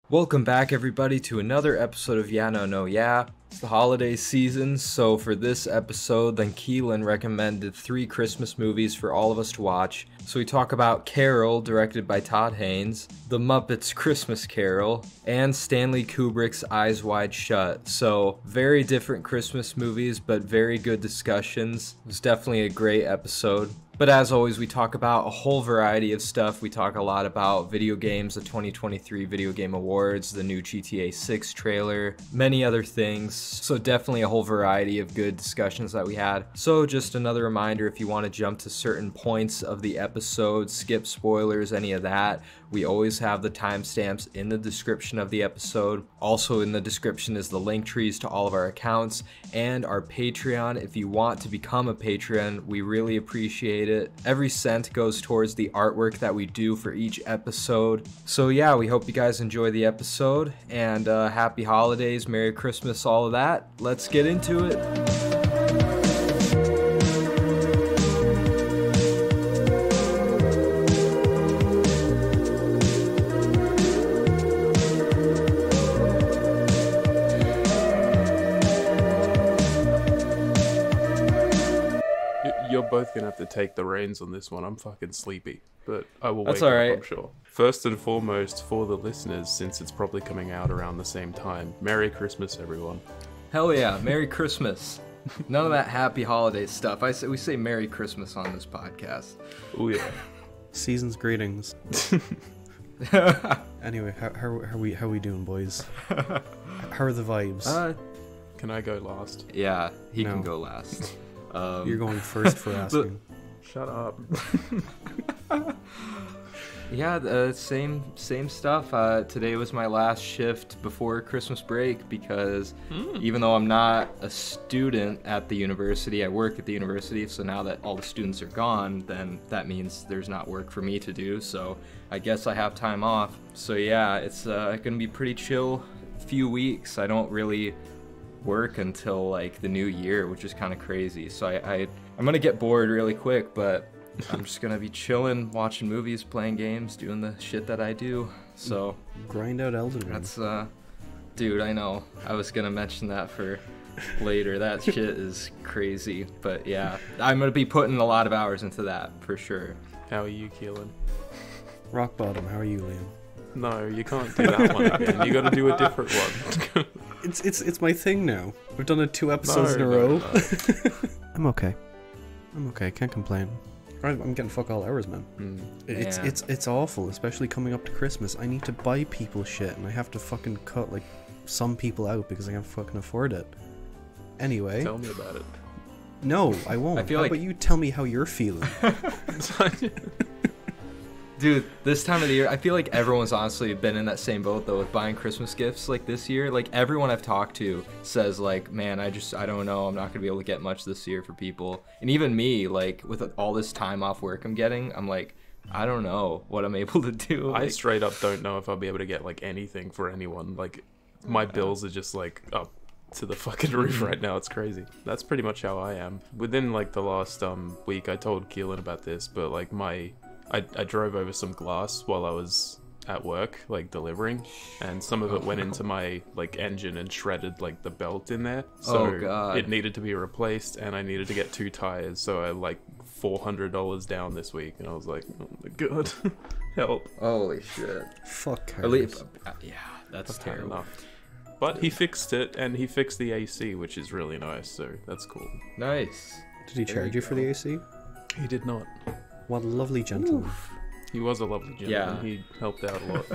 Welcome back, everybody, to another episode of Yeah No No Yeah. It's the holiday season, so for this episode, then Keelan recommended 3 Christmas movies for all of us to watch. So we talk about Carol, directed by Todd Haynes, the Muppets Christmas Carol, and Stanley Kubrick's Eyes Wide Shut. So very different Christmas movies, but very good discussions. It was definitely a great episode. But as always, we talk about a whole variety of stuff. We talk a lot about video games, the 2023 Video Game Awards, the new GTA 6 trailer, many other things. So definitely a whole variety of good discussions that we had. So just another reminder, if you want to jump to certain points of the episode, skip spoilers, any of that, we always have the timestamps in the description of the episode. Also in the description is the link trees to all of our accounts and our Patreon. If you want to become a patron, we really appreciate it. Every cent goes towards the artwork that we do for each episode. So yeah, we hope you guys enjoy the episode, and happy holidays, Merry Christmas, all of that. Let's get into it. You're both gonna have to take the reins on this one. I'm fucking sleepy, but I will wake all up, right. I'm sure. First and foremost, for the listeners, since it's probably coming out around the same time, Merry Christmas, everyone. Hell yeah, Merry Christmas. None of that happy holiday stuff. We say Merry Christmas on this podcast. Oh yeah. Season's greetings. Anyway, how we doing, boys? How are the vibes? Can I go last? Yeah, he No. can go last. You're going first for asking. Shut up. Yeah, same stuff. Today was my last shift before Christmas break because even though I'm not a student at the university, I work at the university. So now that all the students are gone, then that means there's not work for me to do. So I guess I have time off. So yeah, it's gonna be pretty chill few weeks. I don't really work until like the new year, which is kind of crazy. So I'm gonna get bored really quick, but I'm just gonna be chilling, watching movies, playing games, doing the shit that I do. So Grind out Elden Ring. that's dude, I know I was gonna mention that for later. That shit is crazy, but yeah, I'm gonna be putting a lot of hours into that for sure. How are you, Keelan? Rock bottom. How are you, Liam? No, you can't do that one again. You gotta do a different one. It's my thing now. We've done it 2 episodes in a row. I'm okay. Can't complain. I'm getting fuck all hours, man. It's awful, especially coming up to Christmas. I need to buy people shit, and I have to fucking cut like some people out because I can't fucking afford it. Anyway. Tell me about it. No, I won't. I feel How like- about you tell me how you're feeling? Dude, this time of the year, I feel like everyone's honestly been in that same boat though with buying Christmas gifts like this year. Like everyone I've talked to says like, man, I don't know, I'm not gonna be able to get much this year for people. And even me, like with all this time off work I'm getting, I'm like, I don't know what I'm able to do. I Like, straight up don't know if I'll be able to get like anything for anyone. Like my bills are just like up to the fucking roof right now. It's crazy. That's pretty much how I am. Within like the last week, I told Keelan about this, but like I drove over some glass while I was at work, like delivering, and some of it went into my like engine and shredded like the belt in there. So Oh, God. it needed to be replaced, and I needed to get 2 tires. So I like $400 down this week, and I was like, oh my god, help. holy shit. Fuck. At least, Harris. yeah, that's Had terrible. enough. But he fixed it, and he fixed the AC, which is really nice. So that's cool. Nice. Did he There charge you you for the go. AC? He did not. What a lovely gentleman. He was a lovely gentleman. Yeah. He helped out a lot.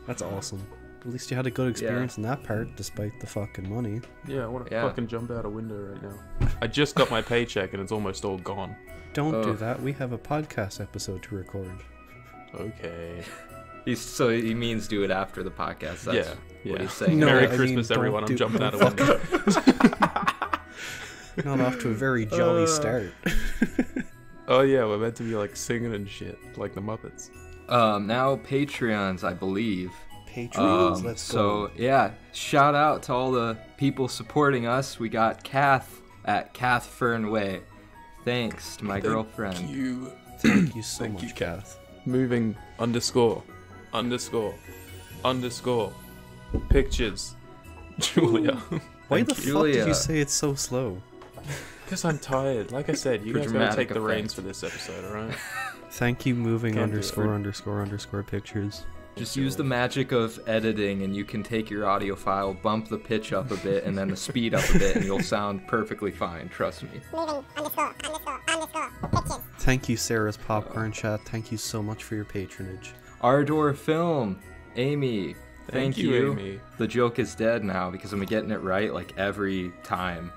That's awesome. At least you had a good experience in that part, despite the fucking money. Yeah, I want to Yeah. fucking jump out a window right now. I just got my paycheck and it's almost all gone. Don't do Ugh. that. We have a podcast episode to record. Okay. So he means do it after the podcast. That's Yeah. what he's saying. No, Merry I mean, Christmas, don't everyone. I'm do- jumping out a don't window. Not off to a very jolly start. Oh yeah, we're meant to be like singing and shit, like the Muppets. Now Patreons, I believe. Patreons, let's So go. yeah, shout out to all the people supporting us. We got Kath at Kath Fernway. Thanks to my girlfriend. Thank you. Thank you so Thank much, you, Kath. Moving __ underscore pictures. Julia. Why the fuck did Julia. you say it's so slow? Because I'm tired. Like I said, you For guys gotta dramatic take the effect. reins for this episode, alright? Thank you, moving Can't do it. underscore pictures. Just use the magic of editing, and you can take your audio file, bump the pitch up a bit, and then the speed up a bit, and you'll sound perfectly fine. Trust me. Thank you, Sarah's Popcorn Chat. Thank you so much for your patronage. Ardor Film, Amy. Thank you. Amy. The joke is dead now because I'm getting it right like every time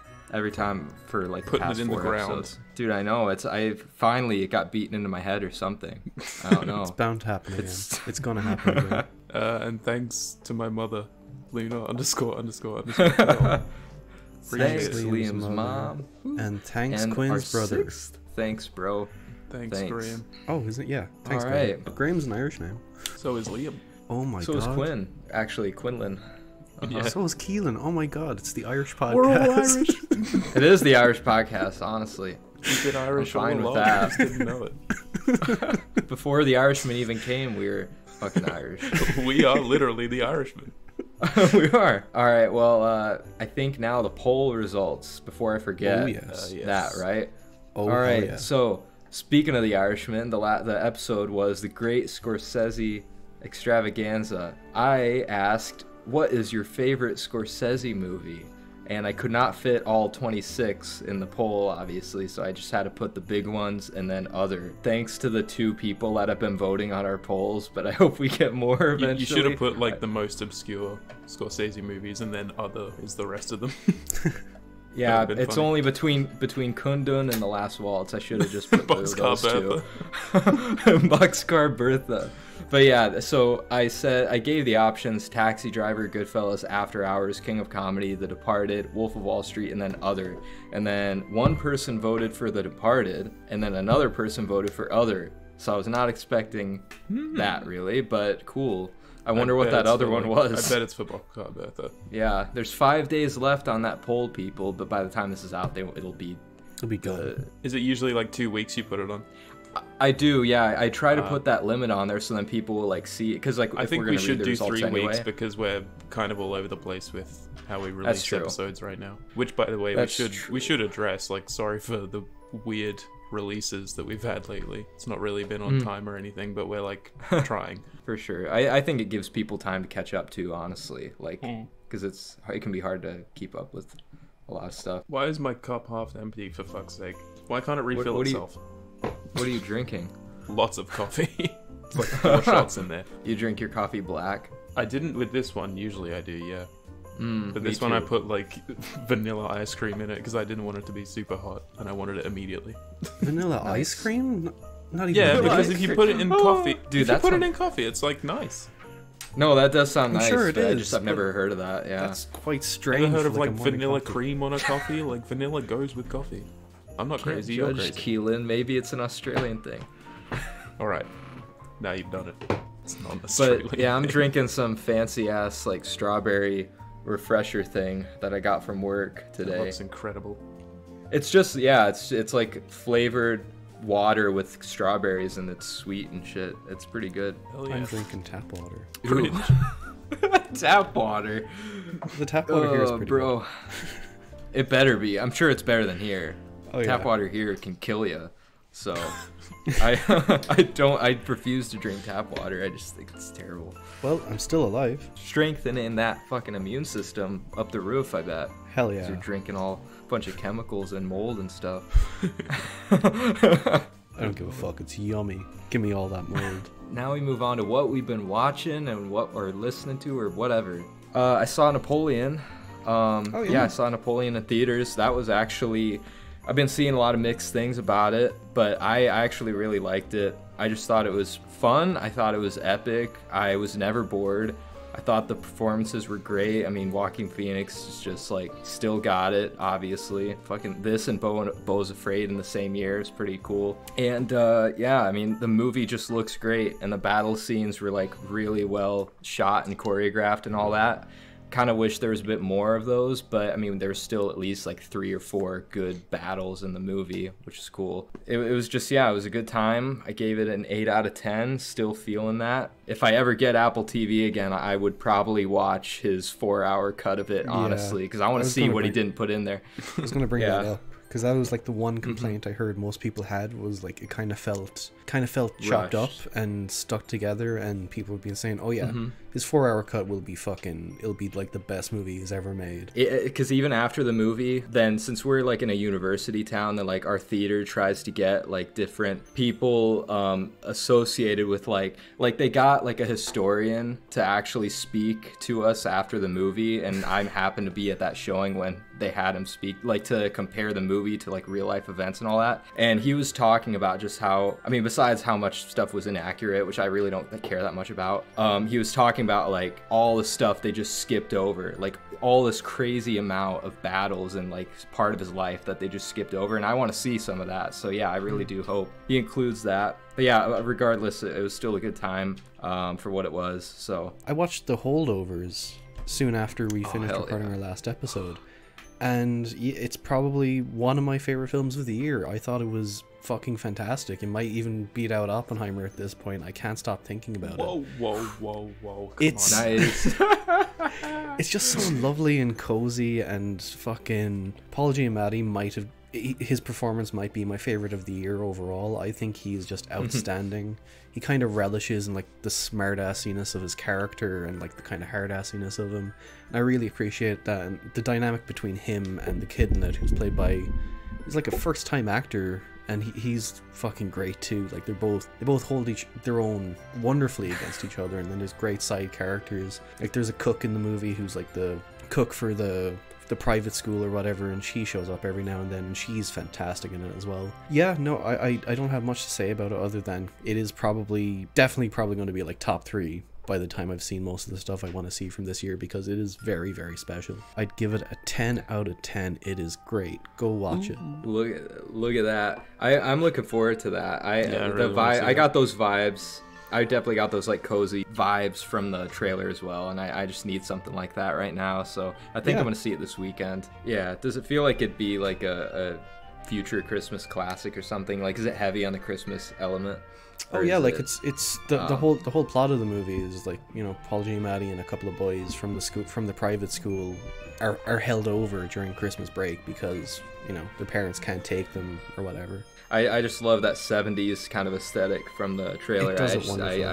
for like the Putting past it in the 4 ground. episodes. Dude, I know it got beaten into my head or something. I don't know. It's bound to happen again. It's- It's gonna happen again. And thanks to my mother, Luna underscore. Thanks, Liam's Liam's mother. mom. And thanks, And Quinn's our brother. 6th. Thanks, bro. Thanks, Thanks. Graham. Oh, is it? Yeah. Thanks, All Graham. right. But Graham's an Irish name. So is Liam. Oh my So god. is Quinn. Actually, Quinlan. Yeah. So is Keelan. Oh my god, it's the Irish podcast. We're all Irish. It is the Irish podcast, honestly. We've been Irish I'm fine all with along. that. I just didn't know it. Before the Irishmen even came, we were fucking Irish. We are literally the Irishmen. We are. All right. Well, I think now the poll results. Before I forget Oh yes. Yes. that, right? Oh, All hell right. yeah. So speaking of the Irishman, the episode was the Great Scorsese Extravaganza. I asked, "What is your favorite Scorsese movie?" And I could not fit all 26 in the poll, obviously, so I just had to put the big ones and then other. Thanks to the 2 people that have been voting on our polls, but I hope we get more eventually. You should have put like the most obscure Scorsese movies, and then other is the rest of them. Yeah, That'd been it's funny. only between Kundun and The Last Waltz. I should have just put those Boxcar two. Boxcar Bertha. But yeah, so I gave the options: Taxi Driver, Goodfellas, After Hours, King of Comedy, The Departed, Wolf of Wall Street, and then Other. And then one person voted for The Departed, and then another person voted for Other. So I was not expecting that really, but cool. I wonder what bet that it's other for, one like- was. I bet it's for Boxcar Bertha. Yeah, there's 5 days left on that poll, people, but by the time this is out, it'll be It'll be good. Is it usually like 2 weeks you put it on? I do, yeah. I try to put that limit on there so then people will like see it, because like I if think we're we gonna should read the do results 3 weeks anyway. because we're kind of all over the place with how we That's release true. episodes right now. Which, by the way, That's we should address. Like, sorry for the weird releases that we've had lately. It's not really been on time or anything, but we're like trying. For sure. I think it gives people time to catch up too, honestly, like because it can be hard to keep up with a lot of stuff. Why is my cup half empty? For fuck's sake! Why can't it refill what do you- itself? What are you drinking? Lots of coffee. It's like 4 shots in there. You drink your coffee black? I didn't with this one. Usually I do, yeah. But me this one I too. put like vanilla ice cream in it because I didn't want it to be super hot and I wanted it immediately. Vanilla Nice. ice cream? Not even. Yeah, vanilla. because if you put it in coffee, Dude, if you that's put it some- in coffee, it's like nice. No, that does sound I'm nice. sure it but is, I've but never heard of that. Yeah. That's quite strange. Ever heard for of a like morning vanilla coffee. cream on a coffee? Like vanilla goes with coffee. I'm not Can't crazy. You're judge crazy. Keelan. Maybe it's an Australian thing. All right, now you've done it. It's not Australian. But yeah, I'm drinking some fancy ass like strawberry refresher thing that I got from work That today. looks incredible. It's just it's like flavored water with strawberries and it's sweet and shit. It's pretty good. Hell I'm yeah. drinking tap water. Cringe. Tap water. The tap water here is Oh, pretty bro. It better be. I'm sure it's better than here. Oh, yeah. Tap water here can kill you. So I I refuse to drink tap water. I just think it's terrible. good. Well, I'm still alive. Strengthening that fucking immune system up the roof, I bet. Hell 'Cause yeah. You're drinking all a bunch of chemicals and mold and stuff. I don't give a fuck. It's yummy. Give me all that mold. Now we move on to what we've been watching and what we're listening to or whatever. I saw Napoleon. yeah. I saw Napoleon in theaters. That was actually, I've been seeing a lot of mixed things about it, but I actually really liked it. I just thought it was fun. I thought it was epic. I was never bored. I thought the performances were great. I mean, Joaquin Phoenix is just like still got it, obviously. Fucking this and Beau's Afraid in the same year is pretty cool. And yeah, I mean, the movie just looks great, and the battle scenes were like really well shot and choreographed and all that. kind of wish there was a bit more of those, but I mean, there's still at least like 3 or 4 good battles in the movie, which is cool. It was just, yeah, it was a good time. I gave it an 8 out of 10, still feeling that. If I ever get Apple TV again, I would probably watch his 4-hour cut of it, honestly, because I want to see what he didn't put in there. I was going to bring that up. Because that was like the one complaint I heard most people had, was like it kind of felt chopped up and stuck together, and people would be saying, oh yeah, his 4-hour cut will be it'll be like the best movie he's ever made. Because even after the movie, then since we're like in a university town, then like our theater tries to get like different people associated with like they got like a historian to actually speak to us after the movie, and I happened to be at that showing when they had him speak, like to compare the movie to like real life events and all that. And he was talking about just how, I mean, besides how much stuff was inaccurate, which I really don't care that much about, he was talking about like all the stuff they just skipped over, like all this crazy amount of battles and like part of his life that they just skipped over. And I want to see some of that. So yeah, I really do hope he includes that. But yeah, regardless, it was still a good time for what it was. So I watched The Holdovers soon after we finished recording our last episode. And it's probably one of my favorite films of the year. I thought it was fucking fantastic. It might even beat out Oppenheimer at this point. I can't stop thinking about it. Whoa. It's nice. It's just so lovely and cozy, and fucking Paul Giamatti his performance might be my favorite of the year overall. I think he's just outstanding. He kind of relishes in like the smart assiness of his character and like the kind of hard assiness of him. And I really appreciate that. And the dynamic between him and the kid in it, who's played by, he's like a first time actor, and he's fucking great too. Like they both hold their own wonderfully against each other. And then there's great side characters. Like there's a cook in the movie who's like the cook for the private school or whatever, and she shows up every now and then, and she's fantastic in it as well. Yeah, no, I don't have much to say about it other than it is definitely going to be like top 3 by the time I've seen most of the stuff I want to see from this year, because it is very, very special. I'd give it a 10 out of 10. It is great. Go watch it. Look at that. I'm looking forward to that. I got those vibes. I definitely got those like cozy vibes from the trailer as well, and I just need something like that right now, so I think I'm gonna see it this weekend. Yeah, does it feel like it'd be like a future Christmas classic or something? Like, is it heavy on the Christmas element? Oh yeah, like it's the whole plot of the movie is like, you know, Paul Giamatti and a couple of boys from the private school are held over during Christmas break because, you know, their parents can't take them or whatever. I just love that 70s kind of aesthetic from the trailer. It does it wonderfully.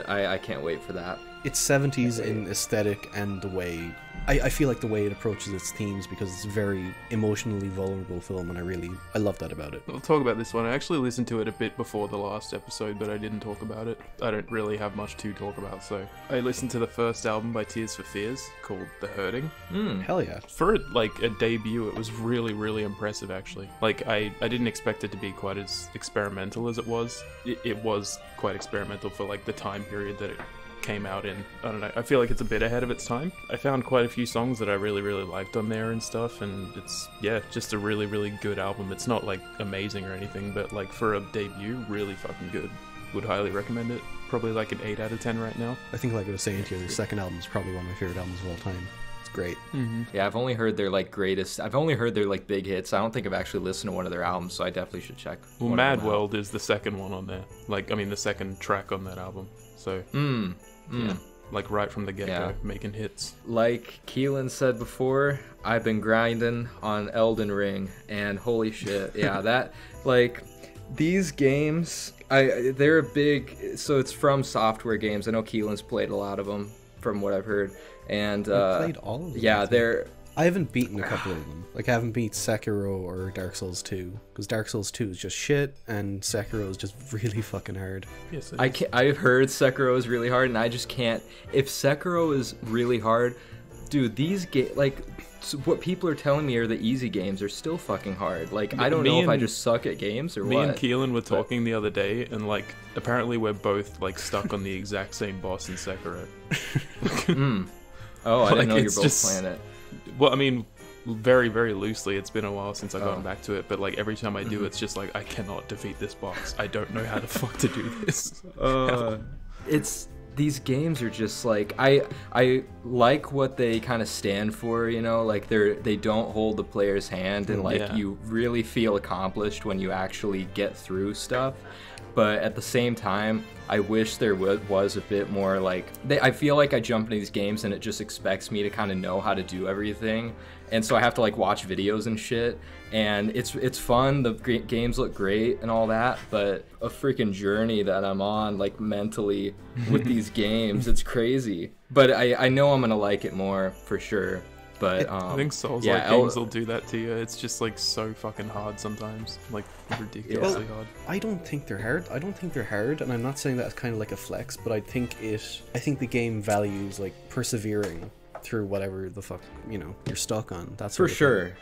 I can't wait for that. It's 70s in aesthetic and the way I feel like the way it approaches its themes, because it's a very emotionally vulnerable film, and I love that about it. I'll talk about this one. I actually listened to it a bit before the last episode, but I didn't talk about it. I don't really have much to talk about, so I listened to the first album by Tears for Fears called The Hurting. Hell yeah. For like a debut, it was really, really impressive actually. Like I didn't expect it to be quite as experimental as it was. It was quite experimental for like the time period that it came out in. I don't know, I feel like it's a bit ahead of its time. I found quite a few songs that I really, really liked on there and stuff, and it's, yeah, just a really, really good album. It's not like amazing or anything, but like for a debut, really fucking good. Would highly recommend it. Probably like an 8 out of 10 right now. I think, like I was saying to you, the second album is probably one of my favorite albums of all time. It's great. Yeah, I've only heard their like big hits. I don't think I've actually listened to one of their albums, so I definitely should check. Well, Mad World is the second one on there. Like, I mean, the second track on that album. So yeah, like right from the get-go, making hits. Like Keelan said before, I've been grinding on Elden Ring, and holy shit, yeah, that, like, these games, they're a big, so it's from Software Games. I know Keelan's played a lot of them, from what I've heard, and played all of them. Yeah, I haven't beaten a couple of them. Like, I haven't beat Sekiro or Dark Souls 2, because Dark Souls 2 is just shit, and Sekiro is just really fucking hard. Yes, I've heard Sekiro is really hard, and I just can't. If Sekiro is really hard, dude, these what people are telling me are the easy games are still fucking hard. Like, I don't know if I just suck at games or what. Me and Keelan were talking the other day, and like, apparently we're both like stuck on the exact same boss in Sekiro. Oh, I didn't know you're both playing it. Well, I mean, very, very loosely. It's been a while since I've gone back to it, but like every time I do, it's just like, I cannot defeat this boss. I don't know how the fuck to do this. these games are just like, I like what they kind of stand for, you know, like they don't hold the player's hand, and like you really feel accomplished when you actually get through stuff. But at the same time, I wish there was a bit more like, I feel like I jump into these games and it just expects me to kind of know how to do everything, and so I have to like watch videos and shit, and it's fun, the games look great and all that, but a freaking journey that I'm on like mentally with these games, it's crazy. But I know I'm gonna like it more for sure. But I think Souls-like games will do that to you. It's just like so fucking hard sometimes, like ridiculously hard. I don't think they're hard. And I'm not saying that as kind of like a flex, but I think the game values like persevering through whatever the fuck, you know, you're stuck on. That's for sure.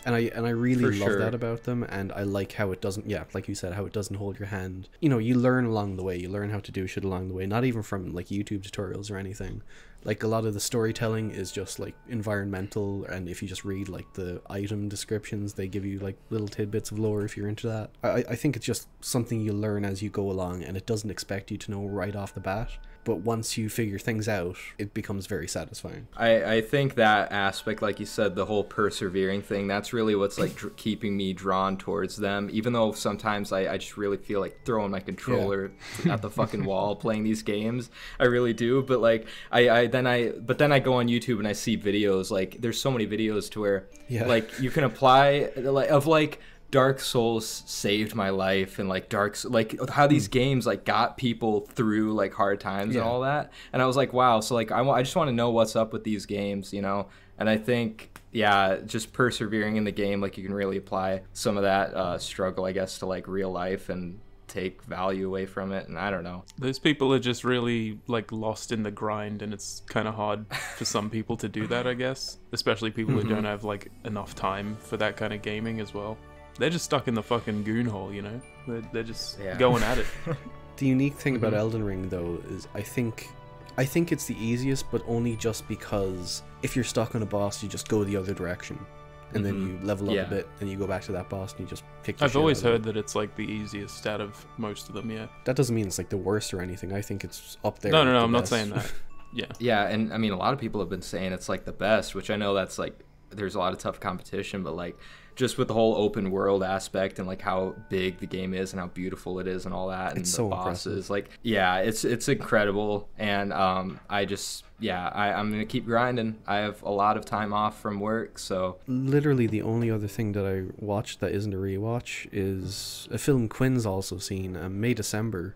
And I really love that about them, and I like how it doesn't, like you said, how it doesn't hold your hand. You know, you learn along the way, you learn how to do shit along the way, not even from like YouTube tutorials or anything. Like a lot of the storytelling is just like environmental, and if you just read like the item descriptions, they give you like little tidbits of lore if you're into that. I think it's just something you learn as you go along, and it doesn't expect you to know right off the bat. But once you figure things out, it becomes very satisfying. I think that aspect, like you said, the whole persevering thing, that's really what's like keeping me drawn towards them. Even though sometimes I just really feel like throwing my controller at the fucking wall playing these games. I really do. But like then I go on YouTube and I see videos, like there's so many videos to where like you can apply like Dark Souls saved my life, and like like how these games like got people through like hard times and all that. And I was like, wow, so like I just want to know what's up with these games, you know. And I think just persevering in the game, like you can really apply some of that struggle, I guess, to like real life and take value away from it. And I don't know, those people are just really like lost in the grind, and it's kind of hard for some people to do that, I guess, especially people who don't have like enough time for that kind of gaming as well. They're just stuck in the fucking goon hole, you know? They're just going at it. The unique thing about Elden Ring, though, is I think it's the easiest, but only just because if you're stuck on a boss, you just go the other direction. And then you level up a bit, and you go back to that boss, and you just kick the shit I've always out of heard that it's like the easiest out of most of them, That doesn't mean it's like the worst or anything. I think it's up there. No, I'm not saying that. Yeah, and I mean, a lot of people have been saying it's like the best, which I know that's like, there's a lot of tough competition, but like, just with the whole open world aspect and like how big the game is and how beautiful it is and all that, and it's the so bosses, like it's incredible. And I'm gonna keep grinding. I have a lot of time off from work, so literally the only other thing that I watched that isn't a rewatch is a film Quinn's also seen, May December,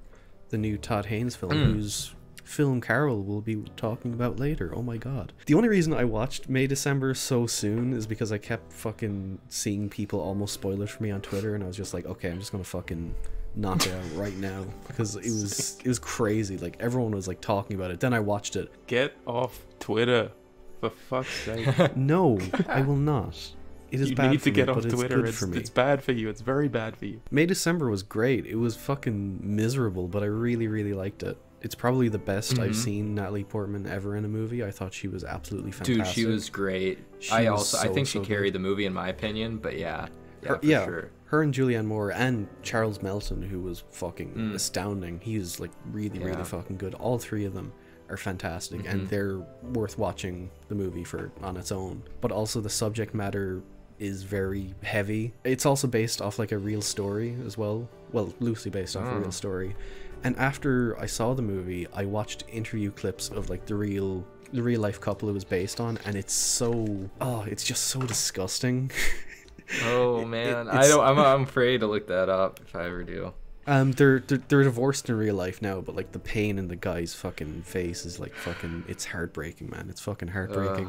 the new Todd Haynes film, whose film Carol we'll be talking about later. Oh my god. The only reason I watched May December so soon is because I kept fucking seeing people almost spoil it for me on Twitter, and I was just like, okay, I'm just gonna fucking knock it out right now, because it was crazy. Like everyone was like talking about it. Then I watched it. Get off Twitter, for fuck's sake. No, I will not. It is bad need for to me, get off but Twitter. It's good for me. It's bad for you. It's very bad for you. May December was great. It was fucking miserable, but I really, really liked it. It's probably the best I've seen Natalie Portman ever in a movie. I thought she was absolutely fantastic. Dude, she was great. I think she carried the movie in my opinion, but for sure. Her and Julianne Moore and Charles Melton, who was fucking astounding. He was like really, really fucking good. All three of them are fantastic, and they're worth watching the movie for on its own. But also the subject matter is very heavy. It's also based off like a real story as well. Well, loosely based off a real story. And after I saw the movie, I watched interview clips of like the real life couple it was based on, and it's just so disgusting. Oh man, I'm afraid to look that up if I ever do. They're divorced in real life now, but like the pain in the guy's fucking face is like fucking, it's heartbreaking, man. It's fucking heartbreaking.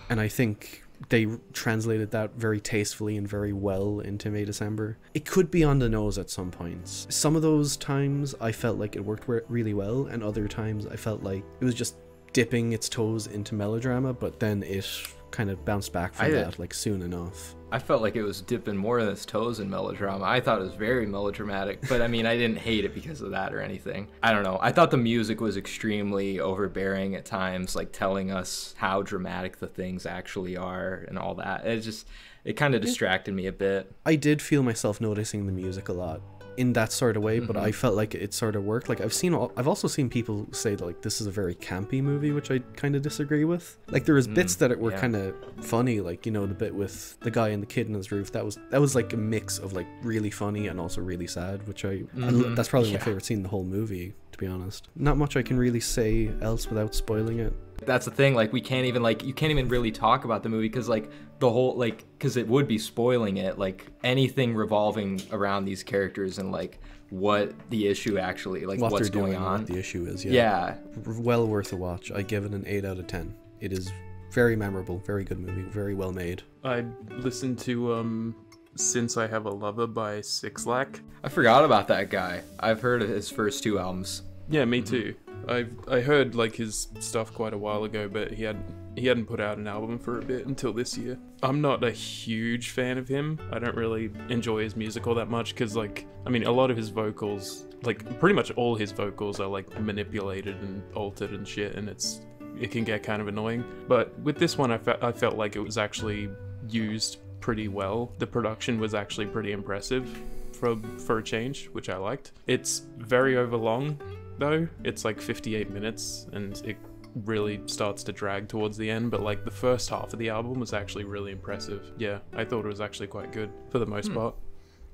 And I think they translated that very tastefully and very well into May December. It could be on the nose at some points. Some of those times I felt like it worked really well, and other times I felt like it was just dipping its toes into melodrama, but then it kind of bounced back from that like soon enough. I felt like it was dipping more than its toes in melodrama. I thought it was very melodramatic, but I mean, I didn't hate it because of that or anything. I don't know. I thought the music was extremely overbearing at times, like telling us how dramatic the things actually are and all that. It kind of distracted me a bit. I did feel myself noticing the music a lot. in that sort of way, but I felt like it sort of worked. Like I've also seen people say that, like, this is a very campy movie, which I kind of disagree with. Like there was bits that were kind of funny, like, you know, the bit with the guy and the kid in his roof. That was like a mix of like really funny and also really sad, which that's probably my favorite scene in the whole movie, to be honest. Not much I can really say else without spoiling it. That's the thing, like, you can't even really talk about the movie because, like, the whole, like, because it would be spoiling it, like, anything revolving around these characters and, like, what the issue actually, like, what what's they're going doing, on. what the issue is. Yeah. Well worth a watch. I give it an 8 out of 10. It is very memorable, very good movie, very well made. I listened to Since I Have a Lover by Sixlack. I forgot about that guy. I've heard of his first 2 albums. Yeah, me too. I heard like his stuff quite a while ago, but he hadn't put out an album for a bit until this year. I'm not a huge fan of him. I don't really enjoy his music all that much because, like, I mean, a lot of his vocals, like pretty much all his vocals are like manipulated and altered and shit, and it can get kind of annoying. But with this one, I felt like it was actually used pretty well. The production was actually pretty impressive for a change, which I liked. It's very overlong though. It's like 58 minutes and it really starts to drag towards the end, but like the first half of the album was actually really impressive. Yeah, I thought it was actually quite good for the most part,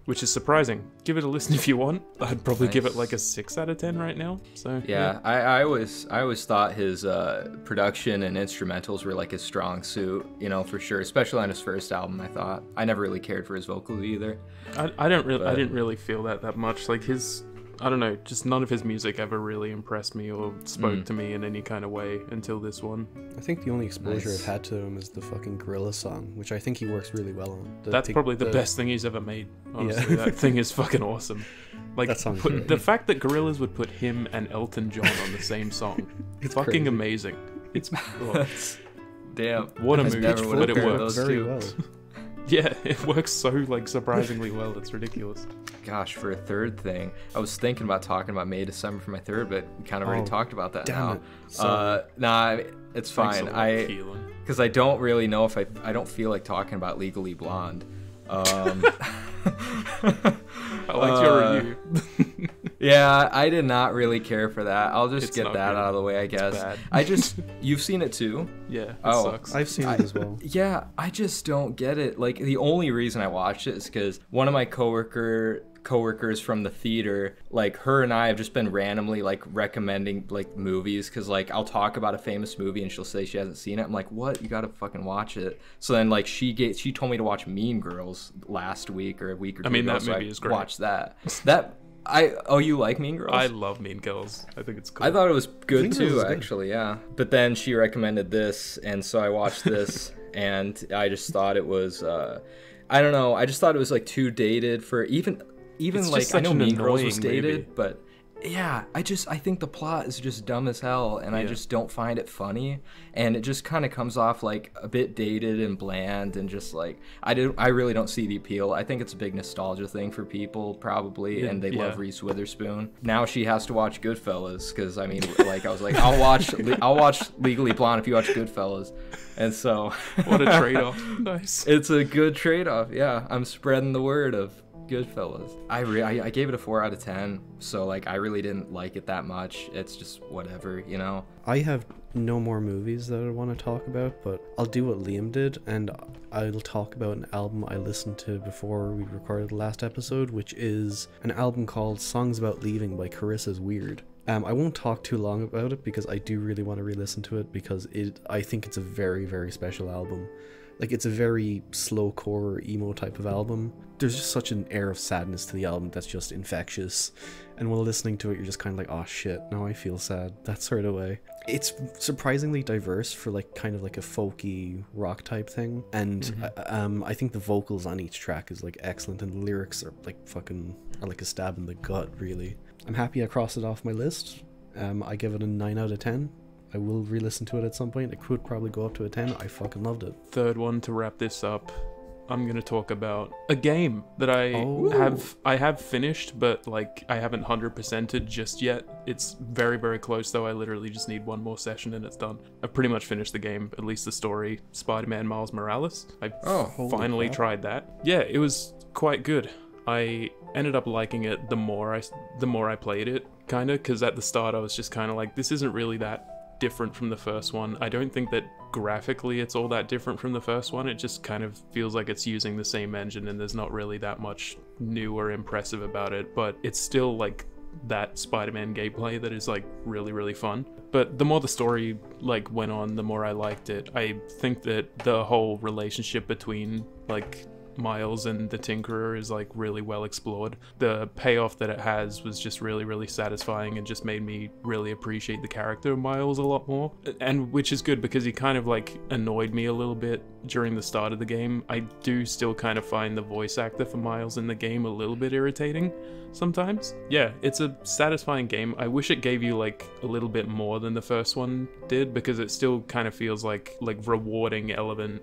which is surprising. Give it a listen if you want. I'd probably give it like a 6 out of 10 right now. So yeah. I always thought his production and instrumentals were like his strong suit, you know, for sure, especially on his first album. I never really cared for his vocals either. I didn't really feel that much. Like I don't know, just none of his music ever really impressed me or spoke to me in any kind of way until this one. I think the only exposure I've had to him is the fucking Gorilla song, which I think he works really well on. That's probably the best thing he's ever made, honestly. Yeah. That thing is fucking awesome. Like, the fact that Gorillaz would put him and Elton John on the same song, it's fucking crazy. Amazing. It's damn. What a movie, but it works very well. Yeah, it works so like surprisingly well. It's ridiculous. Gosh, for a third thing, I was thinking about talking about May December for my third, but we kind of already talked about that now. Nah, it's fine. Because I don't really know if I don't feel like talking about Legally Blonde. I liked your review. Yeah, I did not really care for that. I'll just get that out of the way, I guess. You've seen it too? Yeah, it sucks. I've seen it as well. Yeah, I just don't get it. Like, the only reason I watched it is because one of my coworkers from the theater, like, her and I have just been randomly like recommending like movies, because like I'll talk about a famous movie and she'll say she hasn't seen it. I'm like, what? You gotta fucking watch it. So then like she told me to watch Mean Girls last week or a week or two ago. That movie is great. Watch that. You like Mean Girls? I love Mean Girls. I think it's cool. I thought it was good too, actually, yeah. But then she recommended this, and so I watched this, and I just thought it was, I don't know, I just thought it was like too dated for even like, I know Mean Girls was dated, but yeah, I think the plot is just dumb as hell, and I just don't find it funny, and it just kind of comes off like a bit dated and bland, and just like I really don't see the appeal. I think it's a big nostalgia thing for people probably, and they love Reese Witherspoon. Now she has to watch Goodfellas, because I mean, like I was like, I'll watch Legally Blonde if you watch Goodfellas, and so what a trade-off. Nice. It's a good trade-off. Yeah, I'm spreading the word of Goodfellas. I gave it a 4 out of 10, so like I really didn't like it that much. It's just whatever, you know. I have no more movies that I want to talk about, but I'll do what Liam did, and I'll talk about an album I listened to before we recorded the last episode, which is an album called Songs About Leaving by Carissa's Wierd. I won't talk too long about it because I do really want to re-listen to it, because I think it's a very, very special album. Like, it's a very slowcore emo type of album. There's just such an air of sadness to the album that's just infectious. And while listening to it, you're just kind of like, oh shit, now I feel sad. That sort of way. It's surprisingly diverse for like kind of like a folky rock type thing. And I think the vocals on each track is like excellent, and the lyrics are like like a stab in the gut, really. I'm happy I crossed it off my list. I give it a 9 out of 10. I will re-listen to it at some point. It could probably go up to a 10. I fucking loved it. Third one to wrap this up. I'm gonna talk about a game that I have finished, but like I haven't 100%ed just yet. It's very, very close though. I literally just need one more session and it's done. I've pretty much finished the game, at least the story. Spider-Man Miles Morales. I finally tried that. Yeah, it was quite good. I ended up liking it the more I played it, kind of, because at the start I was just kind of like, this isn't really that different from the first one. I don't think that graphically it's all that different from the first one. It just kind of feels like it's using the same engine and there's not really that much new or impressive about it, but it's still like that Spider-Man gameplay that is like really, really fun. But the more the story like went on, the more I liked it. I think that the whole relationship between like Miles and the Tinkerer is like really well explored. The payoff that it has was just really, really satisfying and just made me really appreciate the character of Miles a lot more. And which is good because he kind of like annoyed me a little bit during the start of the game. I do still kind of find the voice actor for Miles in the game a little bit irritating sometimes. Yeah, it's a satisfying game. I wish it gave you like a little bit more than the first one did, because it still kind of feels like rewarding element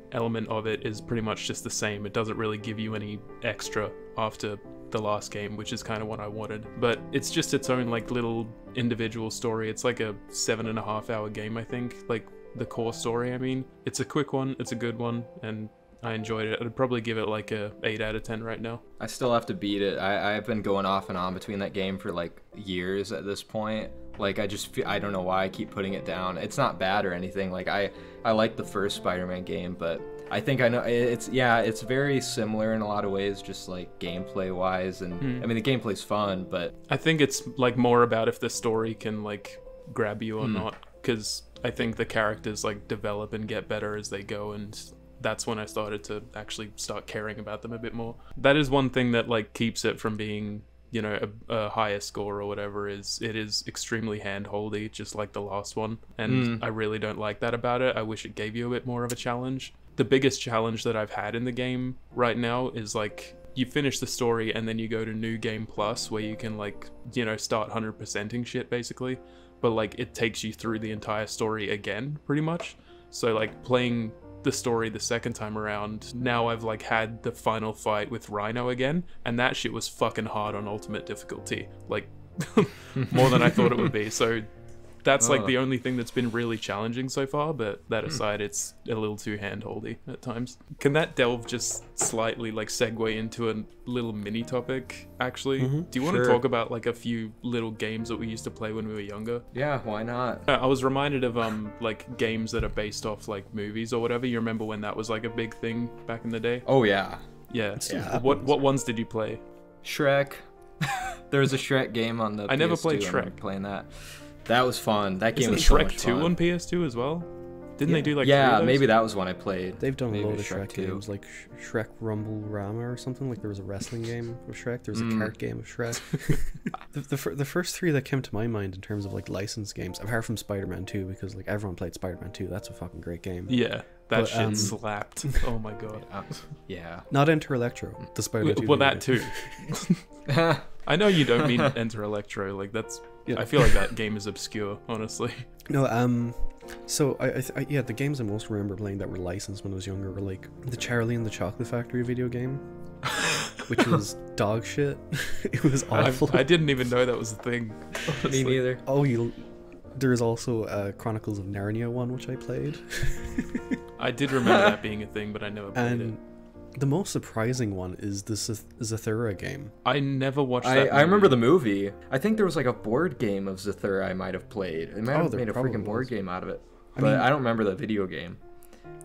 of it is pretty much just the same. It doesn't really give you any extra after the last game, which is kind of what I wanted. But it's just its own like little individual story. It's like a 7.5 hour game, I think, like the core story. I mean, it's a quick one, it's a good one, and I enjoyed it. I'd probably give it like a 8 out of 10 right now. I still have to beat it. I've been going off and on between that game for like years at this point. Like I just feel, I don't know why I keep putting it down. It's not bad or anything. Like I like the first Spider-Man game, but I think I know it's very similar in a lot of ways, just like gameplay wise. And I mean the gameplay's fun, but I think it's like more about if the story can like grab you or not, because I think the characters like develop and get better as they go, and that's when I started to actually start caring about them a bit more. That is one thing that like keeps it from being, you know, a higher score or whatever, is it is extremely hand-holdy, just like the last one. And I really don't like that about it. I wish it gave you a bit more of a challenge. The biggest challenge that I've had in the game right now is like, you finish the story and then you go to New Game Plus, where you can like, you know, start 100%ing shit basically. But like it takes you through the entire story again, pretty much. So like playing the story the second time around, now I've like had the final fight with Rhino again, and that shit was fucking hard on ultimate difficulty, like more than I thought it would be. So that's like the only thing that's been really challenging so far, but that aside, it's a little too hand-holdy at times. Can that delve just slightly like segue into a little mini topic actually? Do you want to talk about like a few little games that we used to play when we were younger? Yeah, why not? I was reminded of like games that are based off like movies or whatever. You remember when that was like a big thing back in the day? Oh yeah. Yeah. What ones did you play? Shrek. There was a Shrek game on the I never PS2. played I remember Shrek. playing that. That was fun. That game Isn't was so Shrek much 2 fun. on PS2 as well? Didn't they do like 3 yeah, of those? maybe that was one I played. They've done Maybe a load of Shrek Shrek 2. games, like Shrek Rumble Rama or something. Like there was a wrestling game of Shrek. There was a cart game of Shrek. the first three that came to my mind in terms of like licensed games, apart from Spider-Man 2, because like everyone played Spider-Man 2. That's a fucking great game. Yeah, that But, shit slapped. Oh my god. Yeah. Not Enter Electro, the Spider-Man 2. Well, that too. I know you don't mean Enter Electro. Like that's. I feel like that game is obscure, honestly. No, so I yeah, the games I most remember playing that were licensed when I was younger were like the Charlie and the Chocolate Factory video game, which was dog shit. It was awful. I didn't even know that was a thing. Me neither. Oh, there's also Chronicles of Narnia one, which I played. I did remember that being a thing, but I never played it. The most surprising one is the Zathura game. I never watched that. I remember the movie. I think there was like a board game of Zathura I might have played. They might have made a freaking board game out of it. But I don't remember the video game.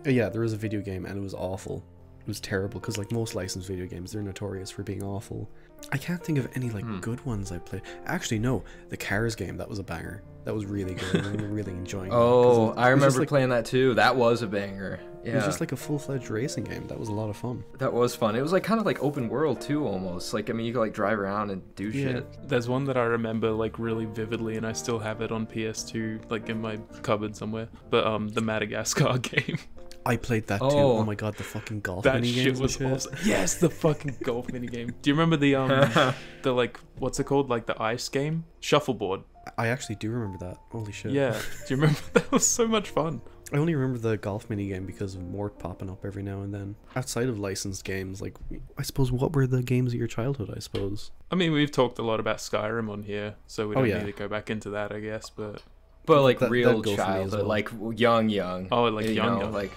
Yeah, there was a video game and it was awful. It was terrible because like most licensed video games, they're notorious for being awful. I can't think of any like good ones I played. Actually, no, the Cars game, that was a banger. That was really good. I remember really enjoying it. Oh, I remember playing that too. That was a banger. Yeah. It was just like a full-fledged racing game. That was a lot of fun. That was fun. It was like kind of like open world too, almost. Like, I mean, you could like drive around and do shit. There's one that I remember like really vividly, and I still have it on PS2, like in my cupboard somewhere. But the Madagascar game. I played that too. Oh my god, the fucking golf mini games. That shit was awesome. Yes, the fucking golf mini game. Do you remember the the like what's it called? Like the ice game? Shuffleboard. I actually do remember that. Holy shit. Yeah. Do you remember? That was so much fun. I only remember the golf mini game because of Mort popping up every now and then. Outside of licensed games, like, I suppose, what were the games of your childhood, I suppose? I mean, we've talked a lot about Skyrim on here, so we don't need to go back into that, I guess, but like real childhood, like young. Oh, like young. Like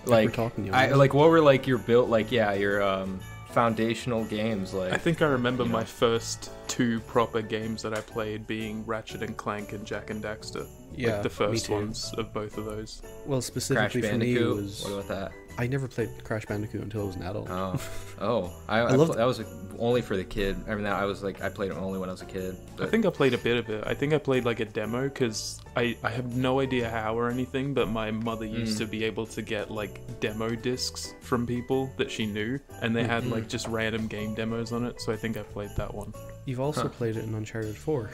we're talking young. Like what were like your built, like your foundational games. Like I think I remember my first 2 proper games that I played being Ratchet and Clank and Jak and Daxter. Yeah, like the first me too. ones of both of those. Well, Crash specifically for me, it Bandicoot. was... What about that? I never played Crash Bandicoot until I was an adult. I loved- that was like, only for the kid. I mean, I played it only when I was a kid. I think I played a bit of it. I think I played like a demo because I have no idea how or anything, but my mother used to be able to get like demo discs from people that she knew, and they had like just random game demos on it, so I think I played that one. You've also played it in Uncharted 4.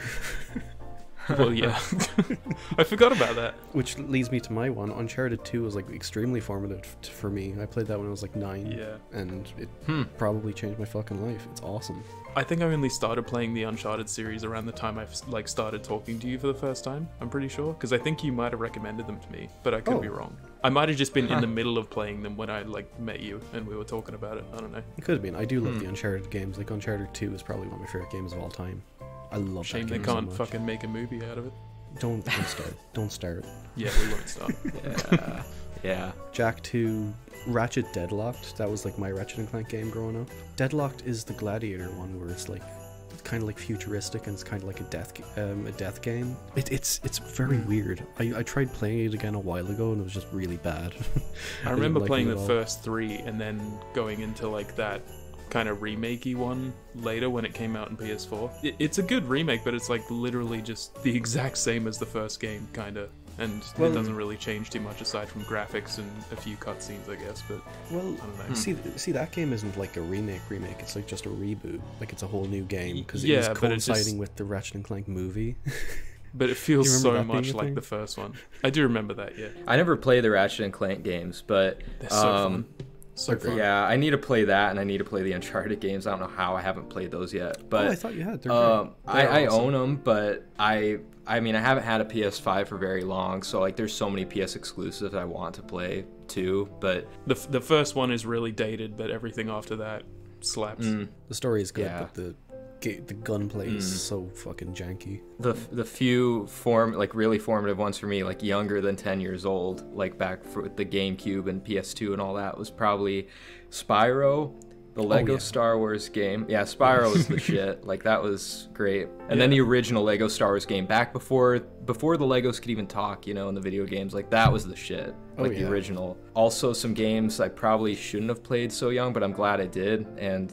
Well, yeah. I forgot about that. Which leads me to my one. Uncharted 2 was like extremely formative for me. I played that when I was like 9. Yeah. And it probably changed my fucking life. It's awesome. I think I only started playing the Uncharted series around the time I like started talking to you for the first time. I'm pretty sure, because I think you might have recommended them to me, but I could be wrong. I might have just been in the middle of playing them when I like met you and we were talking about it. I don't know. It could have been. I do love the Uncharted games. Like Uncharted 2 is probably one of my favorite games of all time. I love Shame that they game can't so much. fucking make a movie out of it. Don't start. Don't start. Yeah, we won't start. Yeah. Jak 2, Ratchet Deadlocked. That was like my Ratchet and Clank game growing up. Deadlocked is the Gladiator one where it's like kind of like futuristic and it's kind of like a death game. It's very weird. I tried playing it again a while ago and it was just really bad. I remember didn't like playing it the at all. first 3 and then going into like that kind of remakey one later when it came out in PS4. It's a good remake, but it's like literally just the exact same as the first game, kind of. And it doesn't really change too much aside from graphics and a few cutscenes, I guess. But Well, I don't know. see, that game isn't like a remake. It's like just a reboot. Like it's a whole new game because it Yeah, was but it's coinciding just- with the Ratchet and Clank movie. But it feels Do you so remember that being much a like thing? the first one. I do remember that, yeah. I never played the Ratchet and Clank games, but They're so fun. So fun. yeah, I need to play that, and I need to play the Uncharted games. I don't know how I haven't played those yet, but Oh, I thought you had. They're I awesome. own them, but I mean, I haven't had a PS5 for very long, so like there's so many PS exclusives I want to play too. But The first one is really dated, but everything after that slaps. The story is good, Yeah. but the gunplay is so fucking janky. the few really formative ones for me, like younger than 10 years old, like back for the GameCube and PS2 and all that, was probably Spyro, the Lego Star Wars game. Yeah, Spyro was the shit. Like that was great. And then the original Lego Star Wars game, back before the Legos could even talk, in the video games, like that was the shit. Like the original. Also some games I probably shouldn't have played so young, but I'm glad I did, and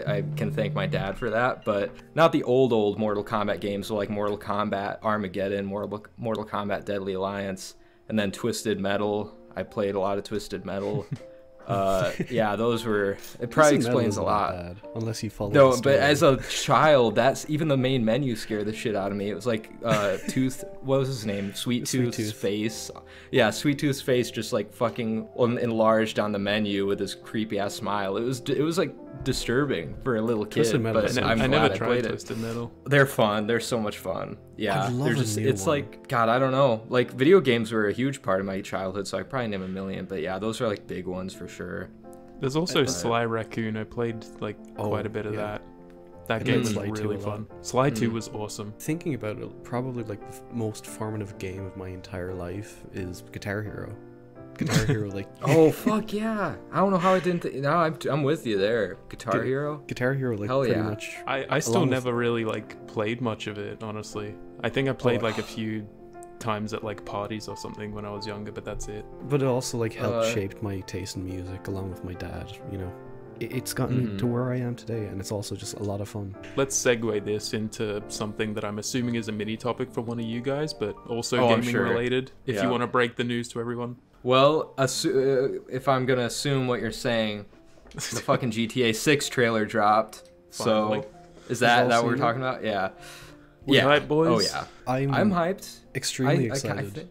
I can thank my dad for that, but not the old Mortal Kombat games, so like Mortal Kombat Armageddon, Mortal Kombat Deadly Alliance, and then Twisted Metal. I played a lot of Twisted Metal. Yeah, those were. It probably explains a lot. Bad, unless you follow. No, the story. but as a child, that's even the main menu scared the shit out of me. It was like Tooth. What was his name? Sweet Tooth's face. Yeah, Sweet Tooth's face just like fucking enlarged on the menu with his creepy ass smile. It was like disturbing for a little kid. Twisted Metal But is so I'm I glad never I tried played Twisted Metal. They're fun. They're so much fun. Yeah, I'd love they're a just. new It's one. like God. I don't know. Like video games were a huge part of my childhood, so I probably name a million. But yeah, those are like big ones for sure. There's also Sly Raccoon. I played like quite a bit of that. That game was Sly 2 really a lot. fun. Sly 2 was awesome. Thinking about it, probably like the most formative game of my entire life is Guitar Hero. Guitar Hero, like Oh fuck yeah! I don't know how I didn't. No, I'm with you there. Guitar Hero. Guitar Hero, like Hell pretty yeah. much. I still along with- never really like played much of it, honestly. I think I played like a few times at like parties or something when I was younger, but that's it. But it also like helped shape my taste in music, along with my dad. It's gotten me to where I am today, and it's also just a lot of fun. Let's segue this into something that I'm assuming is a mini topic for one of you guys, but also Oh, I'm gaming sure. related. If Yeah. you want to break the news to everyone. Well, if I'm gonna assume what you're saying, the fucking GTA 6 trailer dropped. Finally. So, is that all what we're seen it? talking about? Yeah. We Yeah. hype, boys? Oh yeah. I'm hyped. extremely I excited. think.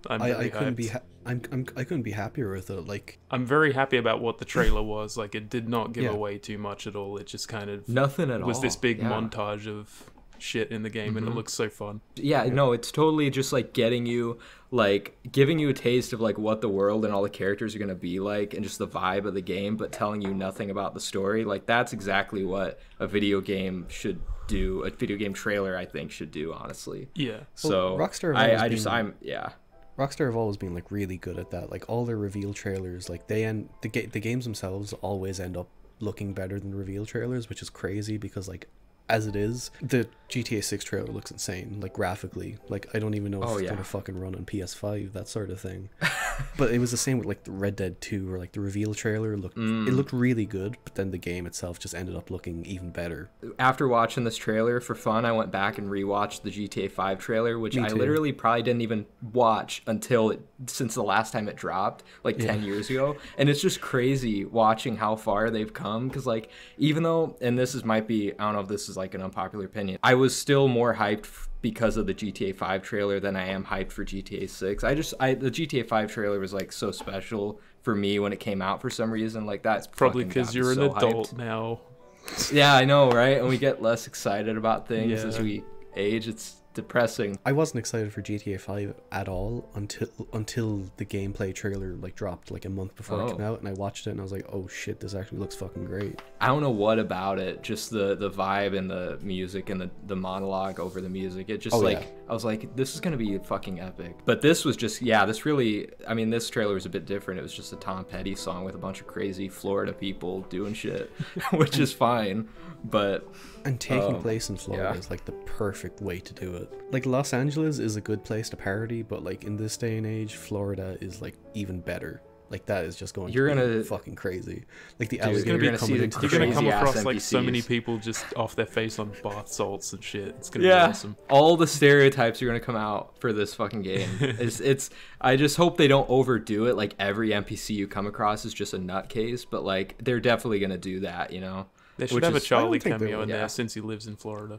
I'm I very couldn't be. hyped. I couldn't be happier with it. Like I'm very happy about what the trailer was. Like, it did not give Yeah. away too much at all. It just kind of Nothing at all. was this big Yeah. montage of shit in the game, and it looks so fun. Yeah, no, it's totally just like getting you, like giving you a taste of like what the world and all the characters are gonna be like, and just the vibe of the game, but telling you nothing about the story. Like that's exactly what a video game should do. A video game trailer, I think, should do. Honestly. Yeah. So Rockstar have always been- I'm yeah. Rockstar have always been like really good at that. Like all their reveal trailers, like the games themselves always end up looking better than reveal trailers, which is crazy because like as it is, the GTA 6 trailer looks insane, like graphically. Like I don't even know if it's gonna fucking run on PS5, that sort of thing. But it was the same with like the Red Dead 2, or like the reveal trailer looked it looked really good, but then the game itself just ended up looking even better. After watching this trailer for fun, I went back and rewatched the GTA 5 trailer, which I literally probably didn't even watch since the last time it dropped, like 10 years ago. And it's just crazy watching how far they've come, because like even though, and might be, I don't know if this is like an unpopular opinion, I was still more hyped because of the GTA 5 trailer than I am hyped for GTA 6. The GTA 5 trailer was like so special for me when it came out for some reason. Like that's probably because you're an adult now. Yeah, I know, right? And we get less excited about things as we age. It's depressing. I wasn't excited for GTA 5 at all until the gameplay trailer like dropped like a month before it came out, and I watched it and I was like, oh shit, this actually looks fucking great. I don't know what about it, just the vibe and the music and the monologue over the music. It just I was like, this is gonna be fucking epic. But this was just this trailer was a bit different. It was just a Tom Petty song with a bunch of crazy Florida people doing shit, which is fine. But taking place in Florida is like the perfect way to do it. Like Los Angeles is a good place to parody, but like in this day and age, Florida is like even better. Like that is just going to be fucking crazy. Like the alligator coming into the You're gonna come across NPCs. like so many people just off their face on bath salts and shit. It's gonna be awesome. All the stereotypes are gonna come out for this fucking game. I just hope they don't overdo it. Like every NPC you come across is just a nutcase, but like they're definitely gonna do that, you know. They should have a Charlie cameo in there since he lives in Florida.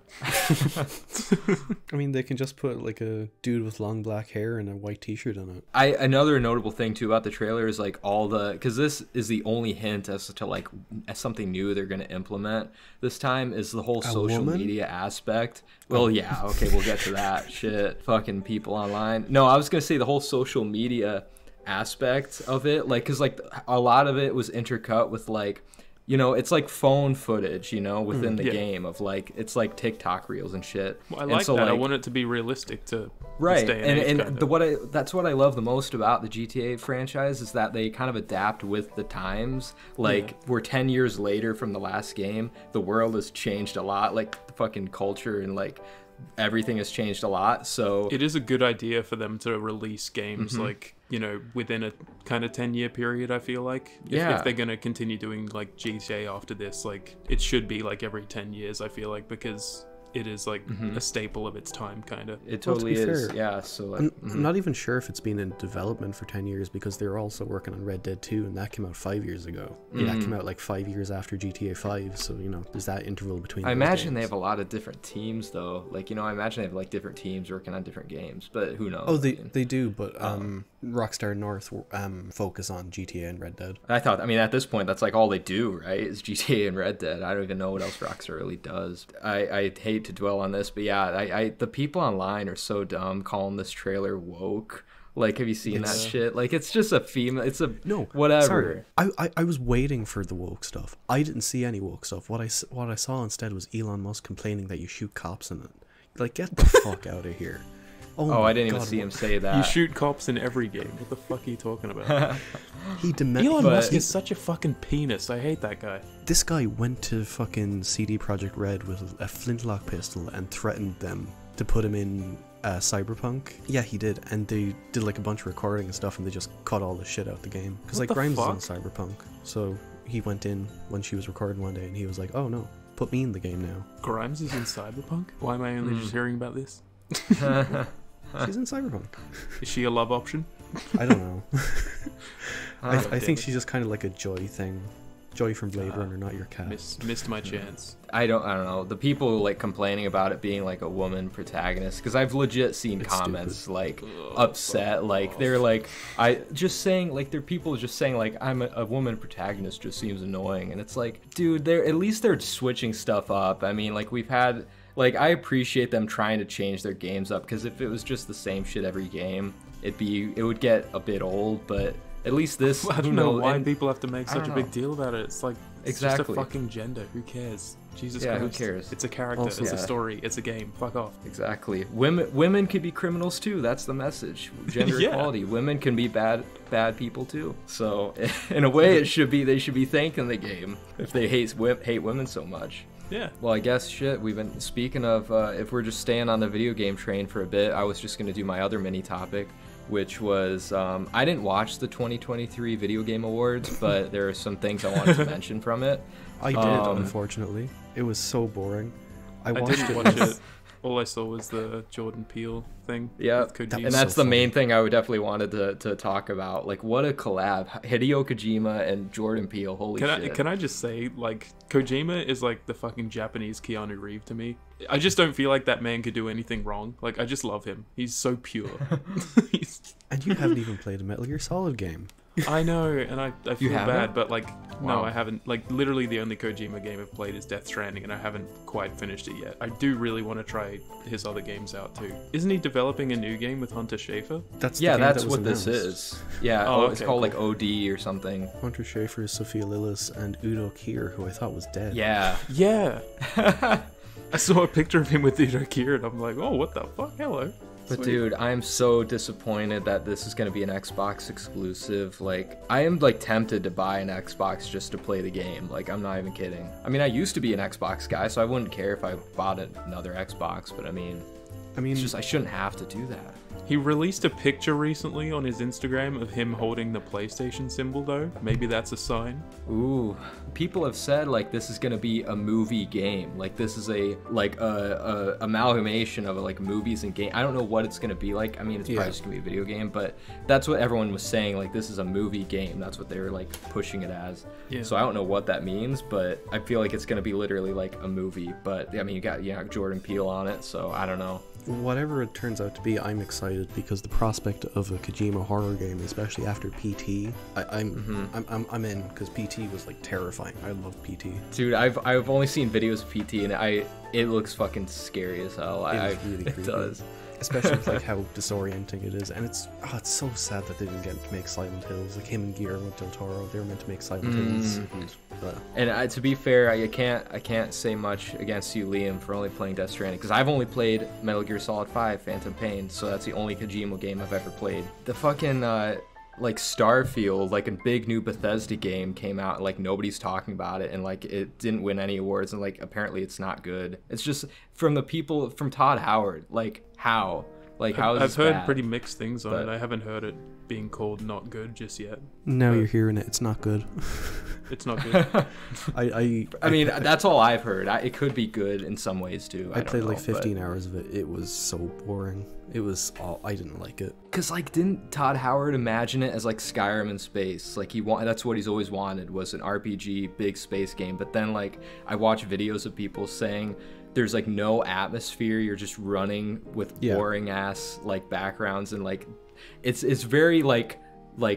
I mean, they can just put like a dude with long black hair and a white t-shirt on it. Another notable thing too about the trailer is like because this is the only hint as to like something new they're going to implement this time is the whole social media aspect. Well, yeah, okay, we'll get to that. Shit, fucking people online. No, I was going to say the whole social media aspect of it, like, because like a lot of it was intercut with like, you know, it's like phone footage, you know, within the game of like, it's like TikTok reels and shit. Well, I like that. Like, I want it to be realistic to right. This day and age, And that's what I love the most about the GTA franchise is that they kind of adapt with the times. Like we're 10 years later from the last game. The world has changed a lot. Like the fucking culture and like everything has changed a lot. So it is a good idea for them to release games like, you know, within a kind of 10-year period. I feel like if they're gonna continue doing like GTA after this, like it should be like every 10 years. I feel like, because it is like a staple of its time, kind of. It totally is. Fair, yeah. So like, I'm not even sure if it's been in development for 10 years because they're also working on Red Dead 2, and that came out 5 years ago. That came out like 5 years after GTA 5. So you know, there's that interval between. I imagine they have a lot of different teams though. Like, you know, I imagine they have like different teams working on different games, but who knows? Oh, they do, but Rockstar North focus on GTA and Red Dead. I mean, at this point, that's like all they do, right? Is GTA and Red Dead. I don't even know what else Rockstar really does. I hate to dwell on this, but yeah, the people online are so dumb calling this trailer woke. Like, have you seen that shit? Like, it's just a female. It's a whatever. Sorry. I was waiting for the woke stuff. I didn't see any woke stuff. What I saw instead was Elon Musk complaining that you shoot cops in it. Like, get the fuck out of here. Oh, I didn't even see him say that. You shoot cops in every game. What the fuck are you talking about? Elon Musk is such a fucking penis. I hate that guy. This guy went to fucking CD Projekt Red with a flintlock pistol and threatened them to put him in Cyberpunk. Yeah, he did. And they did like a bunch of recording and stuff, and they just cut all the shit out the game. Because like Grimes is on Cyberpunk. So he went in when she was recording one day and he was like, oh no, put me in the game now. Grimes is in Cyberpunk? Why am I only just hearing about this? She's in Cyberpunk. Is she a love option? I don't know. I think she's just kind of like a Joy thing. Joy from Blade Runner, not your cat. Missed my chance. I don't know. The people like complaining about it being like a woman protagonist, because I've legit seen comments like upset, like they're like, they're people just saying like, I'm a woman protagonist just seems annoying, and it's like, dude, at least they're switching stuff up. I mean, like we've had. Like, I appreciate them trying to change their games up, because if it was just the same shit every game, it would get a bit old, but at least this... I don't know why people have to make such a big deal about it. It's like, It's just a fucking gender. Who cares? Jesus Christ. Who cares? It's a character. Also, it's a story. It's a game. Fuck off. Exactly. Women can be criminals too. That's the message. Gender equality. Women can be bad people too. So in a way, they should be thanking the game if they hate women so much. Yeah. Well, I guess shit. We've been speaking of if we're just staying on the video game train for a bit. I was just gonna do my other mini topic, which was I didn't watch the 2023 Video Game Awards, but there are some things I wanted to mention from it. I did, unfortunately. It was so boring. I didn't watch it. All I saw was the Jordan Peele thing. Yeah, and that's the main thing I would definitely wanted to talk about. Like, what a collab. Hideo Kojima and Jordan Peele. Holy shit. Can I just say, like, Kojima is like the fucking Japanese Keanu Reeves to me. I just don't feel like that man could do anything wrong. Like, I just love him. He's so pure. And you haven't even played a Metal Gear Solid game. I know, and I feel bad, but like, Wow. no, I haven't. Like, literally the only Kojima game I've played is Death Stranding, and I haven't quite finished it yet. I do really want to try his other games out too. Isn't he developing a new game with Hunter Schafer? That's what this is. Yeah, it's called like OD or something. Hunter Schafer, Sophia Lillis, and Udo Kier, who I thought was dead. Yeah. Yeah. I saw a picture of him with Udo Kier, and I'm like, oh, what the fuck? Hello. But Sweet. dude, I'm so disappointed that this is going to be an Xbox exclusive. Like, I am like tempted to buy an Xbox just to play the game. Like, I'm not even kidding. I mean, I used to be an Xbox guy, so I wouldn't care if I bought another Xbox, but I mean, it's just I shouldn't have to do that. He released a picture recently on his Instagram of him holding the PlayStation symbol, though. Maybe that's a sign. Ooh, people have said like this is gonna be a movie game. Like this is a amalgamation of like movies and game. I don't know what it's gonna be like. I mean, it's probably just gonna be a video game, but that's what everyone was saying. Like this is a movie game. That's what they were like pushing it as. Yeah. So I don't know what that means, but I feel like it's gonna be literally like a movie. But I mean, you got Jordan Peele on it, so I don't know. Whatever it turns out to be, I'm excited because the prospect of a Kojima horror game, especially after PT, I'm in because PT was like terrifying. I love PT. Dude, I've only seen videos of PT and it looks fucking scary as hell. Really creepy. It does. Especially with like how disorienting it is, and it's so sad that they didn't get to make Silent Hills. Like him and Guillermo del Toro, they were meant to make Silent Hills. And to be fair, I can't say much against you, Liam, for only playing Death Stranding, because I've only played Metal Gear Solid 5: Phantom Pain, so that's the only Kojima game I've ever played. The fucking like Starfield, like a big new Bethesda game came out, and like nobody's talking about it, and like it didn't win any awards, and like apparently it's not good. It's just from the people from Todd Howard. Like how? Like how is I've this heard bad? pretty mixed things on it. I haven't heard it being called not good just yet. Now you're hearing it. It's not good. It's not good. I mean, that's all I've heard. It could be good in some ways too. I played like 15 hours of it. It was so boring. It was I didn't like it. Cause like, didn't Todd Howard imagine it as like Skyrim in space? Like that's what he's always wanted, was an RPG big space game. But then like I watch videos of people saying there's like no atmosphere. You're just running with boring ass like backgrounds, and like it's very like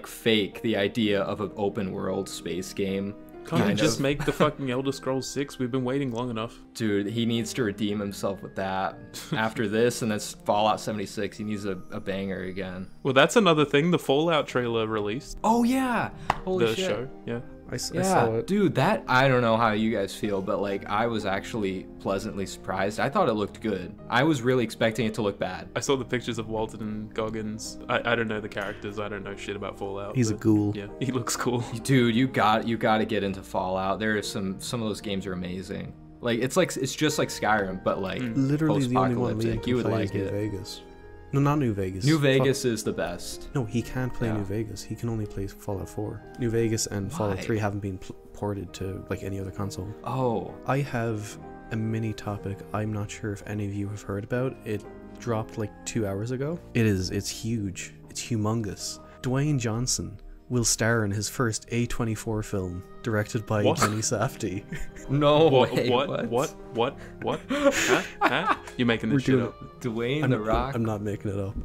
fake, the idea of an open world space game. Can't you just make the fucking Elder Scrolls 6? We've been waiting long enough. Dude, he needs to redeem himself with that. After this, and that's Fallout 76, he needs a banger again. Well, that's another thing. The Fallout trailer released. Oh, yeah. Holy shit. The show, yeah. I saw it. Dude, that, I don't know how you guys feel, but like I was actually pleasantly surprised. I thought it looked good. I was really expecting it to look bad. I saw the pictures of Walton Goggins. I don't know the characters. I don't know shit about Fallout. He's a ghoul. Yeah, he looks cool. Dude, you got to get into Fallout. There is some of those games are amazing. Like it's just like Skyrim, but like literally the only one Liam you would can play like is New Vegas. No, not New Vegas. New Vegas is the best. No, he can't play New Vegas. He can only play Fallout 4. New Vegas and Fallout 3 haven't been ported to like any other console. Oh. I have a mini topic I'm not sure if any of you have heard about. It dropped like 2 hours ago. It's huge. It's humongous. Dwayne Johnson will star in his first A24 film, directed by Kenny Safdie. No way. What? Huh? You're making this shit up. Dwayne The Rock. I'm not making it up.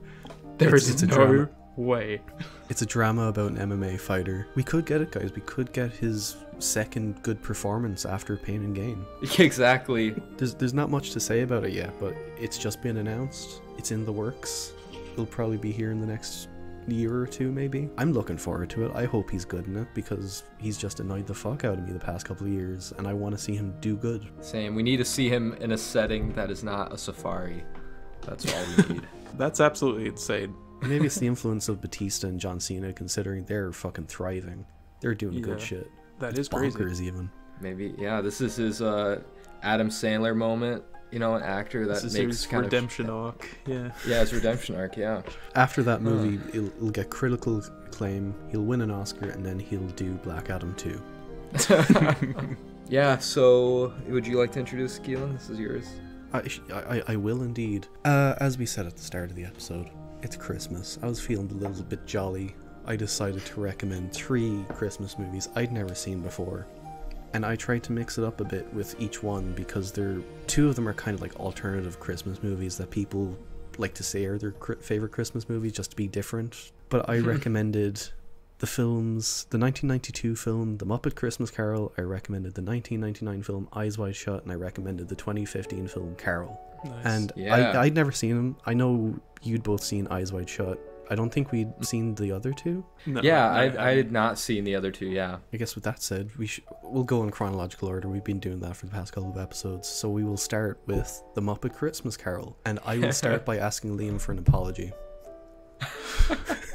It's no way. It's a drama about an MMA fighter. We could get it, guys. We could get his second good performance after Pain and Gain. Exactly. There's not much to say about it yet, but it's just been announced. It's in the works. It'll probably be here in the next year or two, maybe. I'm looking forward to it. I hope he's good in it, because he's just annoyed the fuck out of me the past couple of years, and I want to see him do good. Same. We need to see him in a setting that is not a safari. That's all we need. That's absolutely insane. Maybe it's the influence of Batista and John Cena, considering they're fucking thriving. They're doing good shit. That it's is crazy. Bonkers, even. Maybe, yeah, this is his Adam Sandler moment. You know, an actor that this makes his kind redemption arc. Yeah. Yeah, his redemption arc, yeah. After that movie, it'll get critical acclaim, he'll win an Oscar, and then he'll do Black Adam 2. Yeah, so would you like to introduce Keelan? This is yours. I will indeed. As we said at the start of the episode, it's Christmas. I was feeling a little bit jolly. I decided to recommend 3 Christmas movies I'd never seen before. And I tried to mix it up a bit with each one, because 2 of them are kind of like alternative Christmas movies that people like to say are their favorite Christmas movies just to be different. But I recommended the films, the 1992 film, The Muppet Christmas Carol. I recommended the 1999 film Eyes Wide Shut, and I recommended the 2015 film Carol. Nice. And Yeah. I'd never seen them. I know you'd both seen Eyes Wide Shut. I don't think we'd seen the other 2. No, I had not seen the other 2, yeah. I guess with that said, we'll go in chronological order. We've been doing that for the past couple of episodes. So we will start with The Muppet Christmas Carol. And I will start by asking Liam for an apology.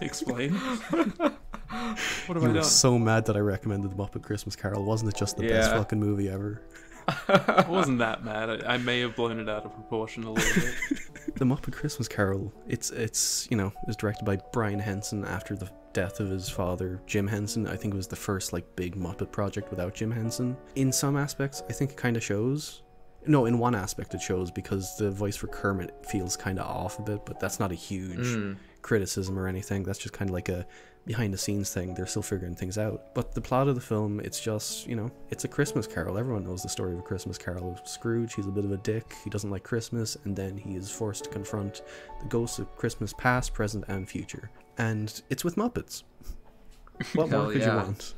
Explain. What have You I were done? so mad that I recommended The Muppet Christmas Carol. Wasn't it just the best Yeah. fucking movie ever? I wasn't that mad. I may have blown it out of proportion a little bit. The Muppet Christmas Carol, it's it was directed by Brian Henson after the death of his father, Jim Henson. I think it was the first like big Muppet project without Jim Henson. In some aspects, I think it kind of shows. No, in one aspect it shows, because the voice for Kermit feels kind of off a bit, but that's not a huge criticism or anything. That's just kind of like a behind the scenes thing. They're still figuring things out. But the plot of the film, it's just, it's a Christmas Carol. Everyone knows the story of a Christmas Carol. Scrooge, he's a bit of a dick. He doesn't like Christmas, and then he is forced to confront the ghosts of Christmas past, present, and future. And it's with Muppets. What more could you want?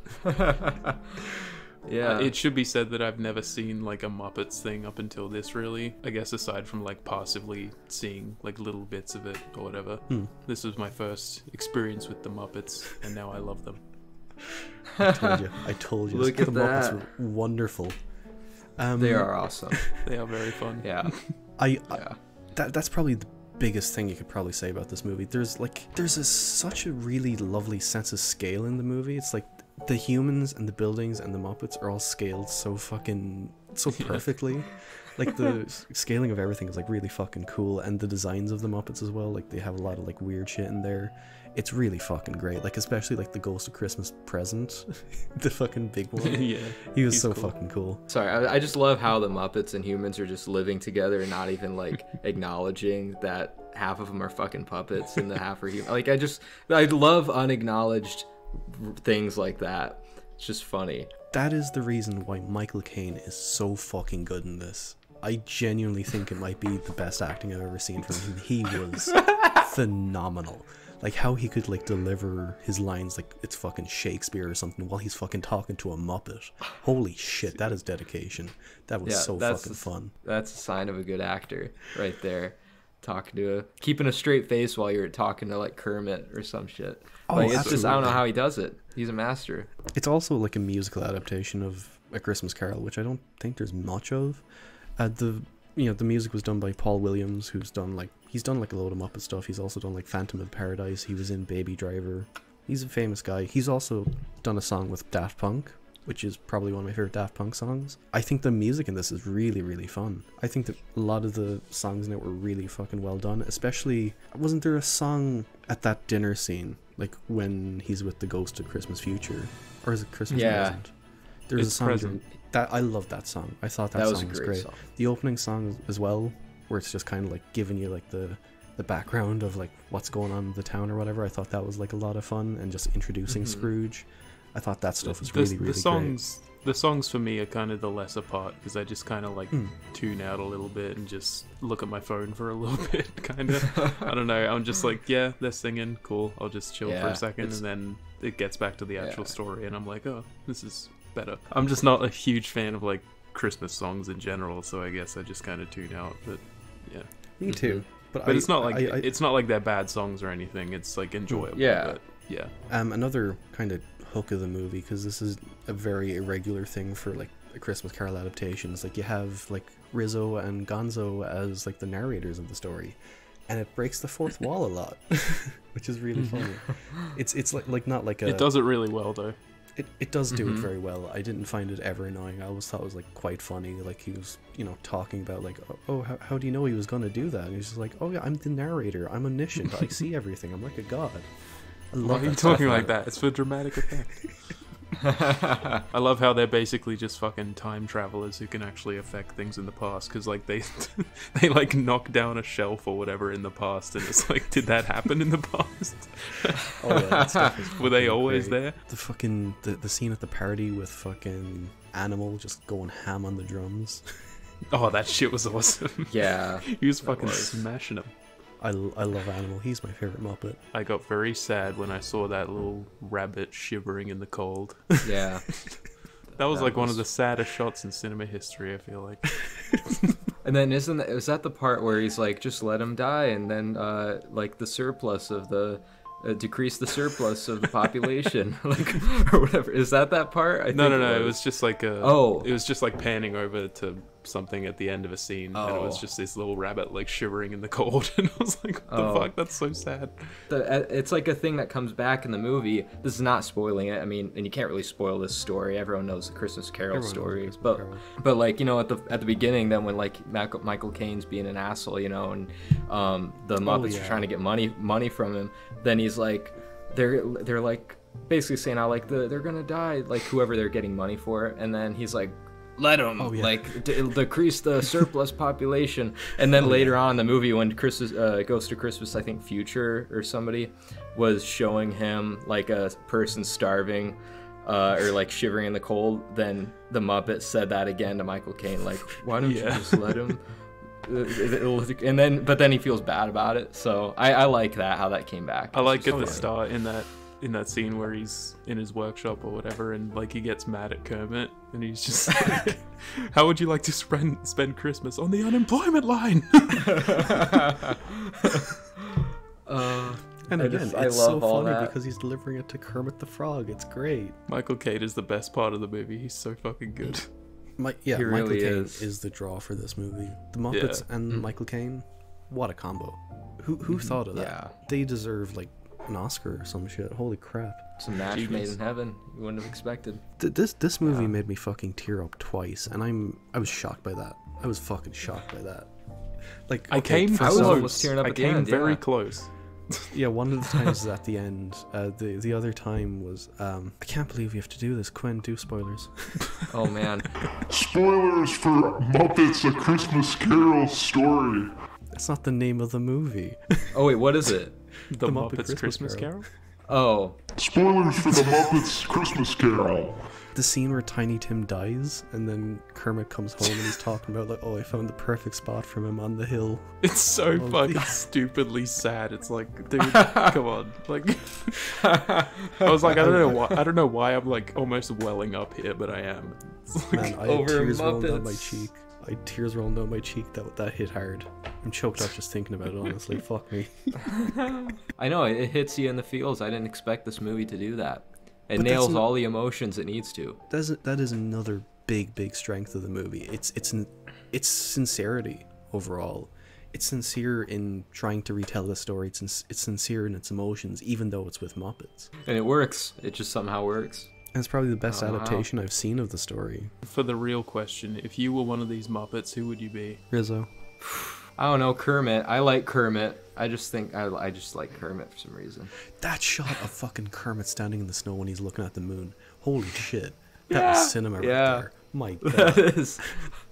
Yeah. It should be said that I've never seen like a Muppets thing up until this, really. I guess aside from like passively seeing like little bits of it or whatever. This was my first experience with the Muppets, and now I love them. I told you. Look at the that. Muppets were wonderful. They are awesome. They are very fun. Yeah. That's probably the biggest thing you could probably say about this movie. There's such a really lovely sense of scale in the movie. It's like the humans and the buildings and the Muppets are all scaled so perfectly. Like the scaling of everything is like really fucking cool, and the designs of the Muppets as well. Like they have a lot of like weird shit in there. It's really fucking great. Like especially like the Ghost of Christmas Present, the fucking big one. Yeah, he was so cool. fucking cool. Sorry, I just love how the Muppets and humans are just living together and not even like acknowledging that half of them are fucking puppets and the half are human. Like I love unacknowledged things like that. It's just funny. That is the reason why Michael Caine is so fucking good in this. I genuinely think it might be the best acting I've ever seen from him. He was phenomenal. Like how he could like deliver his lines like it's fucking Shakespeare or something while he's fucking talking to a Muppet. Holy shit, that is dedication. That was fucking fun. That's a sign of a good actor right there. Keeping a straight face while you're talking to like Kermit or some shit. Like it's just, I don't know how he does it. He's a master. It's also like a musical adaptation of A Christmas Carol, which I don't think there's much of. The music was done by Paul Williams, who's done like a load of Muppet stuff. He's also done like Phantom of Paradise. He was in Baby Driver. He's a famous guy. He's also done a song with Daft Punk, which is probably one of my favorite Daft Punk songs. I think the music in this is really, really fun. I think that a lot of the songs in it were really fucking well done. Especially, wasn't there a song at that dinner scene, like when he's with the ghost of Christmas Future, or is it Christmas Present? There's a song Present. that I love that song. I thought that song was great. Song. The opening song as well, where it's just kind of like giving you like the background of like what's going on in the town or whatever. I thought that was like a lot of fun, and just introducing Scrooge. I thought that stuff was really great. The songs for me are kind of the lesser part, because I just kind of like tune out a little bit and just look at my phone for a little bit, kind of. I don't know. I'm just like, yeah, they're singing, cool. I'll just chill for a second, and then it gets back to the actual story, and I'm like, oh, this is better. I'm just not a huge fan of like Christmas songs in general, so I guess I just kind of tune out. But yeah. Me too. But it's not like it's not like they're bad songs or anything. It's like enjoyable. Yeah. But, yeah. Another kind of hook of the movie, because this is a very irregular thing for like a Christmas Carol adaptations. Like you have like Rizzo and Gonzo as like the narrators of the story, and it breaks the fourth wall a lot, which is really funny. It's like not like a. It does it really well though. It does do it very well. I didn't find it ever annoying. I always thought it was like quite funny. Like he was, talking about like, oh, how do you know he was gonna do that? And he's just like, oh yeah, I'm the narrator. I'm omniscient. I see everything. I'm like a god. Why are you talking like that? It's for dramatic effect. I love how they're basically just fucking time travelers who can actually affect things in the past, because like they like knock down a shelf or whatever in the past, and it's like, did that happen in the past? Oh yeah, that stuff is were they always great. there? The fucking the scene at the party with fucking Animal just going ham on the drums. Oh, that shit was awesome. Yeah, he was fucking smashing them. I love Animal. He's my favorite Muppet. I got very sad when I saw that little rabbit shivering in the cold. Yeah. That was one of the saddest shots in cinema history, I feel like. And then is that the part where he's like, just let him die, and then like the surplus of the decrease the surplus of the population, like, or whatever. Is that part? No. It was just like it was just like panning over to something at the end of a scene, and it was just this little rabbit like shivering in the cold, and I was like, what the fuck? That's so sad. It's like a thing that comes back in the movie. This is not spoiling it. I mean, and you can't really spoil this story. Everyone knows the Christmas Carol story, but like, at the beginning, then when like Michael Caine's being an asshole, and the Muppets are trying to get money from him, then he's like, they're like basically saying, they're gonna die, like whoever they're getting money for, and then he's like, let him, it'll decrease the surplus population. And then later on in the movie, when Christmas Ghost of Christmas, I think Future or somebody was showing him like a person starving or like shivering in the cold, then the Muppet said that again to Michael Caine, like, why don't you just let him? But then he feels bad about it. So I like that, how that came back. I like at the start in that scene where he's in his workshop or whatever, and like he gets mad at Kermit, and he's just like, how would you like to spend Christmas? On the unemployment line. And again, it's so funny because he's delivering it to Kermit the Frog. It's great. Michael Caine is the best part of the movie. He's so fucking good. Michael Caine is the draw for this movie. The Muppets and Michael Caine, what a combo. Who thought of that? Yeah. They deserve like an Oscar or some shit. Holy crap. Some match made in heaven. You wouldn't have expected. This movie made me fucking tear up twice, and I was shocked by that. I was fucking shocked by that. Like, I came close. I came very close. Yeah, one of the times is at the end. The other time was I can't believe we have to do this. Quinn, do spoilers. Oh man. Spoilers for Muppets A Christmas Carol story. That's not the name of the movie. Oh wait, what is it? The Muppets Christmas Carol? Oh. Spoilers for the Muppets Christmas Carol. The scene where Tiny Tim dies, and then Kermit comes home and he's talking about like, oh, I found the perfect spot from him on the hill. It's so fucking stupidly sad. It's like, dude, come on. Like, I was like, I don't know why I'm like almost welling up here, but I am. It's like, man, I had tears rolling down my cheek. Tears rolling down my cheek. That hit hard. I'm choked up just thinking about it, honestly. Fuck me. I know, it hits you in the feels. I didn't expect this movie to do that. It nails all the emotions it needs to. That is another big strength of the movie. It's sincerity overall. It's sincere in trying to retell the story. It's sincere in its emotions, even though it's with Muppets. And it works. It just somehow works. And it's probably the best adaptation I've seen of the story. For the real question, if you were one of these Muppets, who would you be? Rizzo. I don't know, Kermit. I like Kermit. I just think I just like Kermit for some reason. That shot of fucking Kermit standing in the snow when he's looking at the moon. Holy shit. That was cinema right there. My God. That is.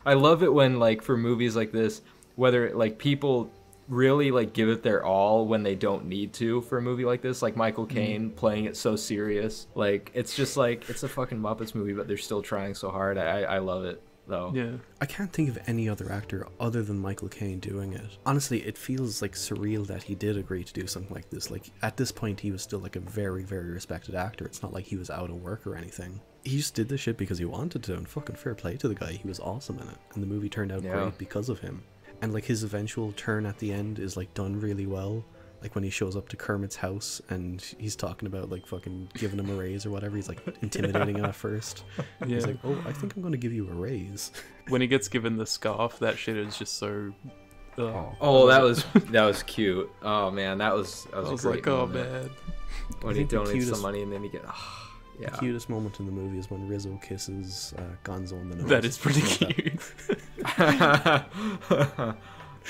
I love it when, like, for movies like this, whether, like, people really, like, give it their all when they don't need to for a movie like this. Like Michael Caine playing it so serious. Like, it's just like, it's a fucking Muppets movie, but they're still trying so hard. I love it. Though. Yeah. I can't think of any other actor other than Michael Caine doing it. Honestly, it feels like surreal that he did agree to do something like this. Like, at this point, he was still like a very respected actor. It's not like he was out of work or anything. He just did this shit because he wanted to, and fucking fair play to the guy. He was awesome in it, and the movie turned out great because of him. and like his eventual turn at the end is like done really well. Like when he shows up to Kermit's house and he's talking about like fucking giving him a raise or whatever, he's like intimidating him at first. Yeah. He's like, oh, I think I'm going to give you a raise. When he gets given the scarf, that shit is just so... Oh, that was cute. Oh man, that was I was a great like, moment. oh man. When he donates some money and then he get The cutest moment in the movie is when Rizzo kisses Gonzo in the nose. That is pretty cute.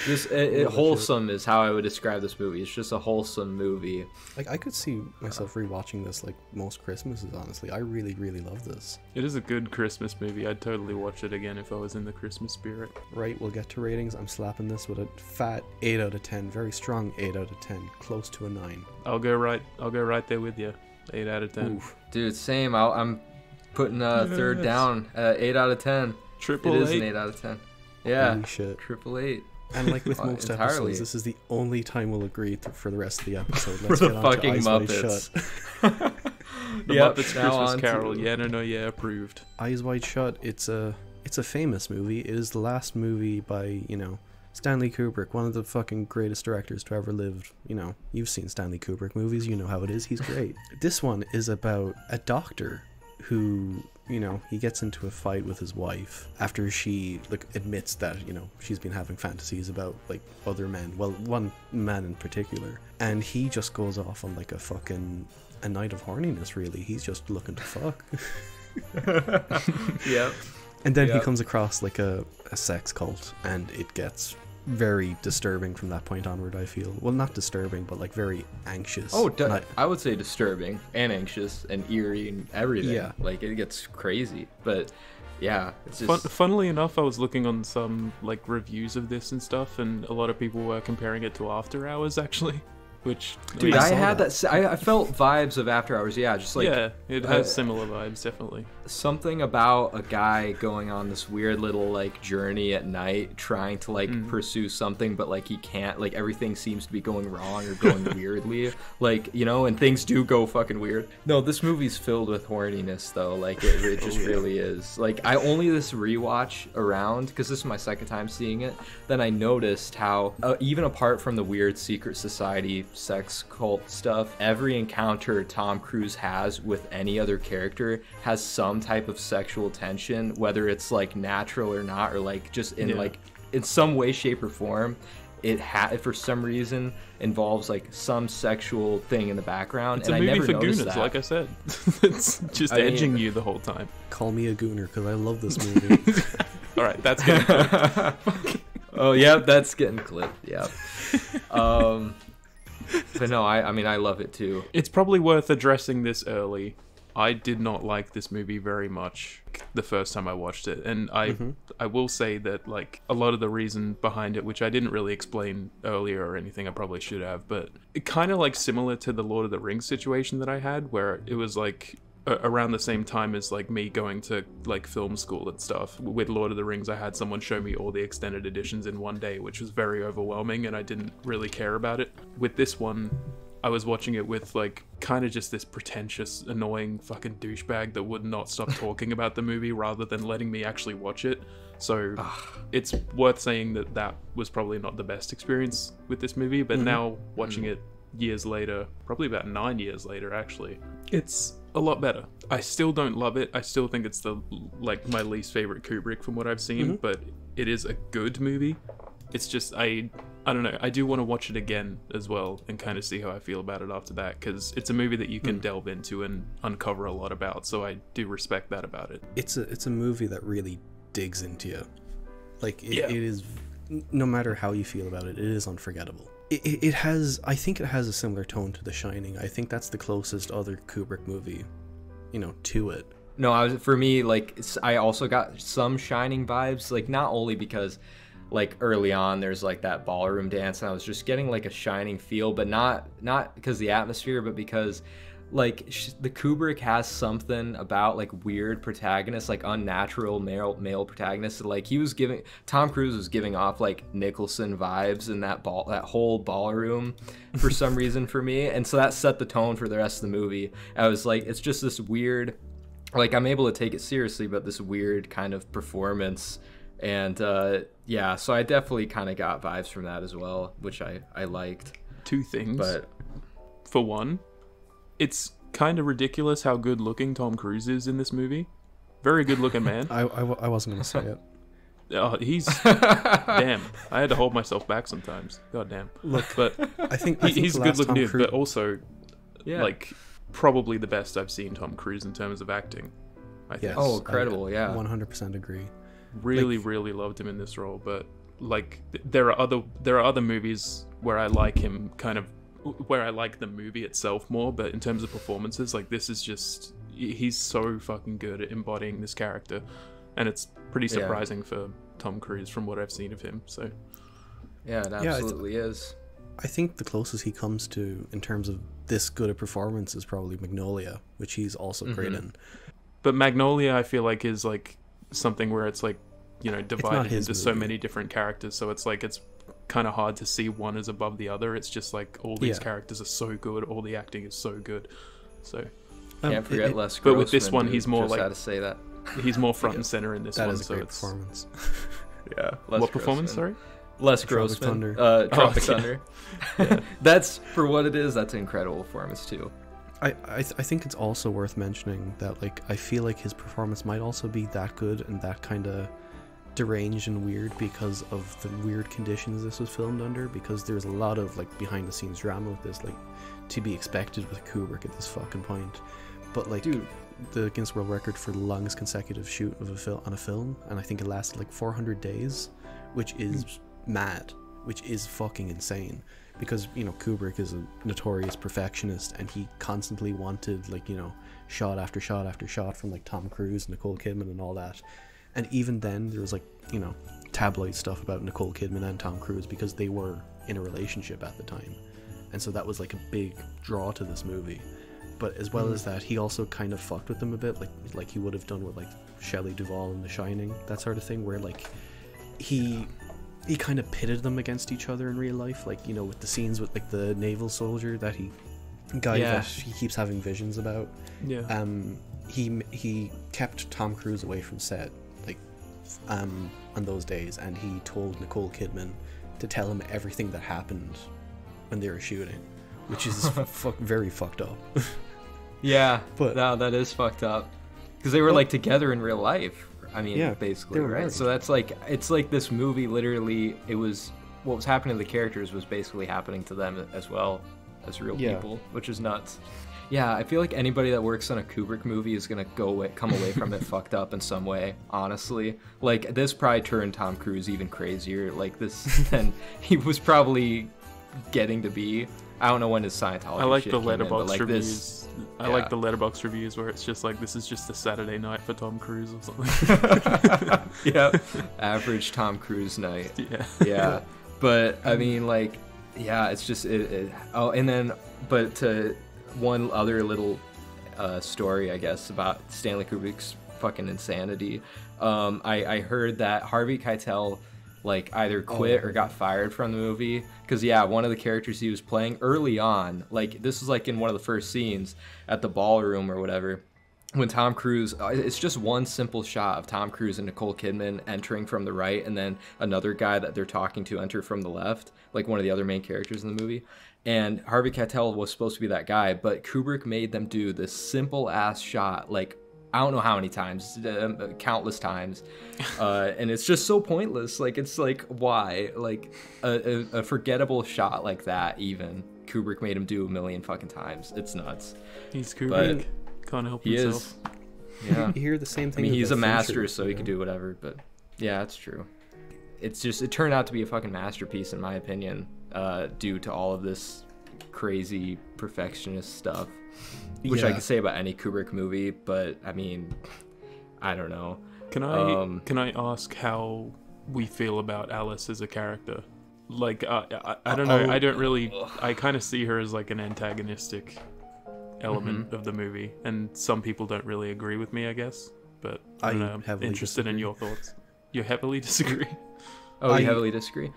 Just wholesome is how I would describe this movie. It's just a wholesome movie. Like I could see myself rewatching this like most Christmases. Honestly, I really, really love this. It is a good Christmas movie. I'd totally watch it again if I was in the Christmas spirit. Right, we'll get to ratings. I'm slapping this with a fat 8 out of 10, very strong 8 out of 10, close to a 9. I'll go right there with you. 8 out of 10. Oof. Dude, same. I'm putting third down. 8 out of 10. Triple It is 8. an 8 out of 10. Yeah. Holy shit. Triple 8. And like with most entirely. episodes, this is the only time we'll agree for the rest of the episode. For Let's the get on to fucking Eyes Wide Muppets. Shut. The Yep, Muppets now Christmas on Carol. to- Yeah, approved. Eyes Wide Shut. It's a famous movie. It is the last movie by Stanley Kubrick, one of the fucking greatest directors to ever live. You've seen Stanley Kubrick movies. You know how it is. He's great. This one is about a doctor who, he gets into a fight with his wife after she admits that, she's been having fantasies about like other men. Well, one man in particular. And he just goes off on like a night of horniness, really. He's just looking to fuck. Yep. And then he comes across like a sex cult, and it gets very disturbing from that point onward, I feel. Well, not disturbing, but like very anxious. Oh, I would say disturbing and anxious and eerie and everything. Yeah. Like, it gets crazy. But, yeah, it's just... Funnily enough, I was looking on some like reviews of this and stuff, and a lot of people were comparing it to After Hours, actually. Which, Dude, I had that. I felt vibes of After Hours. Yeah, just like... Yeah, it has similar vibes, definitely. Something about a guy going on this weird little like journey at night, trying to like pursue something, but like he can't. Like everything seems to be going wrong or going weirdly. Like, and things do go fucking weird. No, this movie's filled with horniness though. Like it just really is. Like I only this rewatch around because this is my second time seeing it. Then I noticed how even apart from the weird secret society sex cult stuff, every encounter Tom Cruise has with any other character has some type of sexual tension, whether it's like natural or not, or like just in like in some way, shape, or form. It for some reason involves like some sexual thing in the background. It's and a movie I never for noticed gooners, that. like I said. It's just edging you the whole time. Call me a gooner, because I love this movie. All right, that's getting clipped. Oh yeah, that's getting clipped. Yeah. But no, I mean I love it too. It's probably worth addressing this early. I did not like this movie very much the first time I watched it, and I will say that like a lot of the reason behind it, which I didn't really explain earlier or anything, I probably should have, but it kind of like similar to the Lord of the Rings situation that I had, where it was like around the same time as like me going to like film school and stuff. With Lord of the Rings, I had someone show me all the extended editions in one day, which was very overwhelming, and I didn't really care about it. With this one, I was watching it with like kind of just this pretentious, annoying fucking douchebag that would not stop talking about the movie rather than letting me actually watch it. So it's worth saying that that was probably not the best experience with this movie, but now watching it years later, probably about 9 years later actually, it's a lot better. I still don't love it. I still think it's like my least favorite Kubrick from what I've seen, but it is a good movie. It's just I don't know. I do want to watch it again as well and kind of see how I feel about it after that, because it's a movie that you can delve into and uncover a lot about. So I do respect that about it. It's a movie that really digs into you. Like it is, no matter how you feel about it, it is unforgettable. It has, I think it has a similar tone to The Shining. I think that's the closest other Kubrick movie, to it. No, for me, like, I also got some Shining vibes, like, not only because, like, early on, there's, like, that ballroom dance, and I was just getting, like, a Shining feel, but not because of the atmosphere, but because, like, the Kubrick has something about, like, weird protagonists, like, unnatural male protagonists. Like, Tom Cruise was giving off, like, Nicholson vibes in that whole ballroom for some reason for me, and so that set the tone for the rest of the movie. I was like, it's just this weird, like, I'm able to take it seriously, but this weird kind of performance And yeah, so I definitely kind of got vibes from that as well, which I liked. Two things. But for one, it's kind of ridiculous how good looking Tom Cruise is in this movie. Very good looking man. I wasn't going to say it. Oh, he's damn. I had to hold myself back sometimes. God damn. Look, but I think he's a good looking dude, but also yeah. like probably the best I've seen Tom Cruise in terms of acting. I think. Yes, oh, incredible! Yeah, 100% agree. Really loved him in this role, but like there are other movies where I like him where I like the movie itself more, but in terms of performances, like this is just he's so fucking good at embodying this character, and it's pretty surprising for Tom Cruise from what I've seen of him. So yeah, it absolutely is. I think the closest he comes to in terms of this good a performance is probably Magnolia, which he's also great in. But Magnolia, I feel like, is like something where it's like, you know, divided into so many different characters, so it's like it's kind of hard to see one as above the other. It's just like all these characters are so good, all the acting is so good. So can't forget Les Grossman. But with this one, he's more just like had to say that. He's more front and center in this one. That is a so great performance. Yeah. What performance? Sorry. Les Grossman. Tropic Thunder. Yeah. That's for what it is. That's an incredible performance too. I think it's also worth mentioning that like I feel like his performance might also be that good and that kind of deranged and weird because of the weird conditions this was filmed under, because there's a lot of like behind the scenes drama with this, like to be expected with Kubrick at this fucking point. But like, dude, the Guinness World Record for the longest consecutive shoot of a film, and I think it lasted like 400 days, which is mad, which is fucking insane. Because, you know, Kubrick is a notorious perfectionist, and he constantly wanted, like, you know, shot after shot after shot from, like, Tom Cruise, Nicole Kidman, and all that. And even then, there was, like, you know, tabloid stuff about Nicole Kidman and Tom Cruise because they were in a relationship at the time. And so that was, like, a big draw to this movie. But as well as that, he also kind of fucked with them a bit, like he would have done with, like, Shelley Duvall in The Shining, that sort of thing, where, like, he kind of pitted them against each other in real life, like, you know, with the scenes with like the naval soldier that he keeps having visions about. He kept Tom Cruise away from set, like, on those days, and he told Nicole Kidman to tell him everything that happened when they were shooting, which is very fucked up. Yeah, but no, that is fucked up because they were like together in real life. I mean, basically, right? Married. So that's like, it's like this movie literally, it was, what was happening to the characters was basically happening to them as well as real people, which is nuts. Yeah, I feel like anybody that works on a Kubrick movie is gonna come away from it fucked up in some way, honestly. Like, this probably turned Tom Cruise even crazier, like this, than he was probably getting to be. I don't know when his Scientology I like shit the came in, Letterboxd like reviews. I like the Letterboxd reviews where it's just like, this is just a Saturday night for Tom Cruise or something. Yeah, average Tom Cruise night. Yeah, but I mean, like, yeah, it's just oh, and then, but to one other little story, I guess, about Stanley Kubrick's fucking insanity. I heard that Harvey Keitel like either quit or got fired from the movie because one of the characters he was playing early on, like this was like in one of the first scenes at the ballroom or whatever, when Tom Cruise, it's just one simple shot of Tom Cruise and Nicole Kidman entering from the right, and then another guy that they're talking to enter from the left, like one of the other main characters in the movie. And Harvey Keitel was supposed to be that guy, but Kubrick made them do this simple ass shot, like I don't know how many times, countless times, and it's just so pointless. Like, it's like, why? Like, a forgettable shot like that, even Kubrick made him do a million fucking times. It's nuts. He's Kubrick. Can't help himself. Yeah. You hear the same thing. I mean, he's a master, so he can do whatever. But yeah, it's true. It's just, it turned out to be a fucking masterpiece, in my opinion, due to all of this crazy perfectionist stuff. Which I could say about any Kubrick movie, but I mean, I don't know. Can I ask how we feel about Alice as a character? Like, I don't know. I don't really. I kind of see her as like an antagonistic element of the movie, and some people don't really agree with me, I guess. But I don't know. I'm interested in your thoughts. You heavily disagree? Oh, you heavily disagree?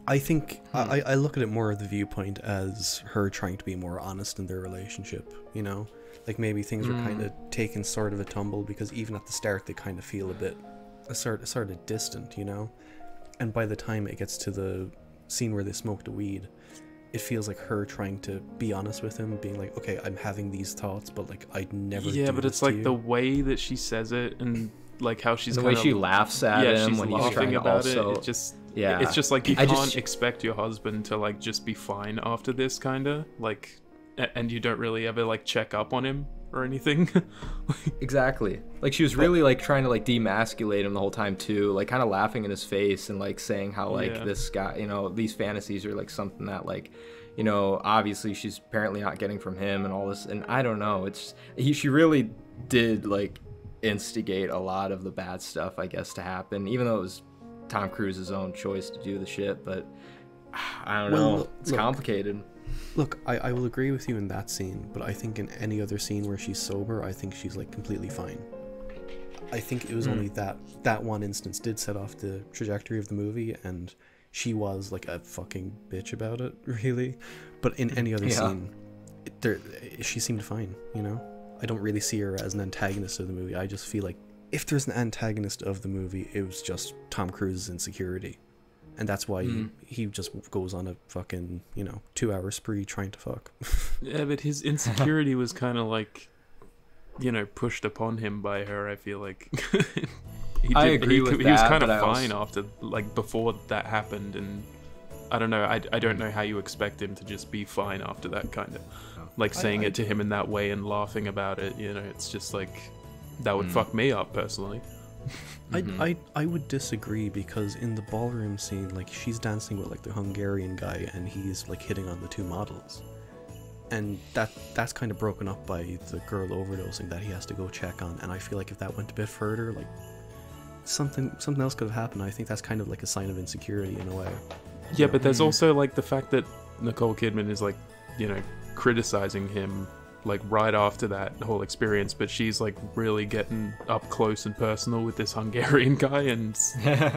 I think I look at it more of the viewpoint as her trying to be more honest in their relationship, you know? Like maybe things were kind of taken sort of a tumble because even at the start they kind of feel a bit sort of distant, you know. And by the time it gets to the scene where they smoke the weed, it feels like her trying to be honest with him, being like, okay, I'm having these thoughts, but like I'd never. Yeah, but it's like the way that she says it, and like how she's the way she laughs at him when he's trying about also... it. It just it's just like you can't expect your husband to like just be fine after this, kind of like, and you don't really ever like check up on him or anything. Exactly. Like she was really like trying to like demasculate him the whole time too, like kind of laughing in his face and like saying how like this guy, you know, these fantasies are like something that like, you know, obviously she's apparently not getting from him and all this. And I don't know, she really did like instigate a lot of the bad stuff, I guess, to happen, even though it was Tom Cruise's own choice to do the shit. But I don't know, it's complicated. Look, I will agree with you in that scene, but I think in any other scene where she's sober, I think she's like completely fine. I think it was only that one instance did set off the trajectory of the movie, and she was like a fucking bitch about it, really. But in any other scene, she seemed fine, you know? I don't really see her as an antagonist of the movie. I just feel like if there's an antagonist of the movie, it was just Tom Cruise's insecurity. And that's why he just goes on a fucking, 2-hour spree trying to fuck. Yeah, but his insecurity was kind of like, pushed upon him by her, I feel like. I agree with that. He was kind of fine after, like, before that happened, and I don't know, I don't know how you expect him to just be fine after that, kind of. Like, saying it to him in that way and laughing about it, it's just like, that would fuck me up, personally. I would disagree, because in the ballroom scene, like, she's dancing with like the Hungarian guy and he's like hitting on the two models, and that's kind of broken up by the girl overdosing that he has to go check on. And I feel like if that went a bit further, like something else could have happened. I think that's kind of like a sign of insecurity in a way. Yeah, but there's also like the fact that Nicole Kidman is like, criticizing him like right after that whole experience, but she's like really getting up close and personal with this Hungarian guy, and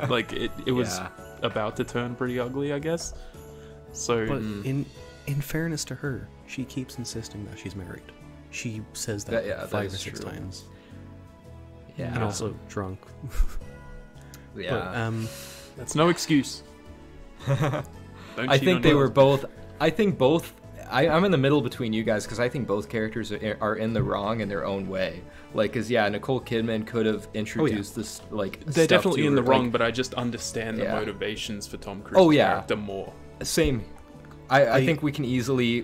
like it was about to turn pretty ugly, I guess. So but in fairness to her, she keeps insisting that she's married. She says that 5 or 6 times. Yeah. And also drunk. Yeah. But, that's no excuse. I think they were both. I think both. I'm in the middle between you guys, because I think both characters are in the wrong in their own way. Like, because Nicole Kidman could have introduced this like. They're stuff definitely to in her, the wrong, but I just understand the motivations for Tom Cruise's character more. Same. I think we can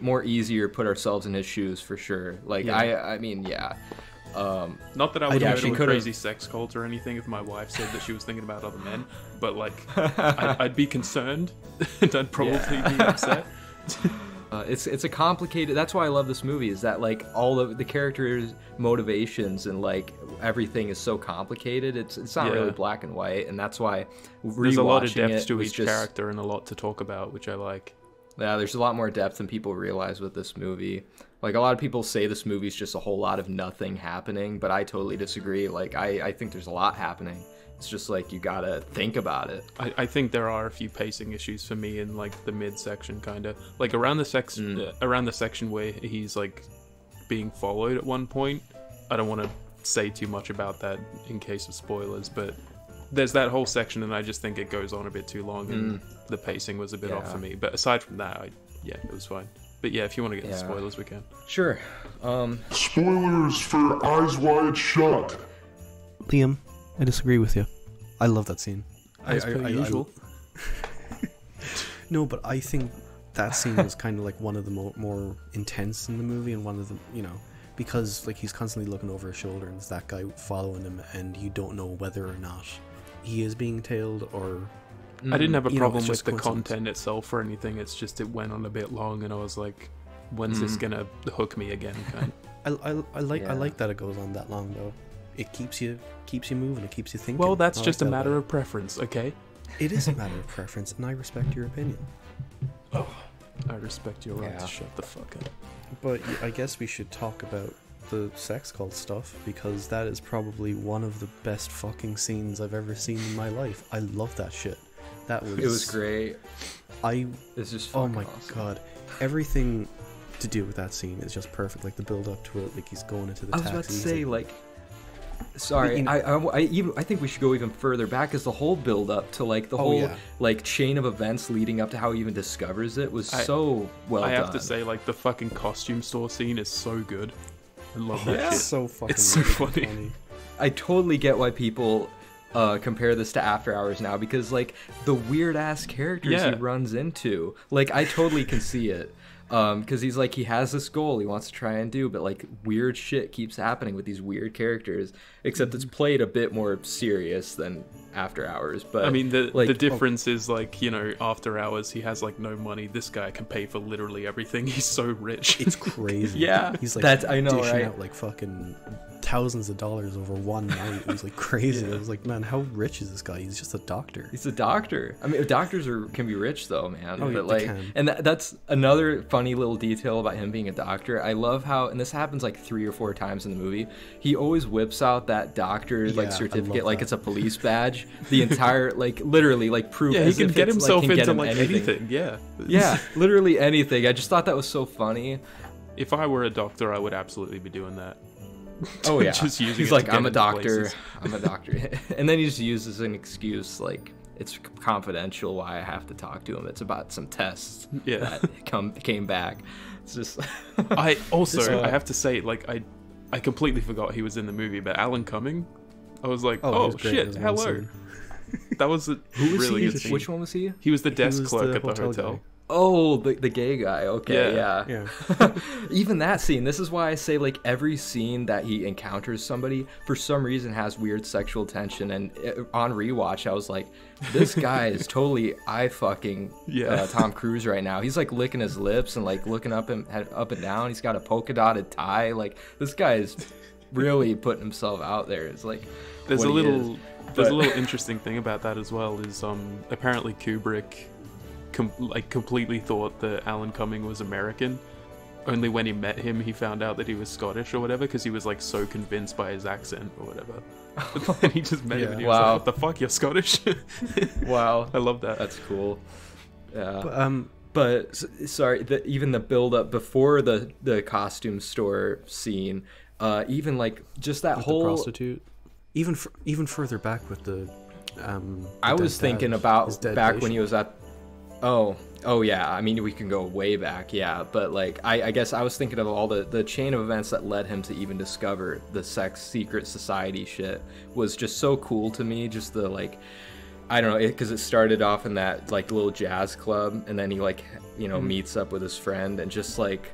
more easier put ourselves in his shoes for sure. Like I mean. Not that I would go to a crazy sex cult or anything if my wife said that she was thinking about other men, but like I'd be concerned and I'd probably be upset. It's a complicated. That's why I love this movie. Is that like all of the characters' motivations and like everything is so complicated. It's not really black and white, and that's why there's a lot of depth to each character and a lot to talk about, which I like. Yeah, there's a lot more depth than people realize with this movie. Like, a lot of people say this movie's just a whole lot of nothing happening, but I totally disagree. Like, I think there's a lot happening. It's just, like, you gotta think about it. I think there are a few pacing issues for me in, like, the mid-section, kind of. Like, around the section where he's, like, being followed at one point. I don't want to say too much about that in case of spoilers, but there's that whole section, and I just think it goes on a bit too long, and the pacing was a bit off for me. But aside from that, it was fine. But yeah, if you want to get the spoilers, we can. Sure. Spoilers for Eyes Wide Shut. Liam, I disagree with you. I love that scene. As per usual. No, but I think that scene was kind of like one of the more intense in the movie, and one of the, because like he's constantly looking over his shoulder and there's that guy following him, and you don't know whether or not he is being tailed or... I didn't have a problem with the content itself or anything. It's just it went on a bit long, and I was like, when's this gonna hook me again? I like that it goes on that long though. It keeps you moving. It keeps you thinking. Well, that's just a matter of preference, okay? It is a matter of preference, and I respect your opinion. Oh, I respect your right to shut the fuck up. But I guess we should talk about the sex cult stuff, because that is probably one of the best fucking scenes I've ever seen in my life. I love that shit. It was great. It's just oh my awesome. God, everything to do with that scene is just perfect. Like the build up to it, like he's going into the taxi. I was about to say, like sorry, I think we should go even further back, because the whole build up to like the whole like chain of events leading up to how he even discovers it was so well done. I have to say, like, the fucking costume store scene is so good. I love that shit. It's so fucking It's so funny. I totally get why people compare this to After Hours now, because like the weird ass characters he runs into, like I totally can see it. Because he's like, he has this goal he wants to try and do, but like weird shit keeps happening with these weird characters, except it's played a bit more serious than After Hours. But I mean, the difference is, like, you know, After Hours, he has like no money. This guy can pay for literally everything. He's so rich. It's crazy. Yeah, he's like, that's, I know, dishing right? out like fucking thousands of dollars over one night. It was like crazy. I was like, man, how rich is this guy? He's just a doctor. He's a doctor. I mean, doctors can be rich though, man. Oh, but they like, can. and that's another funny little detail about him being a doctor. I love how, and this happens like 3 or 4 times in the movie, he always whips out that doctor like certificate like it's a police badge. The entire like literally like proof. Yeah, he can get himself into like anything. anything. Yeah. Yeah, literally anything. I just thought that was so funny. If I were a doctor, I would absolutely be doing that. Oh yeah, just using he's it like, to get I'm a into doctor. places. I'm a doctor, and then he just uses an excuse like it's confidential why I have to talk to him. It's about some tests that came back. It's just. I also I have to say, like, I completely forgot he was in the movie, but Alan Cumming, I was like, oh shit, hello. That was a really good scene. Which one was he? He was the desk was clerk the at the hotel. guy. Oh, the gay guy. Okay, yeah. Even that scene. This is why I say, like, every scene that he encounters somebody for some reason has weird sexual tension. And on rewatch, I was like, this guy is totally Tom Cruise right now. He's like licking his lips and like looking up and down. He's got a polka dotted tie. Like, this guy is really putting himself out there. It's like There's a little interesting thing about that as well. Is apparently Kubrick completely thought that Alan Cumming was American. Only when he met him, he found out that he was Scottish or whatever, because he was like so convinced by his accent or whatever. But then he just met him and he was like, what the fuck, you're Scottish? Wow. I love that. That's cool. Yeah. But sorry, even the build up before the costume store scene, even like just that with whole the prostitute, even further back with the I was thinking about back when he was at Oh yeah, I mean, we can go way back, yeah, but like I guess I was thinking of all the chain of events that led him to even discover the sex secret society shit was just so cool to me. Just the like, I don't know, because it started off in that like little jazz club, and then he like, you know, meets up with his friend, and just like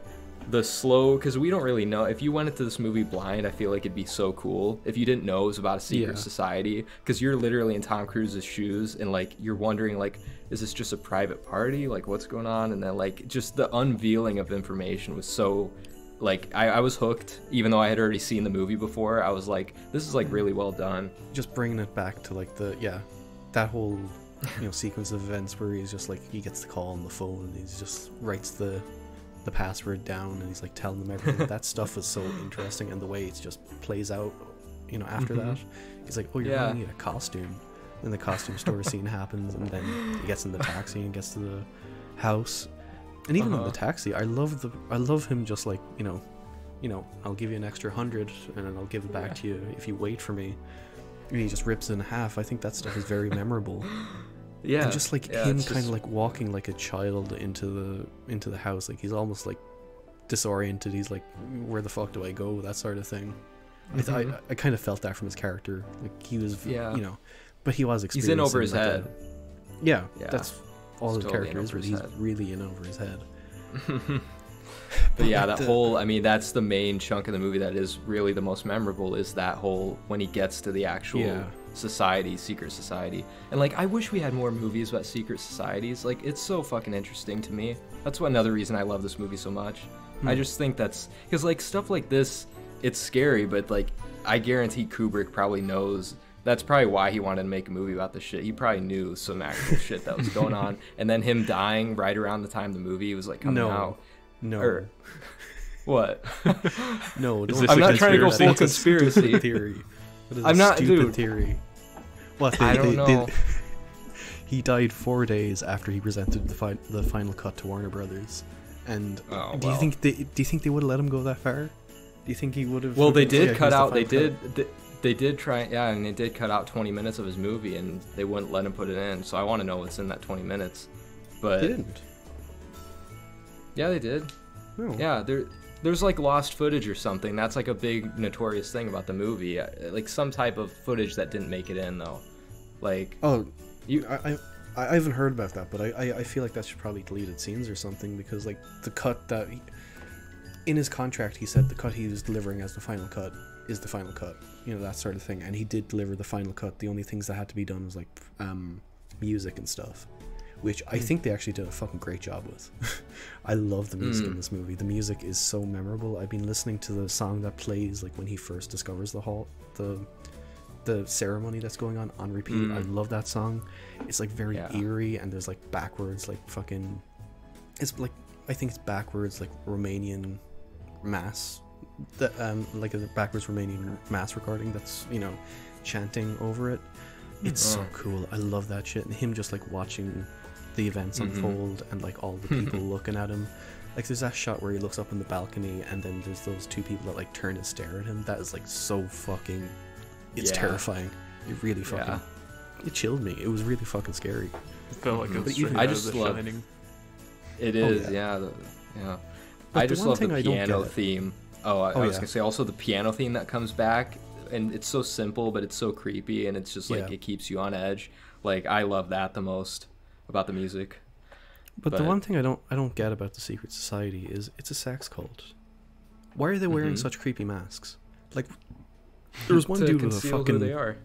the slow, because we don't really know. If you went into this movie blind, I feel like it'd be so cool if you didn't know it was about a secret society, because you're literally in Tom Cruise's shoes and like you're wondering like, is this just a private party, like what's going on? And then like just the unveiling of information was so like I was hooked, even though I had already seen the movie before. I was like, this is like really well done. Just bringing it back to like that whole sequence of events where he's just like, he gets the call on the phone and he just writes the password down and he's like telling them everything. That stuff was so interesting, and the way it just plays out after that. He's like, oh, you're gonna need a costume. Then the costume store scene happens, and then he gets in the taxi and gets to the house. And even in the taxi, I love him just like, I'll give you an extra 100 and then I'll give it back to you if you wait for me. And he just rips it in half. I think that stuff is very memorable. Yeah, and just like him kind of like walking like a child into the house, like he's almost like disoriented. He's like, where the fuck do I go? That sort of thing. I kind of felt that from his character. Like he was, but he was experiencing. He's in over his head. Yeah, that's all his character is. He's really in over his head. But yeah, that whole, I mean, that's the main chunk of the movie that is really the most memorable, is that whole, when he gets to the actual society, secret society. And like, I wish we had more movies about secret societies. Like, it's so fucking interesting to me. That's another reason I love this movie so much. I just think that's, because like stuff like this, it's scary, but like, I guarantee Kubrick probably knows. That's probably why he wanted to make a movie about this shit. He probably knew some actual shit that was going on. And then him dying right around the time the movie was like coming out. No. What? No, I'm not trying to go full conspiracy theory. I'm not, stupid theory. What? I don't know. He died 4 days after he presented the final cut to Warner Brothers. And do you think they would have let him go that far? Do you think he would have? Well, they did cut out. They They did try, yeah, and they did cut out 20 minutes of his movie, and they wouldn't let him put it in. So I want to know what's in that 20 minutes. But They didn't. yeah, they did. No. Yeah, there's like lost footage or something. That's like a big notorious thing about the movie. Like some type of footage that didn't make it in though. Like Oh, you, I haven't heard about that, but I feel like that's probably deleted scenes or something, because like the cut that in his contract he said the cut he was delivering as the final cut is the final cut, you know, that sort of thing, and he did deliver the final cut. The only things that had to be done was like music and stuff, which I think they actually did a fucking great job with. I love the music in this movie. The music is so memorable. I've been listening to the song that plays like when he first discovers the ceremony that's going on repeat. I love that song. It's like very eerie, and there's like backwards like fucking, it's like, I think it's backwards like Romanian mass, like a backwards Romanian mass recording that's, you know, chanting over it. It's so cool. I love that shit. And him just like watching the events unfold, and like all the people looking at him. Like there's that shot where he looks up in the balcony, and then there's those two people that like turn and stare at him. That is like so fucking, it's terrifying. It really fucking, it chilled me. It was really fucking scary. It felt like I just love Shining. it is, yeah. I just love the piano theme. I was gonna say also the piano theme that comes back, and it's so simple but it's so creepy, and it's just like it keeps you on edge. Like I love that the most about the music. But the one thing I don't get about the secret society is it's a sex cult. Why are they wearing such creepy masks? Like there was one dude with a fucking, who they are.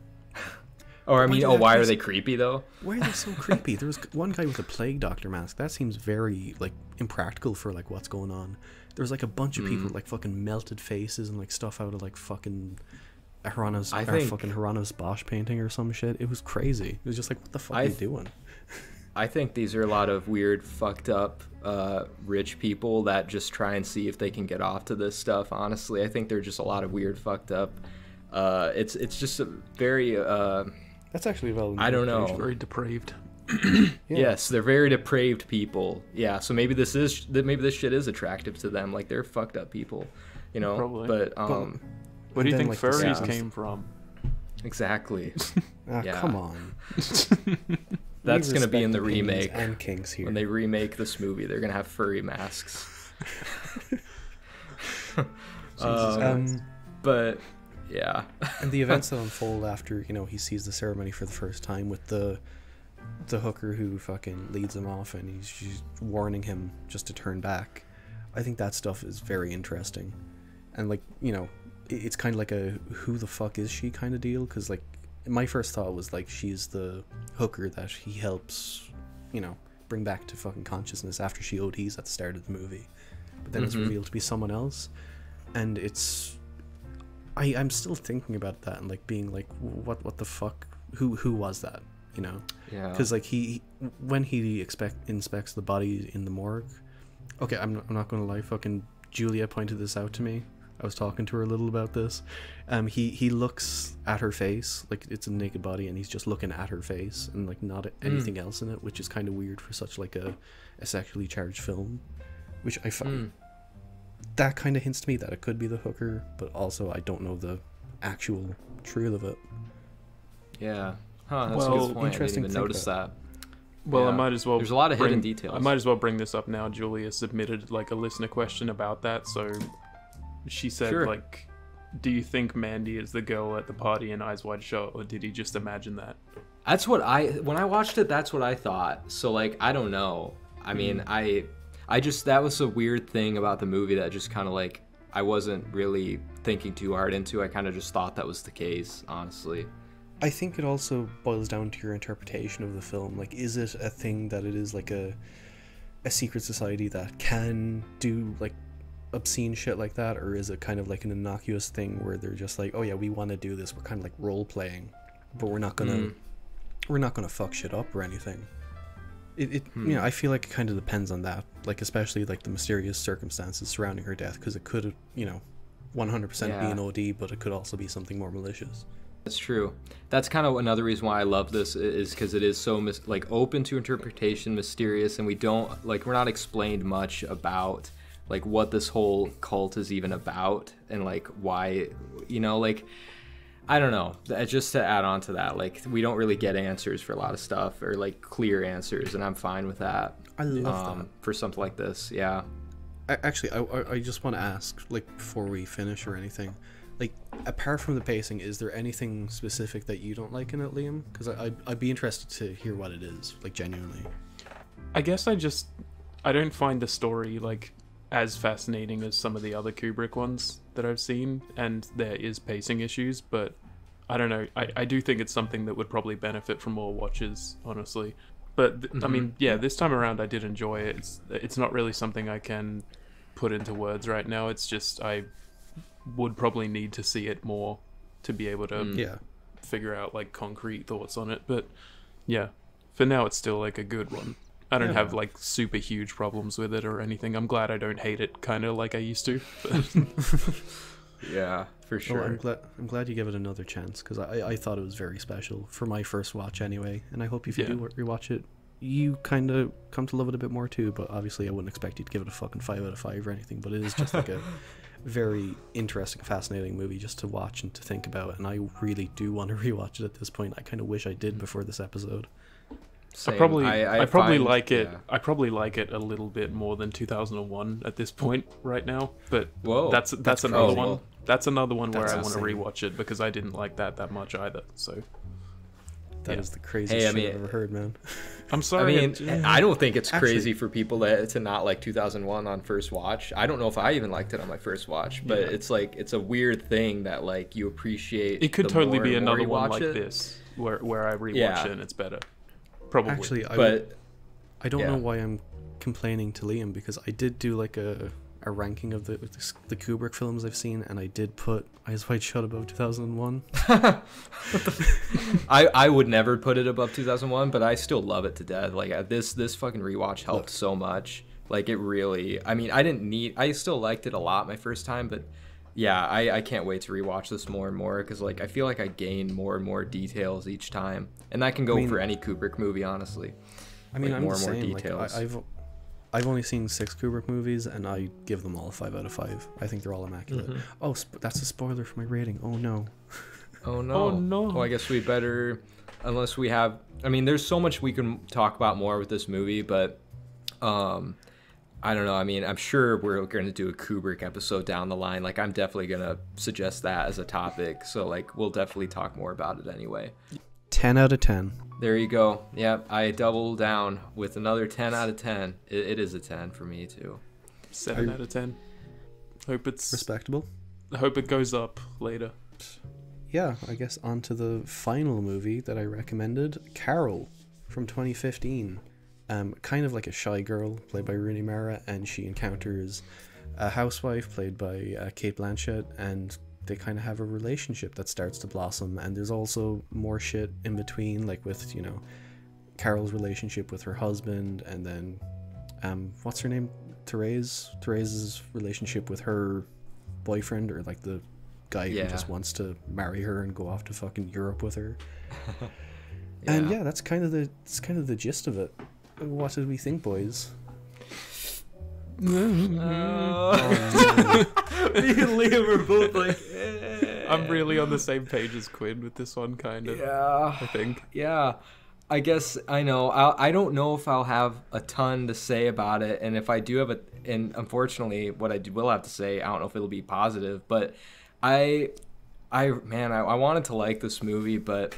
Or I mean, why are they creepy though? Why are they so creepy? There was one guy with a plague doctor mask. That seems very like impractical for like what's going on. There was like a bunch of people with like fucking melted faces and like stuff out of like fucking Hieronymus Bosch painting or some shit. It was crazy. It was just like, what the fuck are you doing? I think these are a lot of weird, fucked up, rich people that just try and see if they can get off to this stuff. Honestly, I think they're just a lot of weird, fucked up. It's just a very That's actually valid. I don't know. Very depraved. Yes, they're very depraved people. Yeah, so maybe this shit is attractive to them. Like they're fucked up people, you know. Probably. But where do you think like, furries came from? Exactly. Come on. That's gonna be in the remake. And kinks here. When they remake this movie, they're gonna have furry masks. But yeah. And the events that unfold after, you know, he sees the ceremony for the first time with the hooker who fucking leads him off, and she's warning him just to turn back. I think that stuff is very interesting. And like, you know, it's kind of like a who the fuck is she kind of deal, because like my first thought was like she's the hooker that he helps, you know, bring back to fucking consciousness after she ODs at the start of the movie. But then it's revealed to be someone else, and it's I'm still thinking about that and like being like, what the fuck, who was that, you know? Yeah. Because like when he inspects the body in the morgue. Okay, I'm not gonna lie, fucking Julia pointed this out to me. I was talking to her a little about this. He looks at her face, like it's a naked body, and he's just looking at her face and like not anything else in it, which is kind of weird for such like a sexually charged film. Which I find that kind of hints to me that it could be the hooker, but also I don't know the actual truth of it. Yeah. Huh, that's a good point. Interesting. I didn't even notice that. Well, Yeah. I might as well. There's a lot of hidden details. I might as well bring this up now. Julia submitted like a listener question about that, so she said like, "Do you think Mandy is the girl at the party in Eyes Wide Shut, or did he just imagine that?" That's what when I watched it, that's what I thought. So like, I don't know. I mean, I just, that was a weird thing about the movie that just kind of like, I wasn't really thinking too hard into. I kind of just thought that was the case, honestly. I think it also boils down to your interpretation of the film. Like, is it a thing that it is like a secret society that can do like obscene shit like that, or is it kind of like an innocuous thing where they're just like, oh yeah, we want to do this, we're kind of like role playing, but we're not gonna fuck shit up or anything. You know, I feel like it kind of depends on that, like especially like the mysterious circumstances surrounding her death, because it could, you know, 100% be an OD, but it could also be something more malicious. That's true. That's kind of another reason why I love this, is because it is so like open to interpretation, mysterious, and we're not explained much about like what this whole cult is even about, and like why, you know, like I don't know. Just to add on to that, like we don't really get answers for a lot of stuff, or like clear answers, and I'm fine with that. I love that for something like this. Yeah. Actually, I just want to ask, like, before we finish or anything, like, apart from the pacing, is there anything specific that you don't like in it, Liam? Because I'd be interested to hear what it is, like, genuinely. I guess I don't find the story, like, as fascinating as some of the other Kubrick ones that I've seen, and there is pacing issues, but I don't know. I do think it's something that would probably benefit from more watches, honestly. But I mean, yeah, this time around I did enjoy it. It's not really something I can put into words right now. It's just I would probably need to see it more to be able to figure out like concrete thoughts on it. But yeah, for now it's still like a good one. I don't have like super huge problems with it or anything. I'm glad I don't hate it kind of like I used to. Yeah, for sure. Well, I'm glad you gave it another chance, because I thought it was very special for my first watch anyway, and I hope if you do rewatch it, you kind of come to love it a bit more too. But obviously I wouldn't expect you to give it a fucking 5 out of 5 or anything, but it is just like a very interesting, fascinating movie just to watch and to think about, and I really do want to rewatch it at this point. I kind of wish I did before this episode. Same. I probably like it. Yeah. I probably like it a little bit more than 2001 at this point right now. But that's another crazy. one. That's another one where I want to insane. rewatch it because I didn't like that much either. So That is the craziest shit I've ever heard, man. I'm sorry. I mean, I don't think it's crazy for people to not like 2001 on first watch. I don't know if I even liked it on my first watch, but it's like it's a weird thing that like you appreciate. It could totally be another one like this where I rewatch it and it's better. Probably. Actually, I don't know why I'm complaining to Liam, because I did do like a ranking of the Kubrick films I've seen, and I did put Eyes Wide Shut above 2001. I would never put it above 2001, but I still love it to death. Like this fucking rewatch helped so much. Like it really. I mean, I still liked it a lot my first time, but yeah, I can't wait to rewatch this more and more, because like I feel like I gain more and more details each time, and that can go for any Kubrick movie, honestly. I mean, like, I'm more the and more same. details. Like, I've only seen 6 Kubrick movies, and I give them all a 5 out of 5. I think they're all immaculate. Oh, that's a spoiler for my rating. Oh no. Oh no. Oh no. Well, I guess we better, unless we have. I mean, there's so much we can talk about more with this movie, but I don't know. I mean, I'm sure we're going to do a Kubrick episode down the line. Like, I'm definitely going to suggest that as a topic. So, like, we'll definitely talk more about it anyway. 10 out of 10. There you go. Yep, I double down with another 10 out of 10. It is a 10 for me, too. 7 out of 10. Hope it's respectable. I hope it goes up later. Yeah, I guess on to the final movie that I recommended, Carol, from 2015. Kind of like a shy girl played by Rooney Mara, and she encounters a housewife played by Cate Blanchett, and they kind of have a relationship that starts to blossom. And there's also more shit in between, like with, you know, Carol's relationship with her husband, and then what's her name, Therese's relationship with her boyfriend, or like the guy who just wants to marry her and go off to fucking Europe with her. And yeah, that's kind of the gist of it. What did we think, boys? Me and Liam are both like, I'm really on the same page as Quinn with this one, kind of. Yeah, I think. Yeah, I guess I know. I don't know if I'll have a ton to say about it, and if I do have and unfortunately, what I will have to say, I don't know if it'll be positive. But I wanted to like this movie, but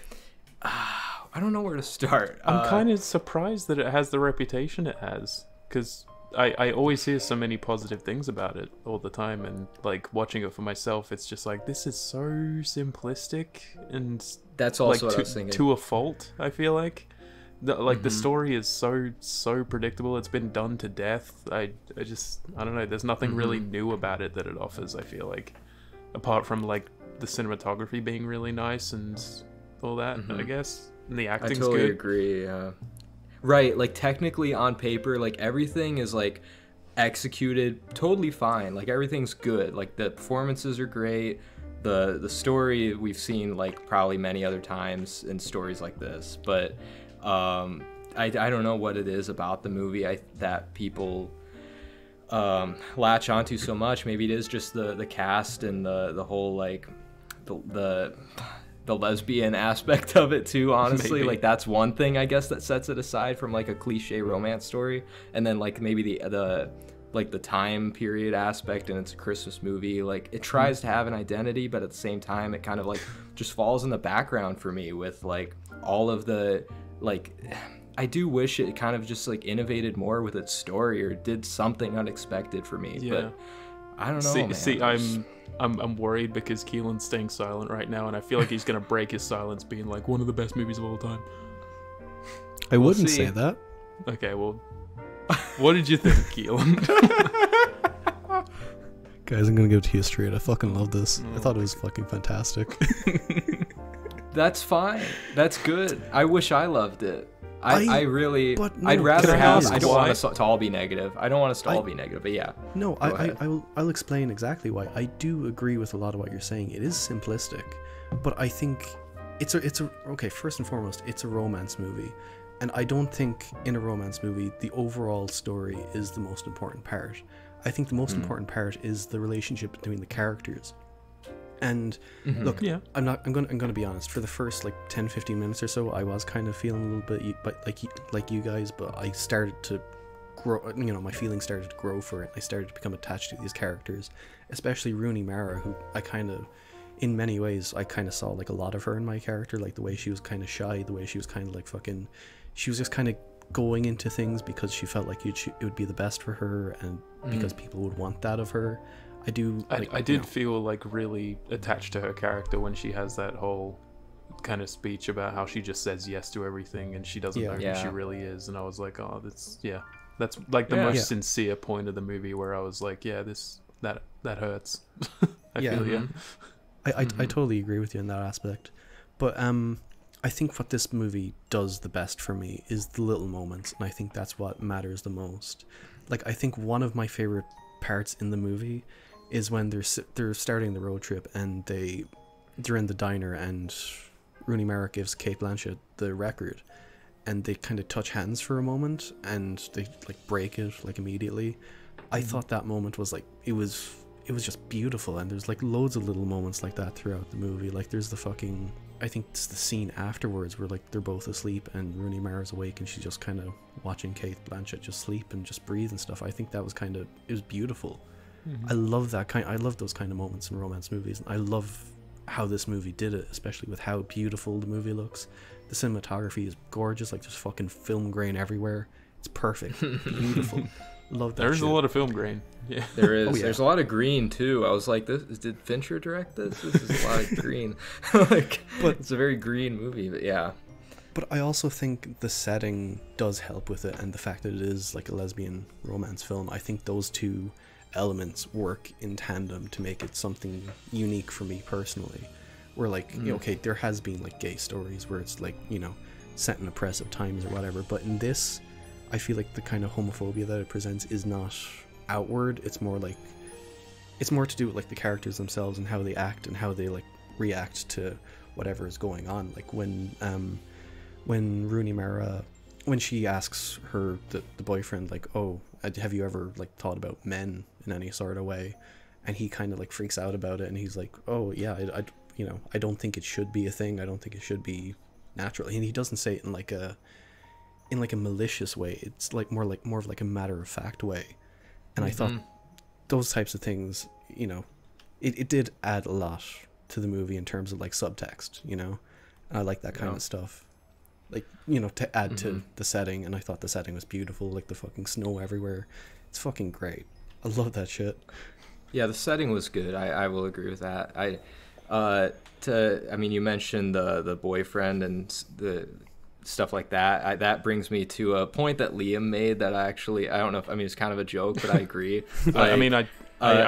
I don't know where to start. I'm kind of surprised that it has the reputation it has, because I always hear so many positive things about it all the time, and like watching it for myself, it's just like, this is so simplistic, and that's also like, what I was thinking. To a fault. I feel like the story is so predictable. It's been done to death. I don't know. There's nothing really new about it that it offers, I feel like, apart from like the cinematography being really nice and all that. I guess. And the acting's good. I totally agree. Yeah. Right, like technically on paper, like everything is like executed totally fine. Like everything's good. Like the performances are great. The story we've seen like probably many other times in stories like this, but I don't know what it is about the movie that people latch onto so much. Maybe it is just the cast and the whole like the lesbian aspect of it too, honestly. Maybe. Like that's one thing I guess that sets it aside from like a cliche romance story. And then like maybe the like the time period aspect, and it's a Christmas movie. Like it tries to have an identity, but at the same time it kind of like just falls in the background for me with like all of the like. I do wish it kind of just like innovated more with its story or did something unexpected for me. Yeah. But I don't know, man. See, I'm worried because Keelan's staying silent right now, and I feel like he's gonna break his silence, being like one of the best movies of all time. I wouldn't say that. Okay, well, what did you think, Keelan? Guys, I'm gonna go to you straight. I fucking love this. I thought it was fucking fantastic. That's fine. That's good. I wish I loved it. I really, but no, I'd rather have, I don't why? want us to all be negative. I don't want us to all be negative, but yeah. No, I'll explain exactly why. I do agree with a lot of what you're saying. It is simplistic, but I think it's a okay, first and foremost, it's a romance movie. And I don't think in a romance movie the overall story is the most important part. I think the most important part is the relationship between the characters. And look, I'm gonna be honest. For the first like 10-15 minutes or so, I was kind of feeling a little bit like you guys, but I started to grow. You know, my feelings started to grow for it. I started to become attached to these characters, especially Rooney Mara, who I kind of, in many ways, I kind of saw like a lot of her in my character, like the way she was kind of shy, the way she was kind of like fucking, she was just kind of going into things because she felt like it would be the best for her, and because people would want that of her. I did feel like really attached to her character when she has that whole kind of speech about how she just says yes to everything and she doesn't know who she really is, and I was like, oh, that's like the most sincere point of the movie where I was like, yeah, that hurts. I feel you. I totally agree with you in that aspect, but I think what this movie does the best for me is the little moments, and I think that's what matters the most. Like, I think one of my favorite parts in the movie is when they're starting the road trip and they're in the diner and Rooney Mara gives Cate Blanchett the record and they kind of touch hands for a moment and they like break it like immediately. I thought that moment was like, it was just beautiful, and there's like loads of little moments like that throughout the movie. Like there's the fucking, I think it's the scene afterwards where like they're both asleep and Rooney Mara's awake and she's just kind of watching Cate Blanchett just sleep and just breathe and stuff. I think that was it was beautiful. I love I love those kind of moments in romance movies, and I love how this movie did it, especially with how beautiful the movie looks. The cinematography is gorgeous, like there's fucking film grain everywhere. It's perfect. Beautiful. Love that. There's a lot of film grain. Yeah. There is. There's a lot of green too. I was like, did Fincher direct this? This is a lot of green. But it's a very green movie, but yeah. But I also think the setting does help with it, and the fact that it is like a lesbian romance film. I think those two elements work in tandem to make it something unique for me personally, where like okay, there has been like gay stories where it's like, you know, set in oppressive times or whatever, but in this I feel like the kind of homophobia that it presents is not outward. It's more to do with like the characters themselves and how they act and how they like react to whatever is going on. Like when Rooney Mara, when she asks the boyfriend like, oh, have you ever like thought about men in any sort of way, and he kind of like freaks out about it and he's like, oh yeah, I don't think it should be a thing. I don't think it should be natural. And he doesn't say it in like a malicious way. It's like more of like a matter of fact way. And I thought those types of things, you know, it did add a lot to the movie in terms of like subtext, you know, and I like that kind of stuff. Like, you know, to add to the setting, and I thought the setting was beautiful, like the fucking snow everywhere. It's fucking great. I love that shit. Yeah, the setting was good. I will agree with that. I mean, you mentioned the boyfriend and the stuff like that. That brings me to a point that Liam made that I don't know if, I mean, it's kind of a joke, but I agree. Like, I mean, I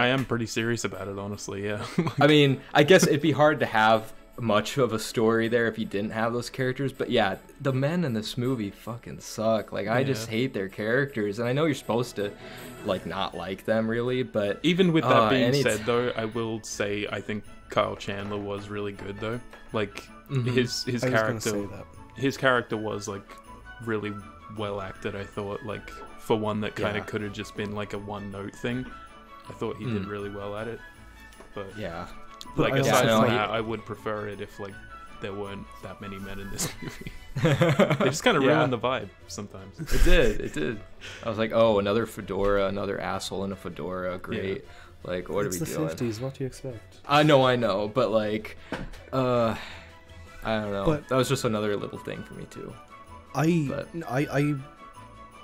am pretty serious about it, honestly, yeah. I mean, I guess it'd be hard to have much of a story there if you didn't have those characters, but yeah, the men in this movie fucking suck. Like, I just hate their characters, and I know you're supposed to like not like them really, but even with that being said though, I will say I think Kyle Chandler was really good though. Like his character was like really well acted, I thought, like for one that kind of could have just been like a one note thing. I thought he did really well at it. But yeah, Like, I aside also from thought- that, I would prefer it if, like, there weren't that many men in this movie. They just kind of ruined the vibe sometimes. It did. I was like, oh, another fedora, another asshole in a fedora. Great. Like, what it's are we the doing? 50s. What do you expect? I know, but like, I don't know. But- that was just another little thing for me too.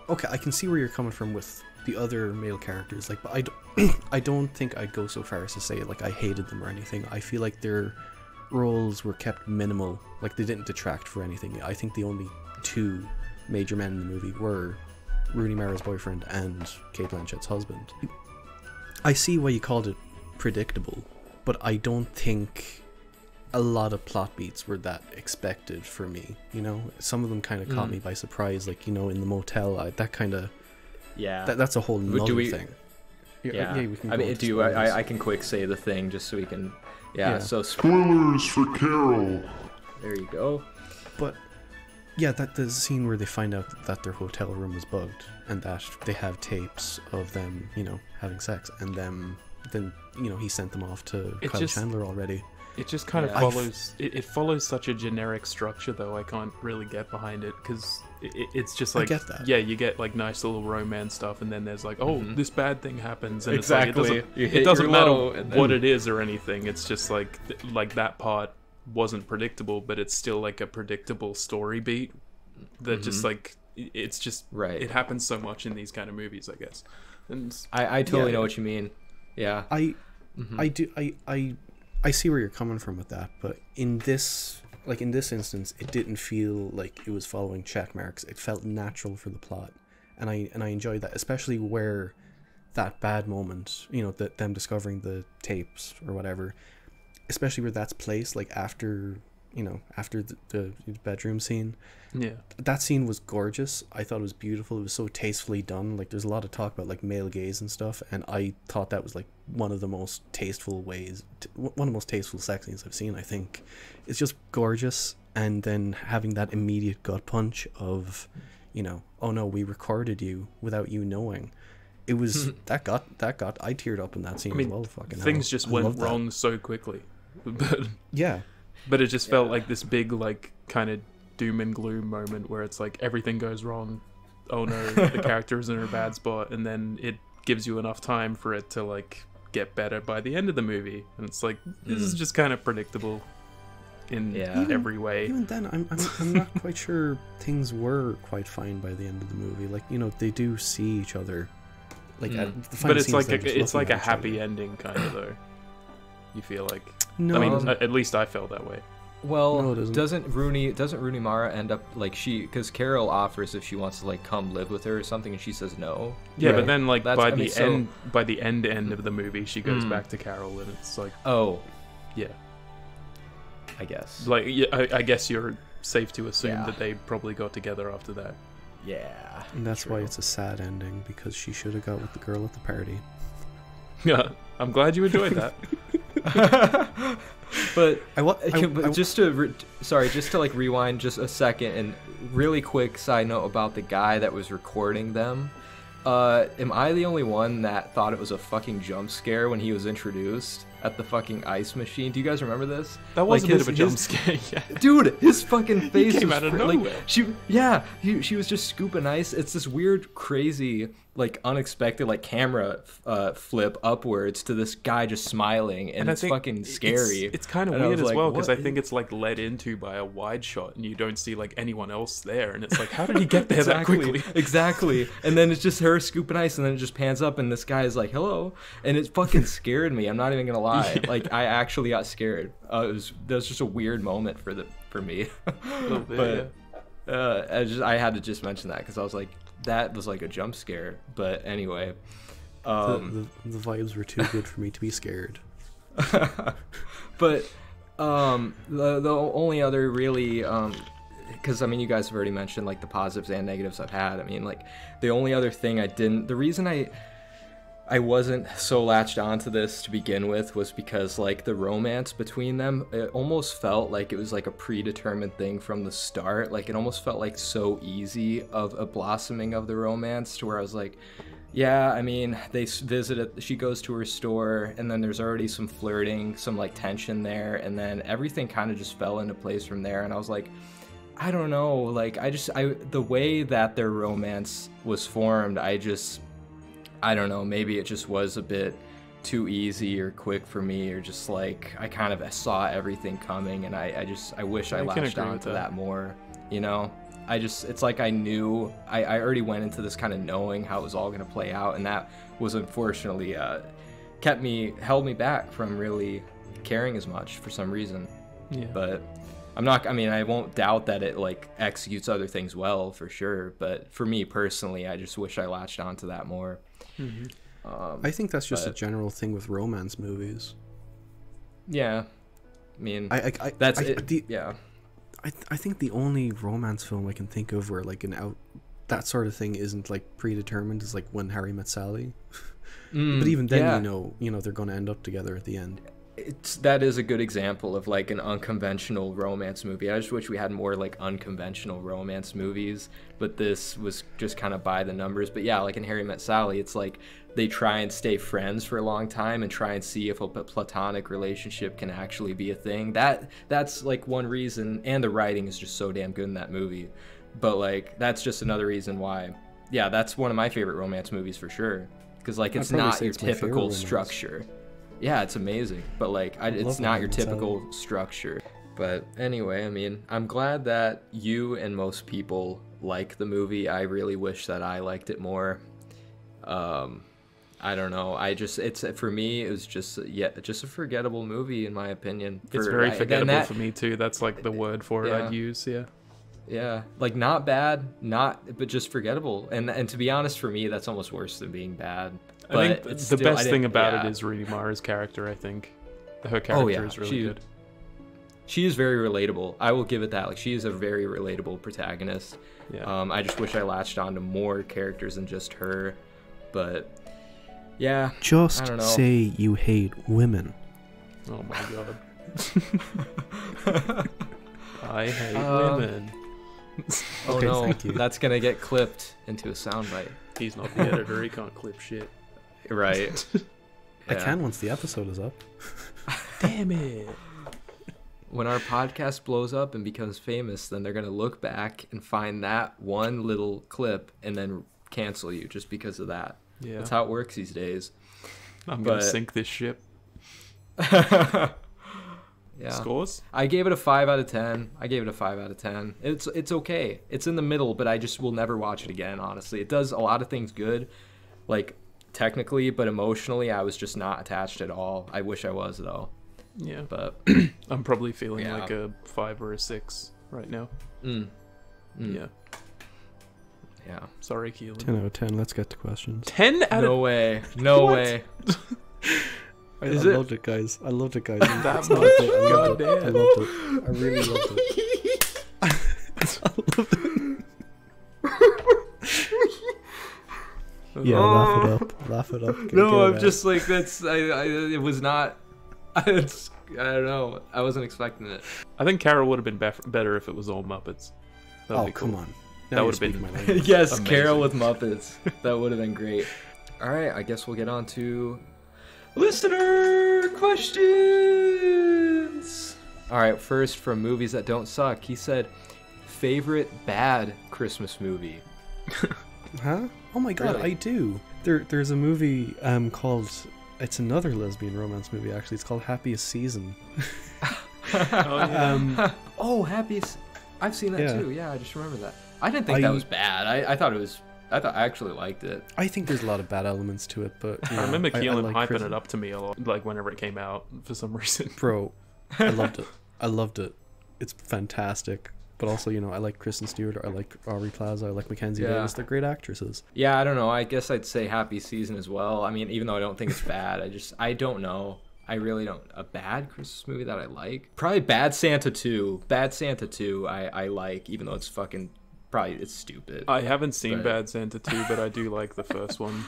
Okay, I can see where you're coming from with the other male characters. Like, but I don't think I'd go so far as to say like I hated them or anything. I feel like their roles were kept minimal. Like, they didn't detract for anything. I think the only two major men in the movie were Rooney Mara's boyfriend and Kate Blanchett's husband. I see why you called it predictable, but I don't think a lot of plot beats were that expected for me, you know? Some of them kind of caught me by surprise, like, you know, in the motel, that kind of... Yeah. That's a whole nother thing. Yeah. We can I go mean, into spoilers. I can quick say the thing just so we can... Yeah, so... Spoilers for Carol. There you go. But, yeah, that the scene where they find out that their hotel room was bugged, and that they have tapes of them, you know, having sex, and then, you know, he sent them off to It Kyle just- Chandler already. It just kind of Yeah. follows. It follows such a generic structure, though. I can't really get behind it because it's just like, get that. yeah, you get like nice little romance stuff, and then there's like, oh, this bad thing happens, and Exactly. it's like, You it hit doesn't your matter low, and then- what it is or anything. It's just like that part wasn't predictable, but it's still like a predictable story beat that just like it's just Right. It happens so much in these kind of movies, I guess. And I totally Yeah. know what you mean. Yeah. I see where you're coming from with that, but in this instance, it didn't feel like it was following check marks. It felt natural for the plot, and I enjoyed that, especially where that bad moment, you know, that them discovering the tapes or whatever, especially where that's placed, like after the bedroom scene. yeah, That scene was gorgeous. I thought it was beautiful. It was so tastefully done. Like, there's a lot of talk about like male gaze and stuff, and I thought that was like one of the most tasteful sex scenes I've seen. I think it's just gorgeous, and then having that immediate gut punch of, you know, oh no, we recorded you without you knowing. It was that got I teared up in that scene I mean, as well. Fucking things hell. just I went love that. wrong so quickly, but. Yeah. But it just felt like this big, like, kind of doom and gloom moment where it's like everything goes wrong. Oh no, the character is in a bad spot, and then it gives you enough time for it to like get better by the end of the movie, and it's like this is just kind of predictable in every way. Even then, I'm not quite sure things were quite fine by the end of the movie. Like, you know, they do see each other. Like, at the final But it's scenes, like they're just it's like looking a at each other. happy ending kind of though. You feel like No, I mean, at least I felt that way. Well, No, it isn't. doesn't Rooney Mara end up like because Carol offers if she wants to like come live with her or something, and she says no. Yeah, Right. but then like That's- by I mean, the so- end of the movie, she goes back to Carol, and it's like, Oh, yeah, I guess. like yeah, I guess you're safe to assume Yeah. that they probably got together after that. Yeah. And that's why true. it's a sad ending, because she should have got with the girl at the party. Yeah, I'm glad you enjoyed that. But just just to like rewind just a second and really quick side note about the guy that was recording them. Am I the only one that thought it was a fucking jump scare when he was introduced at the fucking ice machine? Do you guys remember this? That was Like, a bit of a his- jump his- scare. Yeah. Dude, his fucking face came was out of like, nowhere. she was just scooping ice. It's this weird, crazy, like unexpected, like camera flip upwards to this guy just smiling, and I it's think fucking scary. It's kind of And I weird was as like, well because what I think is- it's like led into by a wide shot, and you don't see like anyone else there, and it's like, how did he get there that quickly? Exactly. And then it's just her scooping ice, and then it just pans up, and this guy is like, "Hello," and it fucking scared me. I'm not even gonna lie. Yeah. Like, I actually got scared. That was just a weird moment for me. Little bit, But I had to just mention that because I was like, that was like a jump scare. But anyway, the vibes were too good for me to be scared. but the only other really because I mean, you guys have already mentioned like the positives and negatives I've had. I mean, like the only other thing the reason I wasn't so latched onto this to begin with was because like the romance between them, it almost felt like it was like a predetermined thing from the start. Like it almost felt like so easy of a blossoming of the romance to where I was like, yeah, I mean, they visit, she goes to her store, and then there's already some flirting, some like tension there, and then everything kind of just fell into place from there. And I was like, I don't know, like the way that their romance was formed, I don't know, maybe it just was a bit too easy or quick for me, or just like I kind of saw everything coming, and I wish I latched onto that more, you know? It's like I knew, I already went into this kind of knowing how it was all going to play out, and that was unfortunately held me back from really caring as much for some reason. Yeah. But I won't doubt that it like executes other things well for sure, but for me personally, I just wish I latched onto that more. I think that's just a general thing with romance movies. Yeah. I mean, I think the only romance film I can think of where like that sort of thing isn't like predetermined is like When Harry Met Sally. But even then, you know they're going to end up together at the end. That is a good example of like an unconventional romance movie. I just wish we had more like unconventional romance movies, but this was just kind of by the numbers. But yeah, like in Harry Met Sally, it's like they try and stay friends for a long time and try and see if a platonic relationship can actually be a thing. That's like one reason, and the writing is just so damn good in that movie. But like that's just another reason why, yeah, that's one of my favorite romance movies for sure. Because like it's not your typical structure. Yeah, it's amazing, but like it's not your typical structure. But anyway, I mean, I'm glad that you and most people like the movie. I really wish that I liked it more. I don't know. For me, it was just a forgettable movie in my opinion. It's very forgettable for me too. That's like the word for it I'd use. Yeah. Yeah, like not bad, but just forgettable. And to be honest, for me, that's almost worse than being bad. I think the best thing about it is Rooney Mara's character. I think her character is really good. She is very relatable. I will give it that. Like she is a very relatable protagonist. Yeah. I just wish I latched on to more characters than just her. But yeah, just say you hate women. Oh my god. I hate women. Oh okay, no, that's gonna get clipped into a soundbite. He's not the editor, he can't clip shit. Right. Yeah. I can once the episode is up. Damn it. When our podcast blows up and becomes famous, then they're gonna look back and find that one little clip and then cancel you just because of that. Yeah. That's how it works these days. I'm gonna sink this ship. Yeah. Scores? I gave it a 5 out of 10. It's okay. It's in the middle, but I just will never watch it again, honestly. It does a lot of things good, like technically, but emotionally I was just not attached at all. I wish I was though. Yeah. But I'm probably feeling like a 5 or a 6 right now. Yeah. Yeah. Sorry, Keelan. 10 out of 10. Let's get to questions. 10 out of... No way. No way. I loved it, guys. I loved it, guys. That much. God damn. I loved it. I really loved it. I loved it. Yeah, laugh it up. No, I'm just like, it was not, I don't know. I wasn't expecting it. I think Carol would have been better if it was all Muppets. That'd be cool. Come on. That would have been... Yes, amazing. Carol with Muppets. That would have been great. All right, I guess we'll get on to listener questions. All right, first from Movies That Don't Suck. He said, favorite bad Christmas movie. Huh? Oh my god, really? I do. There's a movie called, it's another lesbian romance movie actually. It's called Happiest Season. Happiest. I've seen that too. Yeah, I just remember that. I didn't think that was bad. I thought I actually liked it. I think there's a lot of bad elements to it, but I remember Keelan hyping it up to me a lot, like whenever it came out for some reason. Bro, I loved it. It's fantastic. But also, I like Kristen Stewart, I like Aubrey Plaza, I like Mackenzie Davis. They're great actresses. Yeah, I don't know. I guess I'd say Happy Season as well. I mean, even though I don't think it's bad, I don't know. I really don't. A bad Christmas movie that I like? Probably Bad Santa 2. Bad Santa 2 I like, even though it's fucking... Probably it's stupid. I haven't seen Bad Santa 2, but I do like the first one.